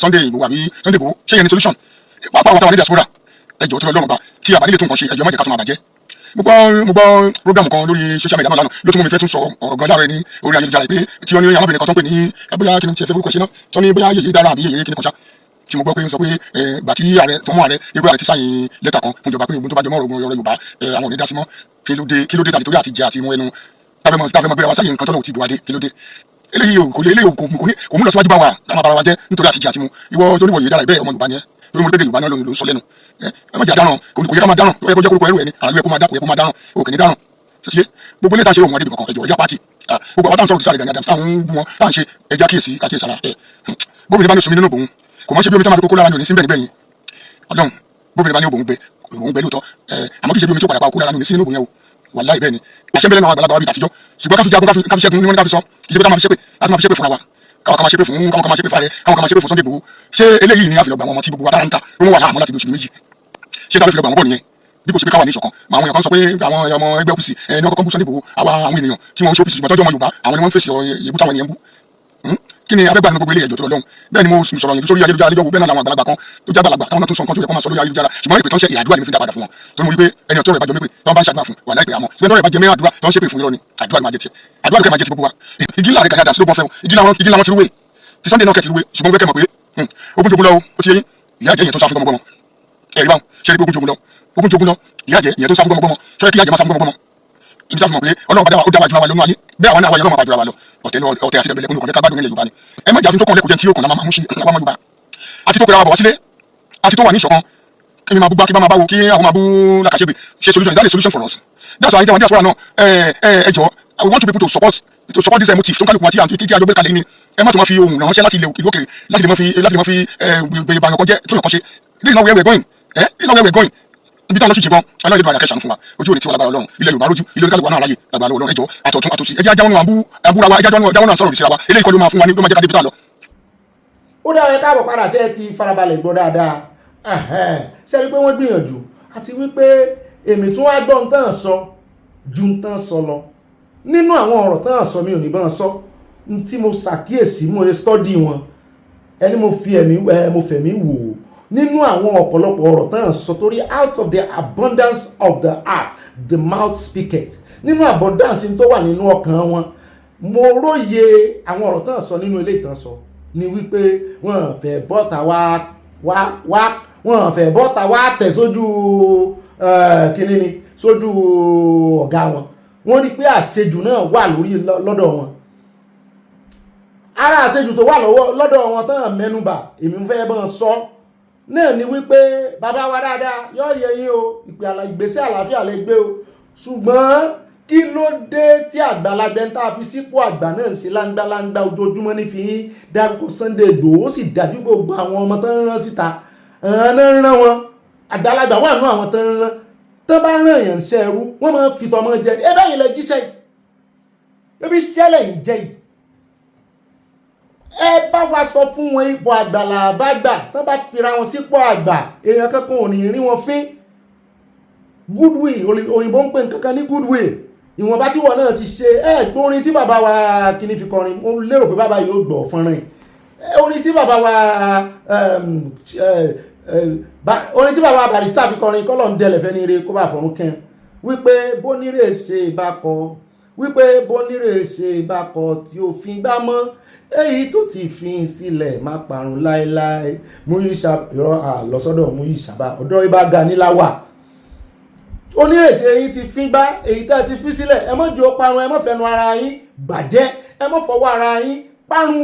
Sunday Igboho àbí Sunday Igboho ṣé yẹn ni solution pàápàá àwọn táwọn ní diaspora ẹjọ́ tó lọ́rùn bá tí a bá nílé tó nǹkan ṣe ẹjọ́ má jẹ́ ká tó máa bàjẹ́ mo gbọ́ program kan lórí social media náà lánàá ló tún mú mi fẹ́ tún sọ ọ̀rọ̀ gan láàrin ní orí ayélujára pé tí wọ́n ní arábìnrin kan tó ń pè ní bóyá kí ni tiẹ̀ fẹ́ forúkọ ṣe náà tó ní bóyá yèyé dára àbí yèyé kí ni kan ṣá tí mo gbọ́ pé ń sọ pé gbà tí ààrẹ tó mú ààrẹ yẹ́gbẹ́ ààrẹ ti sáyìn lẹ́tà kan fún ìjọba pé ogun tó bá jọmọ́ ọ̀rọ̀ Yorùbá àwọn ò ní dá sí mọ́ kí ló dé tàbí torí àti jẹ àti mú ẹnu táfẹ́ mọ́ bẹ́rẹ̀ wá sáyìn nǹkan tọ́lọ́ ti dùn adé kí ló dé eléyìí kò mú lọ síwájú bá wa láwọn bara wa jẹ́ nítorí àti jẹ àti mú ìwọ tó níwọ̀ yìí dára ìbẹ́ ọmọ Yorùbá ni ẹ lórí mo dédé Yorùbá náà ló ń sọ lẹ́nu ẹ má jẹ́ àdáràn kò yẹ ká máa dáràn ó yẹ kó jẹ́ kórúkọ ẹrú ẹni àwọn ẹgbẹ́ kó máa dá kò yẹ kó máa dáràn ó kè ní dáràn ṣe gbogbo ilé tá a ṣe òun ẹdínwó kankan ẹjọ ẹjá pàtì gbogbo àwọn táwọn sọ̀rọ̀ sáré Gani Adams táwọn ń bú wọn táwọn ṣe ẹjá kíyèsí kákíyèsí ara bóbi ní bá ní sùnmí nínú òbòun kò mọ̀ ṣe bí omi tó máa fi kókó lára ní òní sí bẹ́ẹ̀ níbẹ̀yìn Ọlọ́run bóbi ní bá ní òbòun gbé lóòótọ́ àmọ́ kì í ṣe bí omi tó padà pa kókó lára ní òní sí nínú òbòun yẹn o wàláhì bẹ́ẹ̀ ni àṣẹ bẹ́ẹ̀ náà àgbàlagbà wa bí tàtijọ́ ṣùgbọ́n ká fi jagun ká fi ṣẹ́gun ní wọ́n ká fi sọ kì í ṣe pé ká máa fi ṣépè láti máa fi ṣépè fúnra wa káwọn kan máa ṣépè fún káwọn kan máa ṣépè fún ààrẹ káwọn kan máa ṣépè fún Sunday Igboho ṣé eléyìí ni àfihàn àwọn ọmọ tí gbogbo wa dára ń ta wọ́n wà láàmú láti bí oṣù méjì ṣé táwọn ìfilọ̀ gbà wọ́n bọ̀ nìyẹn bí kò sí pé káwa ní ìṣọ̀kan àwọn èèyàn kan sọ pé àwọn ọmọ ẹgbẹ́ OPC ẹni ọkọ̀ kan bú Sunday Igboho àwọn ènìyàn tí wọ́n ń ṣe OPC ṣùgbọ́n tọ́jú ọmọ Yorùbá àwọn ni wọ́n ń fèsì ìyẹ̀bú táwọn ènìyàn bú kí ni abẹ́gbà ní gbogbo ilé ẹ̀jọ̀ tó lọ́hùn bẹ́ẹ̀ ni mo sọ̀rọ̀ yẹn sórí ayélujára níjọ́ bẹ́ẹ̀ náà làwọn àgbàlagbà kan tó já àgbàlagbà táwọn náà tún sọ nǹkan tó yẹ kó máa sọ lórí ayélujára ṣùgbọ́n ìpè tó ń ṣe ìyàdúrà ni mo fi dá padà fún wọn tó ń mú wípé ẹni ọ̀tọ́ rẹ̀ bá jọ mẹ́pẹ́ tó ń bá ń ṣàdúrà fún wà láìpẹ́ àmọ́ ṣùgbọ́n tó rẹ̀ bá jẹ mẹ́ àdúrà tó ń ṣépè fún irọ́ ni àdúrà ló máa jẹ tiẹ̀ àdúrà ló kẹ́ máa jẹ ti gbogbo wa igi ńlá rẹ̀ Gani Adams ló bọ́ fẹ́ o igi ńlá wọn ti rúwé ti Sunday náà kẹ́ ti rúwé ṣùgbọ́n wọ́n fẹ́ kẹ́ mọ̀ pé ogun jogun lọ ó ti yẹ yín ìyá jẹ ìyẹn tó sá fún gbọmọgbọmọ ẹ̀rí báwọn ṣe é rí ogun jogun lọ ìyá jẹ ìyẹn tó sá fún gbọmọgbọmọ ṣọ kí ìyá jẹ máa sá fún gbọmọgbọmọ ibi tá a fi mọ̀ pé Ọlọ́run bá dá wa jù wa lọ nínú ayé bẹ́ẹ̀ àwọn náà wáyé Ọlọ́run bá jù wa lọ ọ̀tẹ̀ àti ìdẹ̀bẹ̀lẹ̀ kún kọ̀ọ̀kẹ́ ká gbádùn nílẹ̀ Yorùbá ni ẹ má jà fún tó kàn lẹ́kọ̀ọ́ jẹ́ tí yóò kàn náà máa mú sí àwọn ọmọ Yorùbá àti tó pẹ̀lú àwọn bọ̀ wá sílé àti tó wà ní ìṣọ̀kan kí ni máa bú gbá kí bá máa báwo kí àwọn máa bú làkàṣẹ́gbè ṣe solution that is solution for us that's why àwọn diaspora náà ẹ jọ we want people to support this motive tó ń kálukú àti àti àjọgbé kalẹ̀ ni ẹ má tó máa fi ohun ránṣẹ́ láti ilé òkèrè láti lè máa fi gbé ìbàyàn kan jẹ́ tó yàn kan ṣe this is not where we are going this is not where we are going ibi táwọn lọ sí jìbọn aláwọ̀ ìdìbò àdàkẹ́ ṣàánú fún wa ojú òní tí wọ́n lágbára Ọlọ́run ilẹ̀ Yorùbá lójú ilé oníkàlùkù wa náà láyè lágbára Ọlọ́run ẹjọ́ àtọ̀tún àtòsí ẹjẹ́ ajáwọn náà abúra wa ẹjẹ́ ajáwọn náà sọ̀rọ̀ ìsira wa eléyìí kọ́ ló máa fún wa ní ló máa jẹ́ ká débi tá lọ. ó dára káàbọ̀ padà ṣe ti farabalẹ̀ gbọ́ dáadáa ṣe rí pé wọ́n gbìyànjú àti wípé èmi tún wá gbọ́ nǹkan sọ ju nǹkan sọ lọ nínú àwọn ọ̀rọ̀ tán sọ mi ò ní bá sọ tí mo ṣàkíyèsí mo lè stọ́dì wọn ẹni mo fẹ̀mí wò ó nínú àwọn ọ̀pọ̀lọpọ̀ ọ̀rọ̀ tán sọ torí out of the abundance of the heart the mouth speaketh nínú abundance tó wà nínú ọkàn wọn mo róye àwọn ọ̀rọ̀ tán sọ nínú ilé ìtàn sọ ni wípé wọ́n fẹ́ bọ́ta wá tẹ̀ sójú kíní ni sójú ọ̀gá wọn wọ́n rí pé àṣejù náà wà lórí lọ́dọ̀ wọn ara àṣejù tó wà lọ́dọ̀ wọn tán mẹ́nubà èmi fẹ́ bọ́n sọ náà ni wípé bàbá wa dáadáa yọ́ yẹ yín o ìgbésẹ̀ àlàáfíà lè gbé o ṣùgbọ́n kí ló dé tí àgbàlagbẹ́ ń tá a fi sípò àgbà náà ń ṣe láńgbáláńgbá ojoojúmọ́ ní fi dárúkọ Sunday Igboho ó sì dájú gbogbo àwọn ọmọ tó ń rán síta náà ń rán wọn àgbàlagbà wà nú àwọn tó ń rán tó bá rán èèyàn ṣe ẹrú wọ́n máa ń fi tọmọ jẹ ẹ bẹ́ẹ̀ ilẹ̀ jíṣẹ́ ebi ṣẹlẹ̀ ń jẹ yìí ẹ bá wa sọ fún wọn ipò àgbàlá bá gbà tó bá fira wọn sípò àgbà èèyàn kankan ò ní rí wọn fín goodwill òyìnbó ń pè nǹkankan ní goodwill ìwọ̀nba tí wọ́n náà ti ṣe orin tí bàbá wa kìíní fi kọrin mo lérò pé bàbá yóò gbọ́ fọ́nrán orin tí bàbá wa Barrister fi kọrin kọ́lọ̀ ń dẹ̀lẹ̀ fẹ́ ní ire kó bá fọ́rún kẹ́ wípé bónírè ṣe ìbákọ wípé bónírè ṣe ìbákọ tí ó fi gbá mọ́ èyí tó ti fi sílẹ̀ má parun láéláé Múyìísà ìrọ̀ àlọ́sọ́dọ̀ Múyìísà bá ọ̀dọ́ Ìbà Gani láwà onírèsè yín ti fi gbá èyí tẹ́ ti fi sílẹ̀ ẹ má jẹ́ ó parun ẹ má fẹnu ara yín bàjẹ́ ẹ má fọwọ́ ara yín parun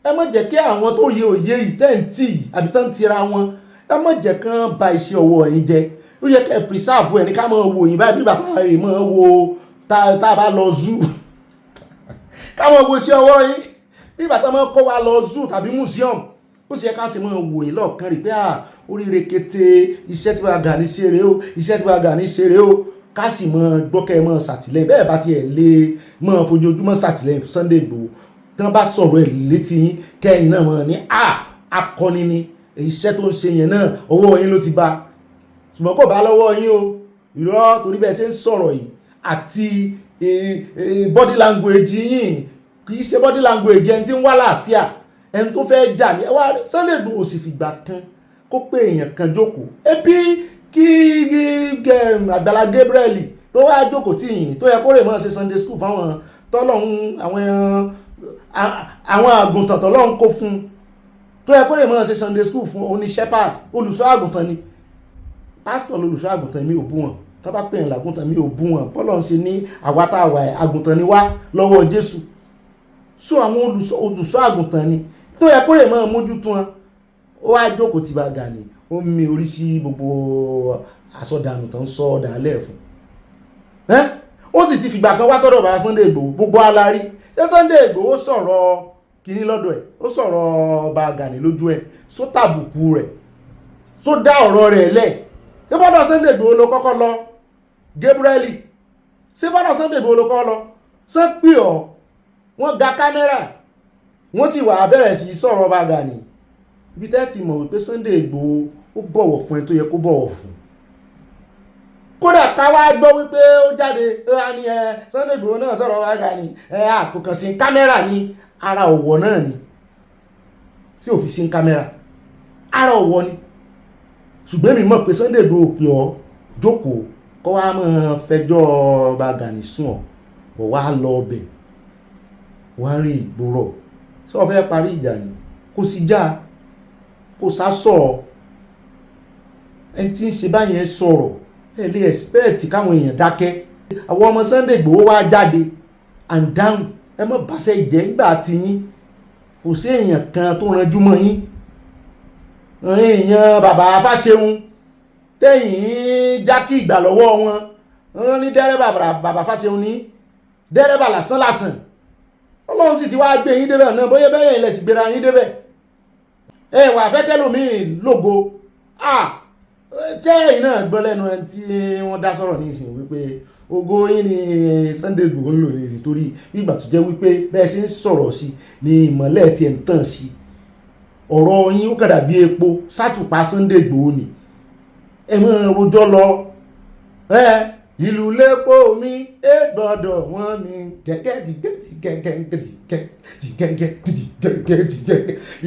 ẹ má jẹ́ kí àwọn tó yẹ òye yìí tẹ́ ń tì àbí tẹ́ ń tira wọn ẹ má jẹ́ kán ba iṣẹ́ ọwọ́ yín jẹ́ ó yẹ kẹ́ preserve ẹ̀ ní ká máa wò yín báyìí bí bàbá rẹ̀ máa wo tá a bá lọ zoo ká máa wo iṣẹ́ ọwọ́ yín bí bàtà máa kó wa lọ zoo tàbí museum ó sì yẹ ká sì máa wò yín lọ́ọ̀kan rí pé Orire kété iṣẹ́ tí Baba Gani ṣe rèé o iṣẹ́ tí Baba Gani ṣe rèé o ká sì máa gbọ́kẹ́ máa ṣàtìlẹ́yìn bẹ́ẹ̀ bá tiẹ̀ lè máa fojoojúmọ́ ṣàtìlẹ́yìn fún Sunday Igboho tí wọ́n bá sọ̀rọ̀ ẹ̀ létí yín kẹ́yìn náà máa ní akọni ni iṣẹ́ tó ń ṣe yẹn náà ọwọ́ yín ló ti bá ṣùgbọ́n kò bá lọ́wọ́ yín o irọ́ torí bẹ́ẹ̀ ṣe ń sọ̀rọ̀ yìí àti body language yín kì í ṣe body language ẹni tí ń wá láàfíà ẹni tó fẹ́ jà ní ẹwà Sunday Igboho sì fìgbà kan kó pé èèyàn kan jókòó ebi kí Àgbàlá Gabriel tó wá jókòó tí yìí tó yẹ kó rè mọ́ ṣe Sunday school fáwọn tọ́lọ́hún àwọn àgùntàn tọ́lọ́hún kó fún tó yẹ kó rè mọ́ ṣe Sunday school fún oní shepherd olùṣọ́ àgùntàn ni pásítọ̀ lolùṣọ́ àgùntàn mi ò bú wọn tó bá pè é làgùntàn mi ò bú wọn bọ́lọ̀ ń ṣe ní àwátàwà àgùntàn ni wá lọ́wọ́ Jésù so àwọn olùṣọ́ àgùntàn ni tó yẹ kó rè mọ́ mójútó wọn ó wá jókòó ti Baba Gani ó mi orí sí gbogbo àsọdànù tó ń sọ dàálẹ̀ fún ó sì ti fìgbà kan wá sọ́dọ̀ bàbá Sunday Igboho gbogbo alárí ṣé Sunday Igboho sọ̀rọ̀ kìíní lọ́dọ̀ ẹ̀ ó sọ̀rọ̀ Baba Gani lójú ẹ̀ só tàbùkù rẹ̀ só dá ọ̀rọ̀ rẹ̀ lẹ̀ ṣé bọ́dọ̀ Sunday Igboho ló kọ́kọ́ lọ Gabriel ṣé bọ́dọ̀ Sunday Igboho ló kọ́kọ́ lọ sán pè ọ́ wọ́n ga kámẹ́rà wọ́n sì wà bẹ̀rẹ̀ sí sọ̀rọ̀ Baba Gani ibi tẹ́ ti mọ̀ wípé Sunday Igboho ó bọ̀wọ̀ fún ẹ tó yẹ kó bọ̀wọ̀ fún kódà ká wá gbọ́ wípé ó jáde ní Sunday Igboho náà sọ̀rọ̀ Baba Gani àkókàn sí kámẹ́rà ní ara ọ̀wọ̀ náà ni tí ò fi sí kámẹ́rà ara ọ̀wọ̀ ni ṣùgbọ́n mi mọ̀ pé Sunday Igboho pè ọ́ jókòó kó wá máa fẹjọ́ Baba Gani sùn ọ́ wọ́n wá lọ ọbẹ̀ wọ́n rí ìgboro tí wọ́n fẹ́ parí ìjà ni kò sí já kò sá sọ̀rọ̀ ẹni tí ń ṣe báyẹn sọ̀rọ̀ ẹ lè expect káwọn èèyàn dákẹ́ àwọn ọmọ Sunday Igboho wá jáde and down ẹ mọ̀ bàṣẹ ìjẹ́ nígbà tí yín kò sí èèyàn kan tó ranjú mọ́ yín èèyàn bàbá Fáṣẹ̀hùn tẹ̀yìn jákì ìgbà lọ́wọ́ wọn ní dẹ́rẹ́bà bàbá Fáṣẹ̀hùn ní dẹ́rẹ́bà lásán Ọlọ́run sì ti wá gbé yín débẹ̀ náà bóyá bẹ́ẹ̀ ilẹ̀ sì gbéra yín débẹ̀ wà fẹ́ tẹ́lòmíì lógo jẹ́ iná gbọ́ lẹ́nu ẹni tí wọ́n dá sọ̀rọ̀ ní ìsìn wípé ògo yín ni Sunday Igboho ń lò ní ìsìn torí ìgbà tó jẹ́ wípé bẹ́ẹ̀ ṣe ń sọ̀rọ̀ sí ni ìmọ̀lẹ̀ tí ẹ̀ ń tàn sí ọ̀rọ̀ yín ó kàdà bí epo sátùpá Sunday Igboho ni ẹ mọ̀ rojọ́ lọ ìlú lépo mi gbọ́dọ̀ wọ́n mi gẹ́gẹ́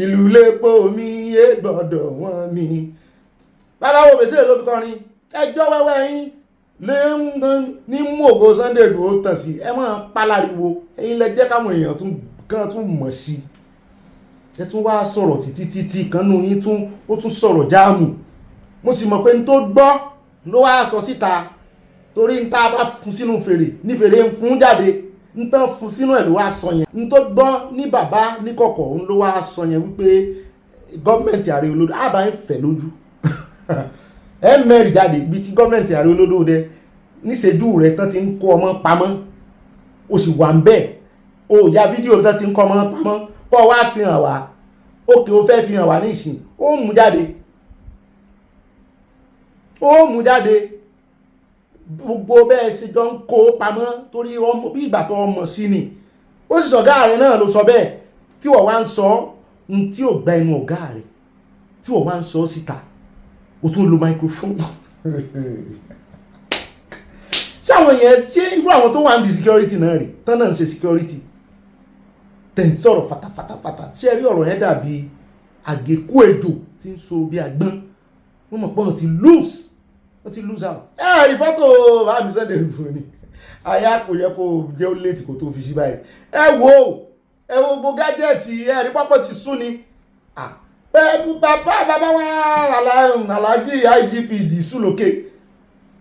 ìlú lépo mi gbọ́dọ̀ wọ́n mi bàbá wo bèsè ló fi kọrin ẹjọ́ wẹ́wẹ́ yín lè ní mú ògo Sunday Igboho tàn sí ẹ máa pálariwo ẹ̀yin lẹ jẹ́ káwọn èèyàn tún mọ̀ sí ẹ tún wá sọ̀rọ̀ títí kanú yín ó tún sọ̀rọ̀ jáàmù mo sì mọ̀ pé n tó gbọ́ ló wá sọ síta torí n tá bá fún sínú fèrè ní fèrè ń fún jáde n tán fún sínú ẹ̀ ló wá sọ yẹn n tó gbọ́ ní bàbá ní kọ̀kọ̀ ń ló wá sọ yẹn wípé gọ́ọ̀mẹ̀ntì Ààrẹ Olódò àbá ń fẹ̀ lójú ẹ mẹ́rin jáde ibi tí gọ́ọ̀mẹ̀ntì Ààrẹ Olódò dẹ níṣẹ́jú rẹ̀ tán ti ń kó ọmọ pamọ́ o sì wà ń bẹ̀ o ya fídíò tán ti ń kó ọmọ pamọ́ kọ́ wá fi hàn wá òkè ó fẹ́ fi hàn wá ní ìsìn ó mú jáde gbogbo bẹ́ẹ̀ ṣe jọ ń kó pamọ́ torí bí ìgbà tó ọmọ sí ni ó sì sọ̀gá rẹ̀ náà ló sọ bẹ́ẹ̀ tí wọ́n wá ń sọ tí ò gba ẹnu ọ̀gá rẹ̀ tí wọ́n wá ń sọ síta ó tún lo microphone ṣé àwọn yẹn ṣé irú àwọn tó wà ní security náà rè tán náà ń ṣe security tẹ̀ ń sọ̀rọ̀ fatafata ṣé ẹ rí ọ̀rọ̀ yẹn dàbí àgékù ejò tí ń so bí agbọ́n wọ́n mọ̀ pé wọ́n ti lose out. ẹ rí fọ́tò báàmì Sunday Igboho ni àyà kò yẹ kó jẹ́ ó létí kó tó fi sí báyìí. ẹ wo gbogbo gájẹ́ẹ̀tì ẹ rí pápọ̀ ti sún ni. bàbá wa Alhaji IGP Disu lókè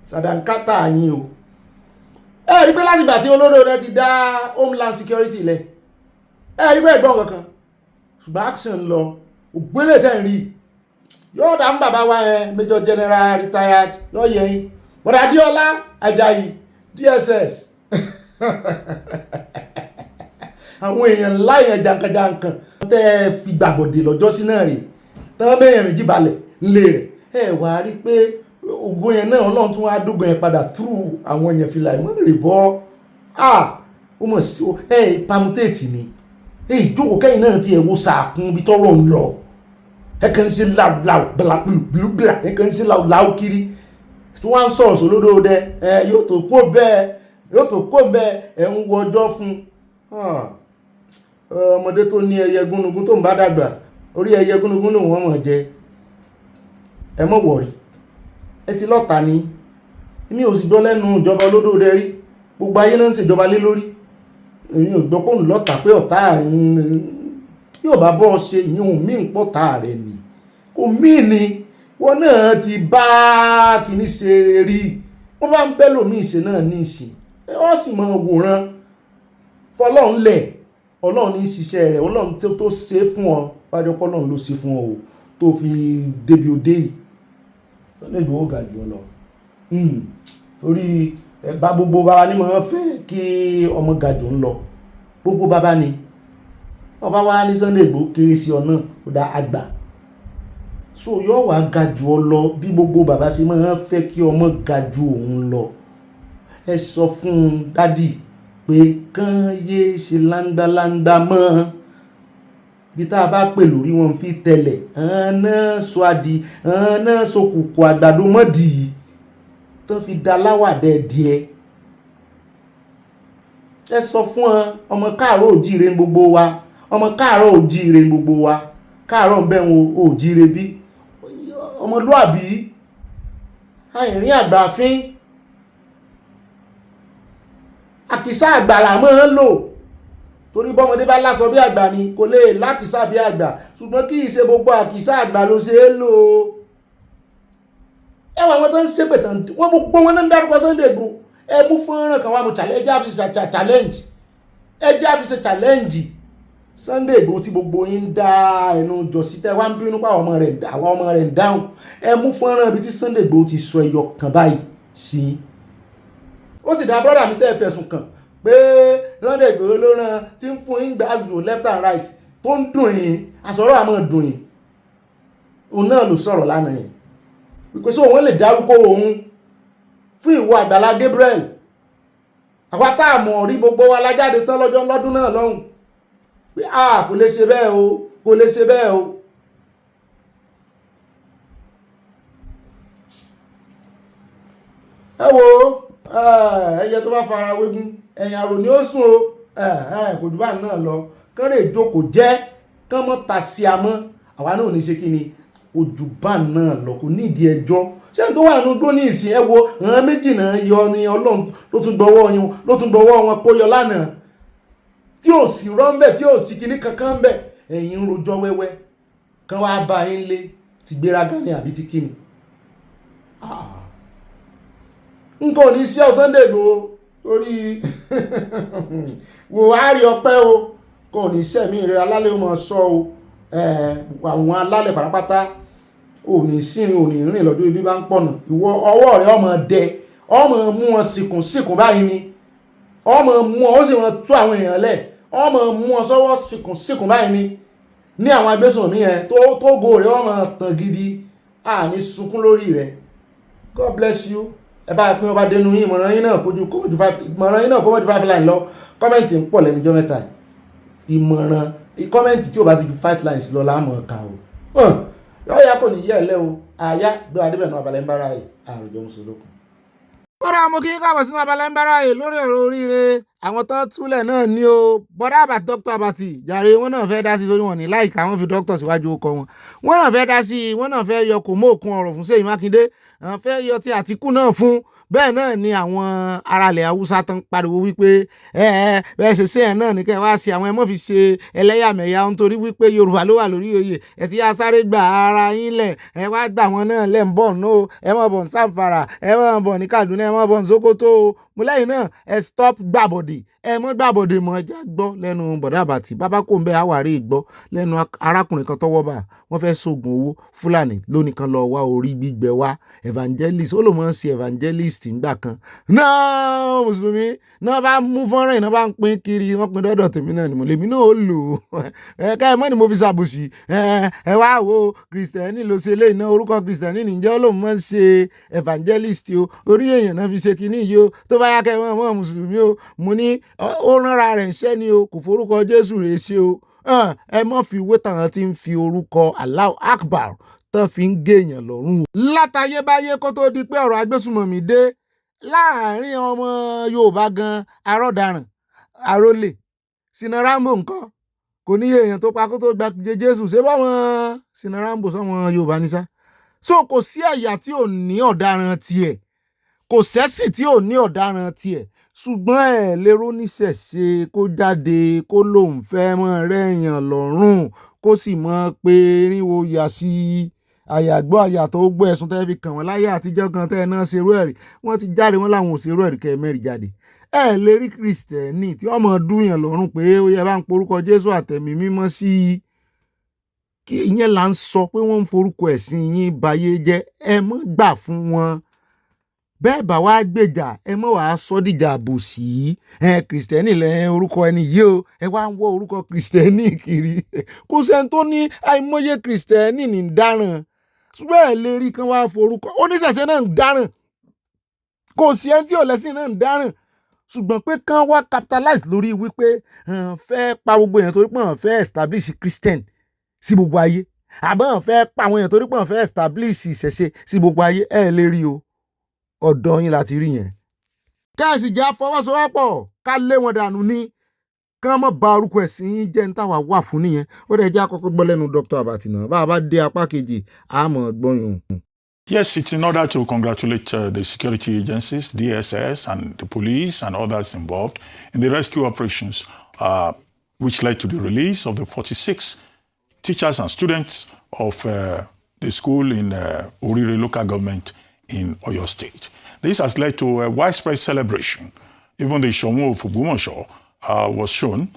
sàdánkátà yín o. ẹ rí pé láti ìgbà tí olóró rẹ ti dá Homeland Security lẹ̀ ẹ rí pé ẹ̀gbọ́n kankan ṣùgbọ́n action lọ ògbélé tẹ́ ń rí yóò dá ń bàbá wa yẹn Major General retired yóò yẹ yín bọ̀dà Adéọlá Ajayi DSS àwọn èèyàn láyẹn jankan-jankan tẹ́ fi gbàgbọ́dé lọ́jọ́ sí náà rè tán bẹ́yẹn méjì balẹ̀ ńlé rẹ̀ ẹ wà á rí pé ògùn yẹn náà Ọlọ́run tún wá dógùn yẹn padà through àwọn èèyàn fìlà ìmọ̀ rè bọ́ ó mọ̀ sí pamutéètì ni ìjókòó kẹ́yìn náà ti ẹ̀wọ́ sàkún bí tọ́rọ̀ ń lọ ẹ kàn ń ṣe láwùláwù blàblùblà ẹ kàn ń ṣe láwùláwù kiri tí wọ́n á ń sọ̀rọ̀ sólódó dẹ yóò tó kó bẹ́ẹ̀ ẹ̀ ń wọ ọjọ́ fún ọmọdé tó ní ẹyẹ gúnugún tó ń bá dàgbà orí ẹyẹ gúnugún lòun wọ́n mọ̀ jẹ ẹ mọ̀ wọ̀rí ẹ ti lọ́ta ní mi ò sì gbọ́ lẹ́nu ìjọba olódó dẹ rí gbogbo ayé náà ń ṣèjọba lé lórí èyí ò gbọ́ pòun lọ́ta pé ọ̀tá yóò bá bọ́ ṣe ìyún mí ń pọ̀tá rẹ̀ ni kò mí ni wọ́n náà ti bá kìíní ṣe rí wọ́n bá ń bẹ́ lòmí ìṣe náà ní ìsìn wọ́n sì mọ wòran fọlọ́run lẹ̀ Ọlọ́run ní ṣiṣẹ́ rẹ̀ Ọlọ́run tó ṣe fún ọ bájọ́ pọ́lọ́run ló ṣe fún ọ o tó fi débi òde yìí lọ́nà ìgbòho ga jù ọ lọ torí ẹ̀bá gbogbo bàbá ní mọ̀ fẹ́ kí ọmọ ga jù ń lọ gbogbo bàbá ni ọba wa ní Sunday Igboho kéré sí ọ náà ó dá àgbà so yóò wá ga jù ọ lọ bí gbogbo bàbá ṣe máa fẹ́ kí ọmọ ga jù òun lọ ẹ sọ fún dádì pé kán yé ṣe láńgbáláńgbá mọ́ bí tá a bá pè lórí wọn fi tẹ̀lẹ̀ náà sọ adi náà sọ kùkù àgbàdo mọ́dì tó fi da láwàdẹ díẹ̀ ẹ sọ fún ọmọ káàárọ̀ òjíire gbogbo wa ọmọ káàárọ̀ òjíire gbogbo wa káàárọ̀ ń bẹ̀wọ̀n òjíire bí ọmọlúàbí àìrín àgbàfín àkìsà àgbàlà máa ń lò torí bọ́mọdé bá lásọ bí àgbà ni kò lè lákìsà bí àgbà ṣùgbọ́n kì í ṣe gbogbo àkìsà àgbà ló ṣe é lò ẹwà wọn tó ń ṣépè tán wọn gbogbo wọn náà ń dárúkọ Sunday Igboho ẹ mú fọ́nrán kan wá mo ẹjẹ́ àfisẹ̀ challenge Sunday Igboho tí gbogbo yín ń dá ẹnu jọ sí tẹ́ wá ń bínú pa àwọn ọmọ rẹ̀ ń dáhùn ẹ mú fọ́nrán ibi tí Sunday Igboho ti sọ ẹyọ kan báyìí sí ó sì dá brọ́dà mi tẹ́ fẹ̀sùn kàn pé Sunday Igboho ló rán tí ń fún yín gbàgbó left and right tó ń dùn yín àsọ̀rọ̀ àmọ́ dùn yín òun náà ló sọ̀rọ̀ lánàá yẹn wípé sí òun lè dárúkọ òun fún ìwọ Àgbàlá Gabriel àwa tá a mọ̀ rí gbogbo wa lájáde tán lọ́dún náà lọ́hùn pé kò lè ṣe bẹ́ẹ̀ o kò lè ṣe bẹ́ẹ̀ o ẹ wo ẹyẹ tó bá fara wégún ẹ̀yìn àrò ni ó sùn o kò jù bá náà lọ kán lè jókòó jẹ́ kán mọ́ ta sí amọ́ àwa náà ò ní ṣe kí ni ojú bá náà lọ kò nídìí ẹjọ́ ṣé n tó wà nínú gbó ní ìsìn ẹ wo àwọn méjì náà yọ ní Ọlọ́run ló tún gbọ́wọ́ wọn kó yọ lánàá tí ò sí rọ́ńbẹ̀ tí ò sí kíní kankan bẹ̀ ẹ̀yin ń rojọ́ wẹ́wẹ́ kán wá bá yín lé ti gbéraga ní àbí ti kíni nǹkan ò ní sí Sunday Igboho torí wò á rí ọpẹ́ o kò ní sẹ́mi rẹ̀ alálẹ̀ ó máa sọ o àwọn alálẹ̀ pàápàá ò ní sírin ò ní rìn lọ́dún ibi bá ń pọ̀nà ìwọ ọwọ́ rẹ̀ ọmọ dẹ ọmọ mú wọn síkùn báyìí ni ọmọ mú wọn ó sì wọn tú àwọn èèyàn lẹ̀ ọmọ mú wọn sọ́wọ́ síkùn báyìí ní àwọn agbésùnmọ̀mí yẹn tó go rẹ̀ ọmọ tàn gidi ní sunkún lórí rẹ̀. God bless you. Ẹ bá pín ọba dénú yín ìmọ̀ràn yín náà kó mọ́ ju 5 line lọ kọ́mẹ̀ntì ń pọ̀ lẹ́nu ọjọ́ mẹ́ta ìmọ̀ràn kọ́mẹ̀ntì tí ó bá ti ju 5 lines lọ láàmú ọ̀ka o yọ́ ya kò ní yẹ́ ẹ̀lẹ́ o àyá gbé adébẹ̀nú abalẹ̀ ń bára ẹ̀ àròjọ mùsùlùkùn. Bọ́dà mo kí n káàbọ̀ sínú abala ń bára yìí lórí ọ̀rọ̀ oríire àwọn tó túlẹ̀ náà ní o bọ́dà Abati Dr. Abati jàre wọn náà fẹ́ dá sí torí wọn ní láìka wọn fi dókítà síwájú ọkọ wọn náà fẹ́ dá sí wọn náà fẹ́ yọ kò mọ́ òkun ọ̀rọ̀ fún Seyi Makinde àwọn fẹ́ yọ ti Àtíkù náà fún bẹ́ẹ̀ náà ni àwọn aráàlẹ̀ Haúsá tán pariwo wípé bẹ́ẹ̀ ṣe ṣe ẹ̀ náà ní kẹ́ wá ṣe àwọn ẹmọ́ fi ṣe ẹlẹ́yàmẹ̀yà nítorí wípé Yorùbá ló wà lórí oyè ẹ̀ ti yá sáré gba ara yín lẹ̀ ẹ wá gbà wọn náà lẹ̀ ń bọ̀ náà ẹ mọ̀ bọ̀ ní Zamfara ẹ mọ̀ bọ̀ ní Kaduna ẹ mọ̀ bọ̀ ní Sokoto mo lẹ́yìn náà ẹ stop gbàbọ̀dì ẹ mọ́ gbàbọ̀dì mọ́ ẹja gbọ́ lẹ́nu bọ̀dá Abati bàbá kò ń bẹ àwárí gbọ́ lẹ́nu arákùnrin kan tọ́wọ́ bá wọ́n fẹ́ sógun owó Fúlàní lónìí kan lọ wá orí gbígbẹ wá evangelist ó lò mọ́ sí evangelist ńgbà kan náà mùsùlùmí náà bá mú fọ́nrán iná bá ń pín kiri wọ́n pín dọ́dọ̀ tèmi náà ni mo lèmi náà ó lò ó ká ẹ mọ́ ni mo fi ṣàbòsí ẹ wá wo Kristẹni ló ṣe lé iná orúkọ Kristẹni nìjẹ́ ó lòun mọ́ ṣe evangelist o orí èèyàn náà fi ṣe kinní yìí o tó bá yá kẹ́ mọ́ mùsùlùmí o mo ní ó ránra rẹ̀ ńṣẹ́ ni o kò forúkọ Jésù rẹ̀ ṣe o ẹ mọ́ fi wé tàwọn tí ń fi orúkọ Allahu Akbar tán fi ń gèèyàn lọ́rùn o. látayébáyé kó tó di pé ọ̀rọ̀ agbésùmọ̀mí dé láàrin ọmọ Yorùbá gan arọ́daràn arólè Sina Rambo nǹkan kò níye èèyàn tó pa kó tó gba Jésù ṣé báwọn Sina Rambo sọmọ Yorùbá ní sá so kò sí ẹ̀yà tí ò ní ọ̀daràn tiẹ̀ kò sẹ́sì tí ò ní ọ̀daràn tiẹ̀ ṣùgbọ́n ẹ̀ lérò níṣẹ̀ṣe kó jáde kó lóun fẹ́ mọ́ rẹ̀yàn lọ́rùn kó sì mọ̀ pé rínwó yà sí àyàgbọ́ àyàtọ̀ ó gbọ́ ẹ̀sùn tẹ́ fi kàn wọ́n láyé àtijọ́ kan tẹ́ ẹ náà ṣerú ẹ̀rí wọ́n ti jáde wọ́n láwọn ò ṣerú ẹ̀rí kẹ́ ẹ mẹ́rin jáde ẹ lè rí Kristẹni tí ọmọ dúnyàn lọ́rùn pé ó yẹ bá ń porúkọ Jésù àtẹ̀mí mímọ́ sí i ìyẹn là ń sọ pé wọ́n ń forúkọ ẹ̀sìn yín bayé jẹ́ ẹ mọ́ gbà fún wọn bẹ́ẹ̀ bá wá gbèjà ẹ mọ́ wàá sọ́dìjà àbòsí Kristẹni lẹ orúkọ ẹni yìí o ẹ wá ń wọ orúkọ Kristẹni kiri kò sẹ́ni tó ní àìmọye Kristẹni ní dáràn ṣùgbọ́n ẹ lè rí kan wá forúkọ oníṣẹ̀ṣe náà ń dáràn kò sí ẹni tí ò lẹ́sìn náà ń dáràn ṣùgbọ́n pé kán wá capitalize lórí wípé fẹ́ pa gbogbo èèyàn torí pé wọ́n fẹ́ establish Christian sí gbogbo ayé àbọ̀ wọ́n fẹ́ pa àwọn èèyàn torí pé wọ́n fẹ́ establish ìṣẹ̀ṣe sí gbogbo ayé ẹ lè rí o ọ̀dọ̀ yín láti rí yẹn. káàsì jẹ́ àfọwọ́sowọ́pọ̀ ká lé wọn dànù ní kán mọ́ ba orúkọ ẹ̀sìn yín jẹ́ ní táwa wà fún nìyẹn ó dẹ̀ jẹ́ àkọ́kọ́ gbọ́ lẹ́nu Dr. Abati náà bá a bá dé apá kejì àmọ́ gbọ́yùn. Yes, it's in order to congratulate the security agencies, DSS, and the police and others involved in the rescue operations, which led to the release of the 46 teachers and students of the school in Orire local government in Oyo State. This has led to a widespread celebration. Even the Shomu of Ogbomoso was shown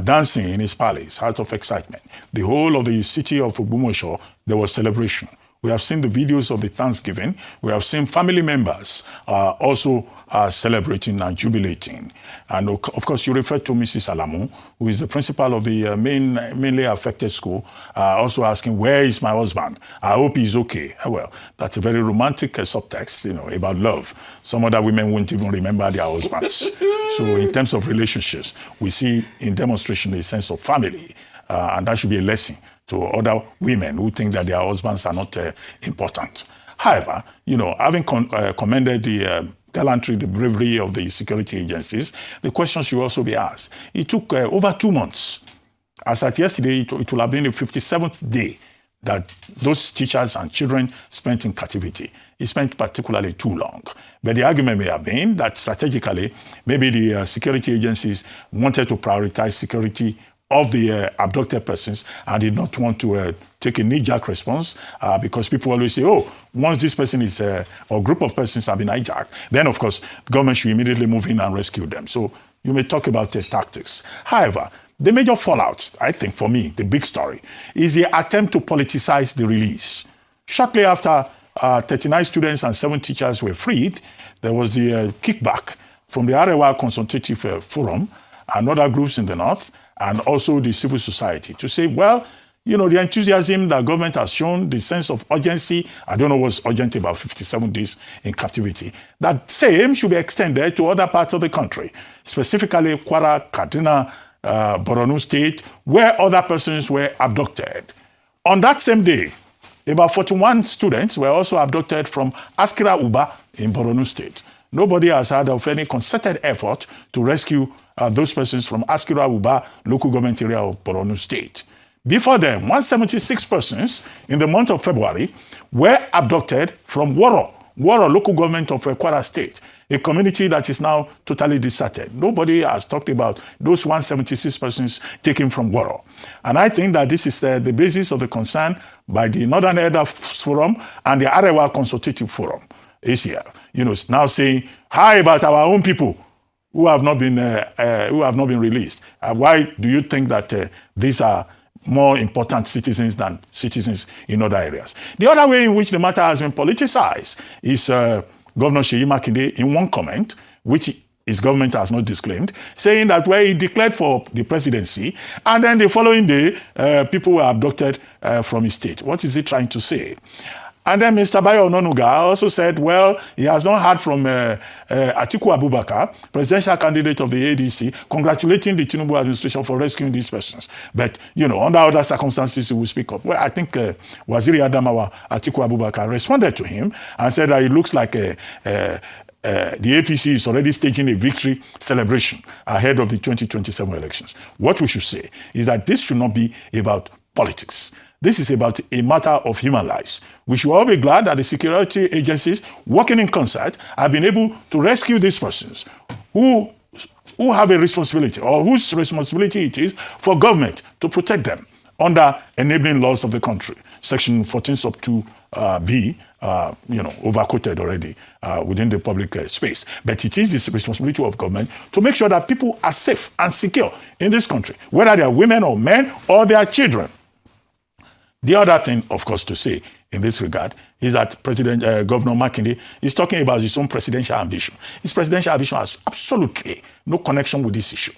dancing in his palace out of excitement. The whole of the city of Ogbomoso, there was celebration. We have seen the videos of the Thanksgiving. We have seen family members also celebrating and jubilating. And of course, you refer to Mrs. Alamu, who is the principal of the mainly affected school, also asking, where is my husband? I hope he's okay. Well, that's a very romantic subtext, about love. Some other women won't even remember their husbands. So in terms of relationships, we see in demonstration a sense of family, and that should be a lesson to other women who think that their husbands are not important. However, having commended the gallantry, the bravery of the security agencies, the question should also be asked. It took over 2 months. As at yesterday, it will have been the 57th day that those teachers and children spent in captivity. It spent particularly too long. But the argument may have been that strategically, maybe the security agencies wanted to prioritize security of the abducted persons and did not want to take a knee-jerk response because people always say, oh, once this person is, or group of persons have been hijacked, then of course, the government should immediately move in and rescue them. So you may talk about tactics. However, the major fallout, I think for me, the big story, is the attempt to politicize the release. Shortly after 39 students and 7 teachers were freed, there was the kickback from the Arewa Consultative Forum and other groups in the north, and also the civil society to say, well, the enthusiasm that government has shown, the sense of urgency, I don't know what's urgent about 57 days in captivity, that same should be extended to other parts of the country, specifically Kwara, Kaduna, Borno State, where other persons were abducted. On that same day, about 41 students were also abducted from Askira Uba in Borno State. nobody has heard of any concerted effort to rescue those persons from Askira Uba local government area of Borno State. Before them, 176 persons in the month of February were abducted from Woro local government of Kwara State, a community that is now totally deserted. Nobody has talked about those 176 persons taken from Woro. And I think that this is the basis of the concern by the Northern Elder Forum and the Arewa Consultative Forum, ACL, now saying, how about our own people who have not been released? Why do you think that these are more important citizens than citizens in other areas? The other way in which the matter has been politicized is Governor Seyi Makinde in one comment, which his government has not disclaimed, saying that where he declared for the presidency, and then the following day, people were abducted from his state. What is he trying to say? And then Mr. Bayo Ononuga also said, well, he has not heard from Atiku Abubakar, presidential candidate of the ADC, congratulating the Tinubu administration for rescuing these persons. But, under other circumstances, he will speak up. Well, I think Waziri Adamawa Atiku Abubakar responded to him and said that it looks like the APC is already staging a victory celebration ahead of the 2027 elections. What we should say is that this should not be about politics. This is about a matter of human lives. We should all be glad that the security agencies working in concert have been able to rescue these persons who have a responsibility, or whose responsibility it is for government to protect them under enabling laws of the country. Section 14 sub 2B, overquoted already within the public space. But it is the responsibility of government to make sure that people are safe and secure in this country, whether they are women or men or their children. The other thing, of course, to say in this regard is that Governor Makinde is talking about his own presidential ambition. His presidential ambition has absolutely no connection with this issue.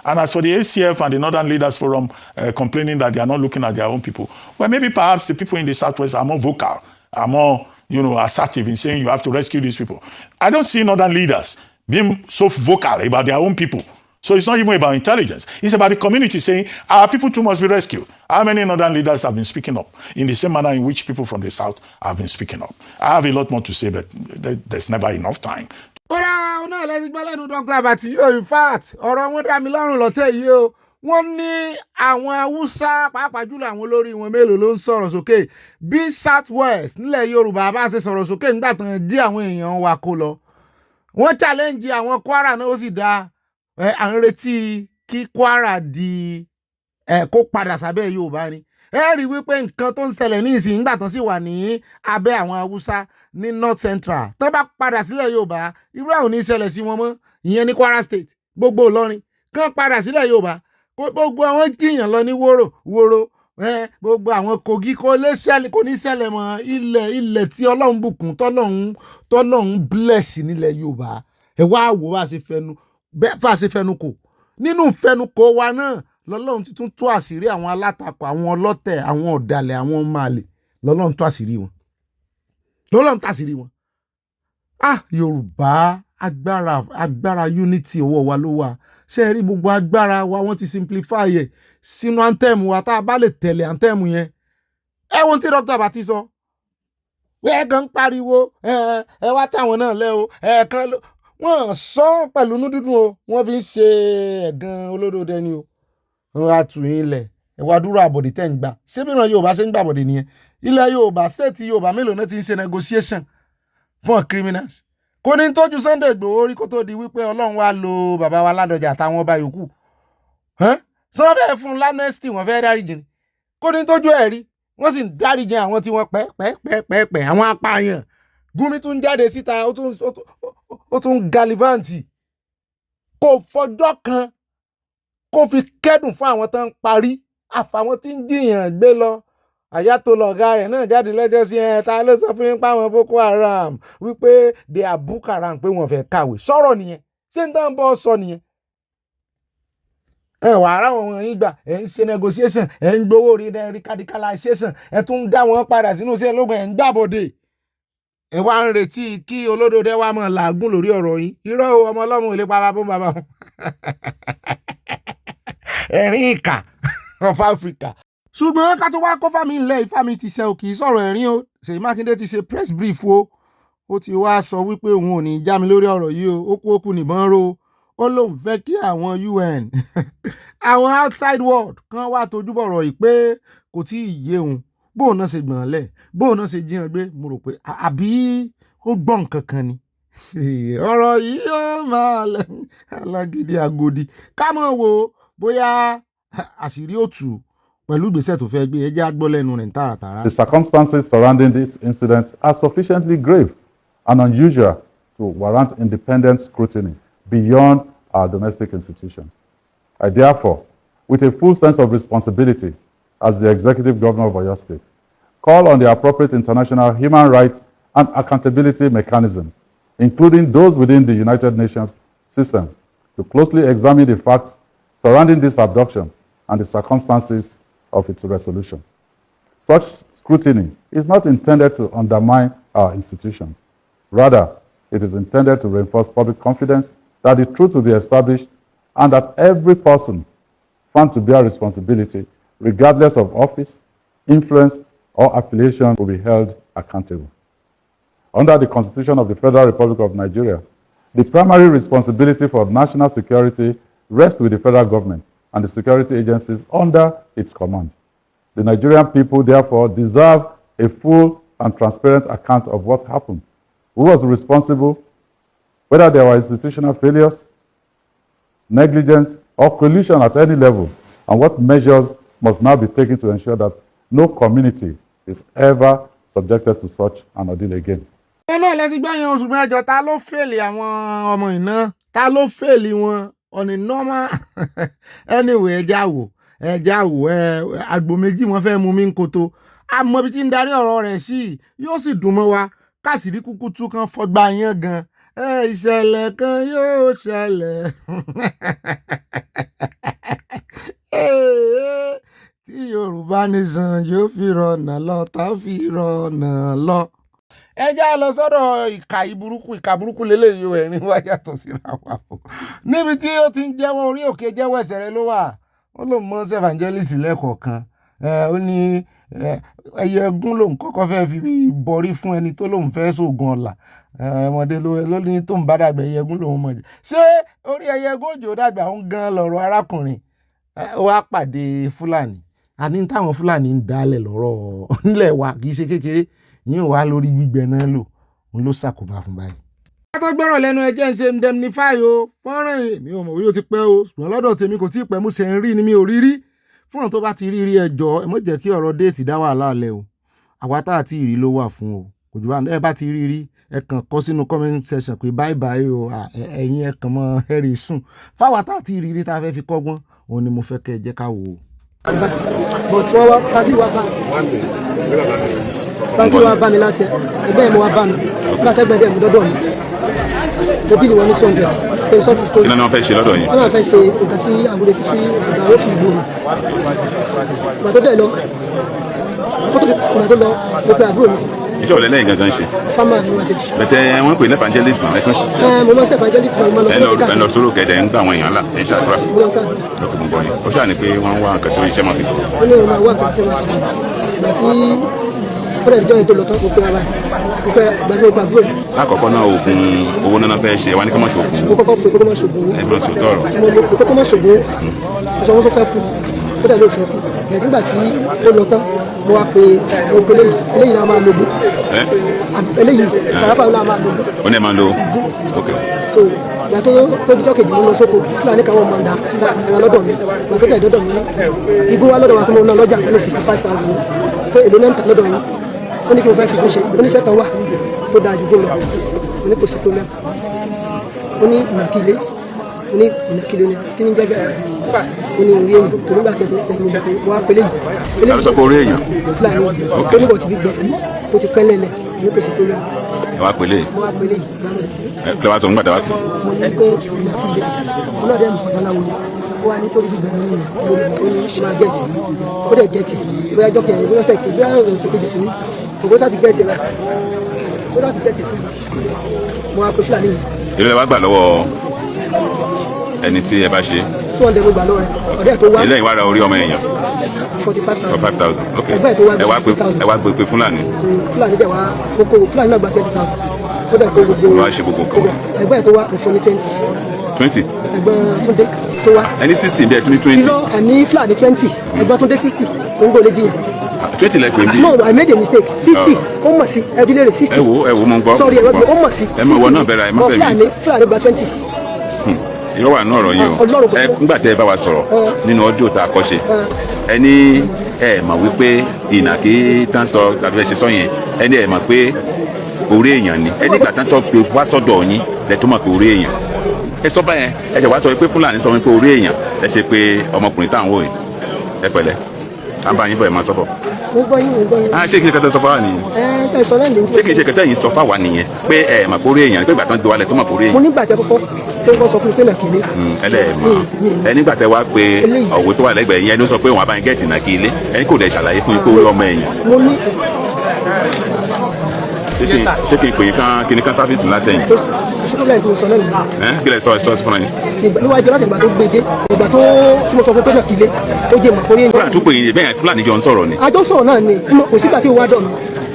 And as for the ACF and the Northern Leaders Forum complaining that they are not looking at their own people, well, maybe perhaps the people in the Southwest are more vocal, are more, assertive in saying you have to rescue these people. I don't see Northern leaders being so vocal about their own people. So it's not even about intelligence. It's about the community saying, our people too must be rescued. How many Northern leaders have been speaking up in the same manner in which people from the South have been speaking up? I have a lot more to say, but there's never enough time. Dr. Abati, in fact, ọ̀rọ̀ wọn dá mi lọ́rùn lọ́tẹ̀ yìí o. Wọ́n ní àwọn Haúsá, pàápàá jùlọ àwọn olórí wọn mélòó ló ń sọ̀rọ̀ sókè. Bí Southwest nílẹ̀ Yorùbá bá ṣe sọ̀rọ̀ sókè nígbà tán dí àwọn èèyàn wa kó lọ. Wọ́n challenge àwọn Kwara náà ó sì dá à ń retí kí Kwara di kó padà sábẹ́ Yorùbá ni. Ẹ rí wípé nǹkan tó ń ṣẹlẹ̀ ní ìsìn nígbà tán sì wà ní abẹ́ àwọn Haúsá ní North Central. Tán bá padà sílẹ̀ Yorùbá, irú àwọn ò ní ṣẹlẹ̀ sí wọn mọ́. Ìyẹn ní Kwara State, gbogbo Ìlọrin. Kán padà sílẹ̀ Yorùbá. Gbogbo àwọn jiyàn lọ ní wóró gbogbo àwọn Kogi kò ní ṣẹlẹ̀ mọ́. Ilẹ̀ tí Ọlọ́run bùkún tọ́lọ́run bless nílẹ̀ Yorùbá. Ẹ wá wò bá ṣe fẹnu kò. Nínú fẹnukò wa náà lọ́lọ́run ti tún tú àṣírí àwọn alátakò, àwọn ọlọ́tẹ̀, àwọn ọ̀dàlẹ̀, àwọn màlè. Lọ́lọ́run tú àṣírí wọn. Lọ́lọ́run tú àṣírí wọn. Yorùbá agbára unity ọwọ́ wa ló wà. Ṣé ẹ rí gbogbo agbára wa wọ́n ti simplify ẹ̀ sínú anthem wa tá a bá lè tẹ̀lé anthem yẹn. Ẹ wọ́n tí Dr. Abati sọ. Ẹ gan pariwo ẹ wá táwọn náà lẹ́ o kan ló. Wọ́n sọ pẹ̀lú inú dídùn o. Wọ́n fi ń ṣe ẹ̀gàn olódòdó ni o. Wọ́n á tù yín lẹ̀. Ẹ wá dúró àbọ̀dé tẹ́ ń gbà. Ṣé bí ìran Yorùbá ṣe ń gbà àbọ̀dé nìyẹn? Ilẹ̀ Yorùbá, state Yorùbá mélòó náà ti ń ṣe negotiation fún criminals. Kò ní tójú Sunday Igboho rí kó tó di wípé Ọlọ́run wá lo bàbá wa Ládọjà àtàwọn ọba yòókù. Sọ fẹ́ fún l'amnesty wọ́n fẹ́ dáríjì ni. Kò ní tójú ẹ̀ rí. Wọ́n sì ń dáríjì àwọn tí wọ́n pẹ́ àwọn apààyàn. Gumi tún jáde síta ó tún galivanti. Kò fọjọ́ kan kó fi kẹ́dùn fún àwọn tán parí àfàwọn tí ń jiyàn gbé lọ. Àyàtọ̀ ọ̀gá rẹ̀ náà jáde lọ́jọ́ sí ta ló sọ fún yín pa àwọn Boko Haram wípé they are Boko Haram pé wọ́n fẹ́ kàwé. Sọ̀rọ̀ nìyẹn. Ṣé ń tán bọ́ sọ nìyẹn? Wà ara wọn yín gbà ẹ̀ ń ṣe negotiation ẹ̀ ń gbowó radicalization ẹ̀ tún dá wọn padà sínú iṣẹ́ ológun ẹ̀ ń gbàbọ̀dé. Ẹ wá ń retí kí olódòdó wa máa làágùn lórí ọ̀rọ̀ yín. Irọ́ ọmọ ọlọ́mọ ò lè pa bàbá bàbá wọn. Ẹ̀rín ìkà of Africa. Ṣùgbọ́n ká tó wá kó fámi ńlẹ̀ Ifámi ti ṣe òkì sọ̀rọ̀ ẹ̀rín o. Seyi Makinde ti ṣe press brief o. ó ti wá sọ wípé òun ò ní já mi lórí ọ̀rọ̀ yìí o, ó kú nìbọn ro. Ó lóun fẹ́ kí àwọn UN àwọn outside world kan wá tójú bọ̀rọ̀ yìí pé kò tí ì yé òun bóun náà ṣe gbọ̀n lẹ̀ bóun náà ṣe jíyan gbé. Mo rò pé àbí ó gbọ́ nǹkan kan ni. Ọ̀rọ̀ yìí ó máa alágídí agodi ká mọ̀ wo bóyá àṣírí ó tú pẹ̀lú ìgbésẹ̀ tó fẹ́ gbé. Ẹ jẹ́ á gbọ́ lẹ́nu rẹ̀ tààràtààrà. The circumstances surrounding this incident are sufficiently grave and unusual to warrant independent scrutiny beyond our domestic institutions. I therefore, with a full sense of responsibility as the Executive Governor of Oyo State, call on the appropriate international human rights and accountability mechanisms, including those within the United Nations system, to closely examine the facts surrounding this abduction and the circumstances of its resolution. Such scrutiny is not intended to undermine our institutions. Rather, it is intended to reinforce public confidence that the truth will be established and that every person found to bear responsibility, regardless of office, influence, or affiliation, will be held accountable. Under the Constitution of the Federal Republic of Nigeria, the primary responsibility for national security rests with the federal government and the security agencies under its command. The Nigerian people, therefore, deserve a full and transparent account of what happened, who was responsible, whether there were institutional failures, negligence, or collusion at any level, and what measures must now be taken to ensure that no community is ever subjected to such an ordeal again. Náà lẹ́sìn gbẹ̀yìn oṣù mẹ́jọ ta ló fèlè àwọn ọmọ iná ta ló fèlè wọn on a normal anyway ẹja wò àgbò méjì wọn fẹ́ mú mi ń koto àmọ́ bí tí ń darí ọ̀rọ̀ rẹ̀ sí yóò sì dùn mọ́ wa káṣírí kúkú tú kan fọgbà yẹn gan ìṣẹ̀lẹ̀ kan yóò ṣẹlẹ̀ tí Yorùbá nation yóò fi rọ̀nà lọ tá fi rọ̀nà lọ. Ẹ já lọ sọ́dọ̀ ìkà burúkú lélẹ́yìí ẹ̀rín wá yàtọ̀ síra wa o. Níbi tí ó ti ń jẹ́wọ́ orí òkè jẹ́wọ́ ẹ̀ṣẹ̀ rẹ̀ ló wà. Ó lóun mọ́ evangelist lẹ́kọ̀ọ̀kan. Ó ní ẹyẹ ẹgún lòun kọ́kọ́ fẹ́ fi bọrí fún ẹni tó lòun fẹ́ sóògùn ọ̀la. Ọmọdé ló ní tó ń bá dàgbà ẹyẹ ẹgún lòun mọ̀ jẹ́. Ṣé orí ẹyẹ ẹgún òjò dàgbà ń gan lọ̀rọ̀ arákùnrin? Ó wá pàdé Fúlàní. Àní táwọn Fúlàní ń dálẹ̀ lọ́rọ̀ nílẹ̀ wa kì í ṣe kékeré. Yín wá lórí gbígbẹ náà lò ń ló ṣàkóbá fún báyìí. Tó gbọ́rọ̀ lẹ́nu ẹjẹ́ ń ṣe indemnify o fọ́nrán èmi ò mọ̀ wí ó ti pẹ́ o ṣùgbọ́n lọ́dọ̀ tèmi kò tí ì pẹ́ mú ṣe ń rí ni mi ò rí rí fún àwọn tó bá ti rí ẹjọ́ ẹ mọ̀ jẹ́ kí ọ̀rọ̀ déètì dá wàhálà lẹ̀ o àwa tá àti ìrí ló wà fún o kò jù bá ẹ bá ti rí ẹ kàn kọ sínú comment section pé bye bye o ẹ̀yin ẹ kàn mọ́ ẹ̀rì sùn fáwa tá àti ìrí tá a fẹ́ fi kọ́gbọ́n òun ni mo fẹ́ kẹ́ ẹ jẹ́ ká wò ó. but wọ́n wá fagí wa bá mi láṣẹ ẹgbẹ́ ẹ̀ mo wá bá mi nígbà tẹ́gbẹ́ dẹ̀ mú dọ́dọ̀ mi òbí ni wọ́n ní 200 pé sọ́ọ̀tì story. kí ló fẹ́ ṣe lọ́dọ̀ yìí. wọ́n náà fẹ́ ṣe nǹkan tí àgùdẹ ti ṣí ọ̀gá ó fi ìlú mi ìgbà tó dẹ̀ lọ mo pe àbúrò mi. iṣẹ́ òlẹ́ lẹ́yìn gangan ṣe. farmer ni wọ́n ṣe. bẹ̀tẹ̀ wọ́n pè ní evangelist náà ẹ̀kan ṣe. mo lọ sí evangelist náà mo lọ sí ẹ lọ sórí òkèdè ń gbà àwọn èèyàn là ẹ̀ ń ṣàdúrà. mo lọ sáà. lọ́kùn mọ́ bọ́yìn ó ṣáà ní pé wọ́n ń wá nǹkan tó iṣẹ́ máa fi. ó ní òun máa wá nǹkan tó iṣẹ́ máa fi ìgbà tí ó dẹ̀ jọ́ ètò lọ́tọ́ mo pe ara mo pe gbàgbé àbúrò mi. lákọ̀ọ́kọ́ náà oògùn owó náà fẹ́ ṣe wá ní kí wọ́n máa ṣògùn. mo kọ́kọ́ pe kókó máa ṣògùn. ẹ̀gbọ́n sòtọ́ ọ̀rọ̀. mo kókó máa ṣògùn ọ̀sán wọn tó fẹ́ kú ó dẹ̀ ló fẹ́ kú ẹ̀ nígbà tí ó lọ tán mo wá pe oko eléyìí náà máa lo bú eléyìí sàráfà náà máa lo bú. ó ní ẹ̀ máa lo ok. so ìgbà tó dijọ́ kejì mo lọ sóko Fúlàní káwọn máa ń da síra ẹ̀rọ lọ́dọ̀ mi ìgbà tó tẹ̀ dọ́dọ̀ mi igun wa lọ́dọ̀ wa tó mo ná lọ́jà ní 65,000 pé èlò náà ń ta lọ́dọ̀ yìí ó ní kí mo fẹ́ fi ṣe oníṣẹ́ kan wà tó dáa ju gómìnà ó ní kò sí problem ó ní ìnàkílé ní kí ni jẹ́ bẹ́ẹ̀ ó ní orí èyàn tó nígbà tẹ̀sí wọ́n á pélé yìí. àbí sọ pé orí èyàn. Fúlàní ó ní bọ̀ tí bí gbẹ tó ti pẹ́ lẹ́lẹ̀ ní kò sí problem. ẹ wá pélé yìí. mo wá pélé yìí. ẹ kílẹ̀ wá sọ nígbà tá a wá pè. mo ní pé ìnàkílé ọlọ́dẹ mi kọ̀ọ̀kan láwọn ó wá ní sórí gbígbẹ nínú ó ní máa gẹ̀ẹ́tì ó dẹ̀ gẹ̀ẹ́tì bóyá jọ́ kẹrin bóyá ọ̀sẹ̀ kejì bóyá ọ̀sẹ̀ kejì sí ní ògbó tá ti gẹ̀ẹ́tì rẹ̀ ó láti gẹ̀ẹ́tì fún mi mo wá pé Fúlàní yìí. ìlú ẹ wá gbà lọ́wọ́ ẹni tí ẹ bá ṣe. 200 mo gbà lọ́wọ́ rẹ̀ ọ̀dẹ́ tó wá. ilé ìwà ra orí ọmọ èèyàn. 45,000. ok ẹgbẹ́ tó wá ẹ wá gbé Fúlàní. Fúlàní jẹ́ wá kókó Fúlàní náà gba 20,000 ó dẹ̀ tó gbogbo wọ́n á ṣe gbogbo nǹkan wọn. ẹgbẹ́ tó wá òfin ní 20. ẹgbẹ́ Túndé tó wá. ẹni 60 bí ẹ tún ní 20. iná àní Fúlàní 20 ẹgbẹ́ Túndé 60 ó ń gbọ́dọ̀ jí. 20 lẹ́gbẹ̀ẹ́ bí. no I made a mistake 60 ó mọ̀ sí ẹbí lérè 60. ẹ wo mo ń gbọ́. sorry ó mọ̀ sí 60. ẹ mọ̀ wọ náà bẹ̀rẹ̀ ẹ má bẹ̀ mí. Fúlàní gba 20. irọ́ wà náà ọ̀rọ̀ yìí o nígbà tẹ́ ẹ bá wa sọ̀rọ̀ nínú ọdún tá a kọ́ ṣe ẹni ẹ mọ̀ wípé ìnàkí tán sọ tàbí ẹ ṣe sọ yẹn ẹni ẹ mọ̀ pé orí èèyàn ni ẹni ìgbà tán tó pé wá sọ́dọ̀ yín lẹ tó mọ̀ pé orí èèyàn ẹ sọ báyẹn ẹ jẹ wá sọ pé Fúlàní sọ wípé orí èèyàn ẹ ṣe pé ọmọkùnrin táwọn wò yìí ẹ pẹ̀lẹ́ à ń bá yín bọ̀ ẹ máa sọ bọ̀. mo gbọ́ yín. ṣé kí ni kẹtẹ sọ fáwa nìyẹn. ṣé kì í ṣe kẹtẹ yìí sọ fáwa nìyẹn pé ẹ mà kórè èèyàn pé ìgbà tán gbé wa lẹ tó mà kórè èèyàn. mo nígbà tí a kọ́kọ́ ṣé wọ́n sọ fún mi pé nàkìlé. ẹlẹ́ẹ̀mọ́ ẹ nígbà tẹ wá pé ọ̀wé tó wà lẹ́gbẹ̀ẹ́ yẹn ló sọ pé òun abáyín gẹ̀ẹ́tì nàkìlé ẹni kò dẹ̀ ṣàlàyé fún yín pé ó rí ọmọ èèyàn. mo ní. ṣé kí n pè é kí ni kan sáfíìsì látẹ̀yìn. ṣé kí n sọ náà nìyẹn. kí lẹ sọ fún ẹ. níwájú láti ìgbà tó gbé dé ìgbà tó tí mo sọ fún pé nàkìlé ó jẹ màkórí èèyàn. Fúlàní tó pè yín bẹ́ẹ̀ Fúlàní jọ ń sọ̀rọ̀ ni. àjọ sọ̀rọ̀ náà ni kò sígbà tí ó wá dọ̀ mi.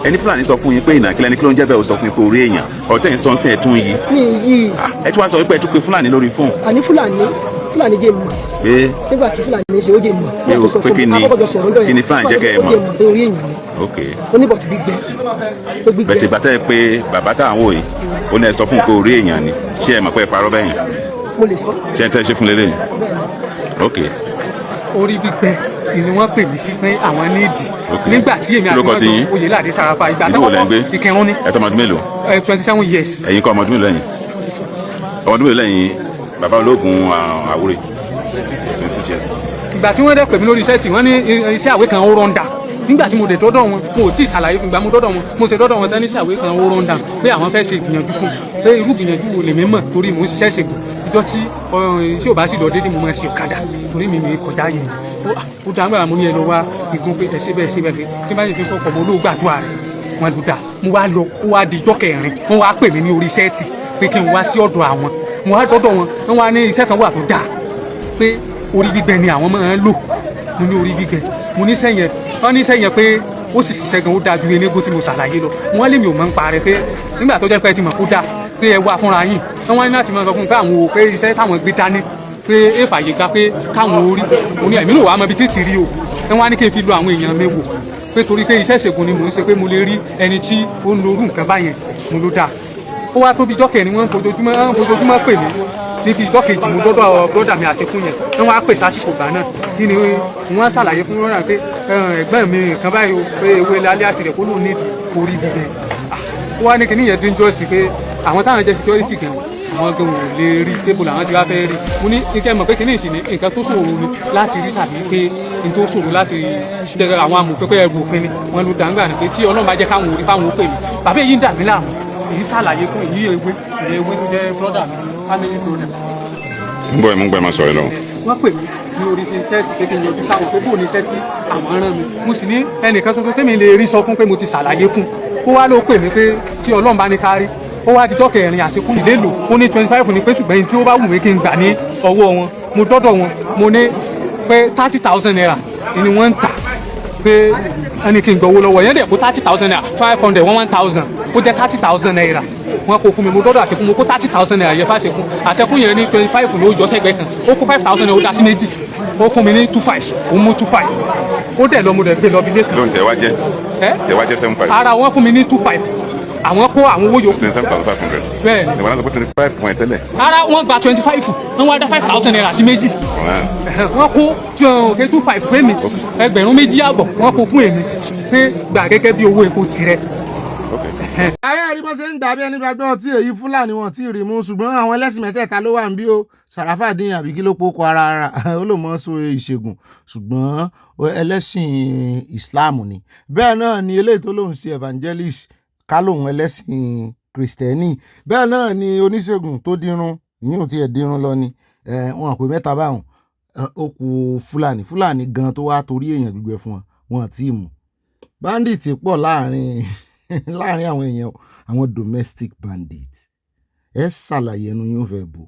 ẹni Fúlàní sọ fún yín pé ìnàkílẹ̀ ní kí ló ń jẹ́ bẹ́ẹ̀ ó sọ fún yín pé orí èèyàn ọ̀tẹ̀ ń sọ sí ẹ̀ tún yìí. mi yìí. ẹ tún wá sọ pé ẹ tún pe Fúlàní lórí fóònù. àní Fúlàní jẹ́ mọ̀. pé nígbà tí Fúlàní ṣe ó jẹ́ mọ̀. pé kí ni Fúlàní jẹ́ kẹ́ ẹ mọ̀. orí èèyàn ni. ok oníbọ̀tì gbígbẹ́. bẹ̀tẹ̀ ìgbà tẹ́ ẹ pé bàbá táwọn wò yìí ó ní ẹ sọ fún un pé orí èèyàn ni ṣé ẹ mọ̀ pé ẹ parọ́ bẹ́yìn. mo lè sọ. ṣé ẹ tẹ́ ṣe fún lélẹ́yìn. ok. orí gbígbẹ́ ni wọ́n pè mí sí pé àwọn níìdì nígbà tí èmi àti mọ́tò Oyèládé Sàràfà ìgbà táwọn Ìkẹrùn ní. ẹ tọ́ ọmọdún mélòó. 27 years. ẹ̀yin kọ́ ọmọdún mélòó lẹ́yìn ọmọdún mélòó lẹ́yìn bàbá ológun Àwúrè 26 years. ìgbà tí wọ́n dẹ̀ pè mí lórí iṣẹ́ tí wọ́n ní iṣẹ́ àwé kan ó rọ́ǹdà nígbà tí mo dé dọ́dọ̀ wọn mo ò tí ì ṣàlàyé fún ìgbà mo dọ́dọ̀ wọn mo ṣe dọ́dọ̀ wọn tán ní iṣẹ́ àwé kan ó rọ́ǹdà pé àwọn fẹ́ ṣe ìgbìyànjú fún pé irú ìgbìyànjú wo lèmi mọ̀ torí mò ń ṣiṣẹ́ ṣègùn ìjọ tí iṣẹ́ ò bá sì lọ déédéé mo máa ṣe ọ̀kadà torí mi kọjá yẹn ó dáńgbà mo ní ẹ lọ wá igun pé ẹ ṣe bẹ́ẹ̀ ṣe bẹ́ẹ̀ tí bá yẹ fi kọ́kọ́ mo olóògbàdúrà rẹ̀ wọn lù dá mo wá lọ ó wá di ijọ́ kẹrin wọn wá pè mí ní orí sẹ́ẹ̀tì pé kí n wá sí ọ̀dọ̀ àwọn mo wá dọ́dọ̀ wọn wọn wá ní iṣẹ́ kan wà tó dáa pé orí gbígbẹ ni àwọn máa ń lò mo ní orí gbígbẹ mo ní sẹ́yìn wọn ní sẹ́yìn pé ó sì ṣiṣẹ́ gan ó dáa ju elégbó tí mo ṣàlàyé lọ wọn lé mi ò mọ̀ ń parẹ́ pé nígbà tó jẹ́ pé ẹ ti mọ̀ kó dáa pé ẹ wá fúnra yín wọn ní láti máa sọ fún pé àwọn ò pé iṣẹ́ táwọn gbé dání pé é fàyè gba pé káwọn orí òní ẹ̀mí ló wà á mọ ibi títì rí o ẹ wọ́n á ní kí n fi lo àwọn èèyàn mi wò pé torí pé iṣẹ́ ìṣègùn ni mò ń ṣe pé mo lè rí ẹni tí ó ń lo orú nǹkan báyẹn mo ló dáa ó wá tóbi ijọ́ kẹrin wọ́n ń fojoojúmọ́ pè mí níbi ijọ́ kejì mo dọ́dọ̀ bọ́dà mi àṣekún yẹn wọ́n wá pè sásìkò gbà náà kí ni wọ́n ṣàlàyé fún wọn pé ẹ̀gbọ́n mi nǹkan báyìí o pé ewé lálẹ́ àṣìrẹ̀ kó ló ní orí bíbẹ̀ ó wá ní kí níyẹn dín jọ́ọ̀sì pé àwọn táwọn jẹ́ security gan àwọn gan ò lè rí tébù làwọn ti wá fẹ́ rí mo ní kíkẹ́ mọ̀ pé kí ní ìsìn ní nǹkan tó ṣòro ni láti rí tàbí pé n tó ṣòro láti tẹ̀lé àwọn amòfin pé ẹrù òfin ni wọ́n ló dàgbà ní pé tí Ọlọ́run bá jẹ́ káwọn orí fáwọn ó pè mí bàbá èyí ń dà mí láàmú èyí ṣàlàyé fún èyí ewé tó jẹ́ brother mi family problem. ń gbọ́ ẹ máa sọ̀rọ̀ lọ. wọ́n pè mí ní orí iṣẹ́ tí pé kí n yọjú sáwọn pé bóun ní iṣẹ́ tí àwọn rán mi mo sì ní ẹnìkan ṣoṣo tẹ́mi lè rí sọ fún pé mo ti ṣàlàyé fún ó wá ló pè mí pé tí Ọlọ́run bá ní ká rí ó wá dijọ́ kẹrin àṣekún ìlélo ó ní 25 ní pé ṣùgbọ́n ẹni tí ó bá wù mí kí n gbà ní ọwọ́ wọn mo dọ́dọ̀ wọn mo ní pé 30,000 naira ni wọ́n ń tà pé ẹni kí n gbowó lọ́wọ́ yẹn dẹ̀ kó 30,000 naira 500 1,000 ó jẹ́ 30,000 naira wọn kò fún mi mo dọ́dọ̀ àṣekún mo kó 30,000 naira yẹ fàṣekún àṣekún yẹn ní 25 ní ó jọ sẹ́gbẹ́ kan ó kó 5,000 naira ó dá sí méjì ó fún mi ní 25 ó mú 25 ó dẹ̀ lọ mo dẹ̀ gbé lọ bí lẹ́kàn. lóun tẹ̀ wá jẹ́ 75. ara wọn fún mi ní 25 àwọn kó àwọn owó yòókù. 27,500. bẹ́ẹ̀ ni. ìwọ náà sọ pé 25 fún ẹ tẹ́lẹ̀. ara wọn gba 25 wọn wá dá 5,000 naira sí méjì. wọn kó 25 fún èmi ẹgbẹ̀rún méjì àbọ̀ wọn kó fún èmi pé gbà gẹ́gẹ́ bí owó epo tirẹ̀. ayé àrí bó ṣe ń gbà bí ẹni gbàgbé ọtí èyí Fúlàní wọn tí ì rí mú ṣùgbọ́n àwọn ẹlẹ́sìn mẹ́tẹ̀ẹ̀ta ló wà ń bí o Sàràfà dín àbí kí ló pokò ara ó lò mọ́ so ìṣègùn ṣùgbọ́n ẹlẹ́sìn Islam ni bẹ́ẹ̀ náà ni eléyìí tó lòun ṣe evangelist ká lòun ẹlẹ́sìn Kristẹni bẹ́ẹ̀ náà ni oníṣègùn tó dirun ìyẹn ò tiẹ̀ dirun lọ ni wọn àpè mẹ́ta báwọn ó kù Fúlàní gan tó wá torí èèyàn gbígbẹ fún wọn àti ìmù bandit pọ̀ láàrin àwọn èèyàn àwọn domestic bandits ẹ ṣàlàyé ẹnu yóò fẹ́ bò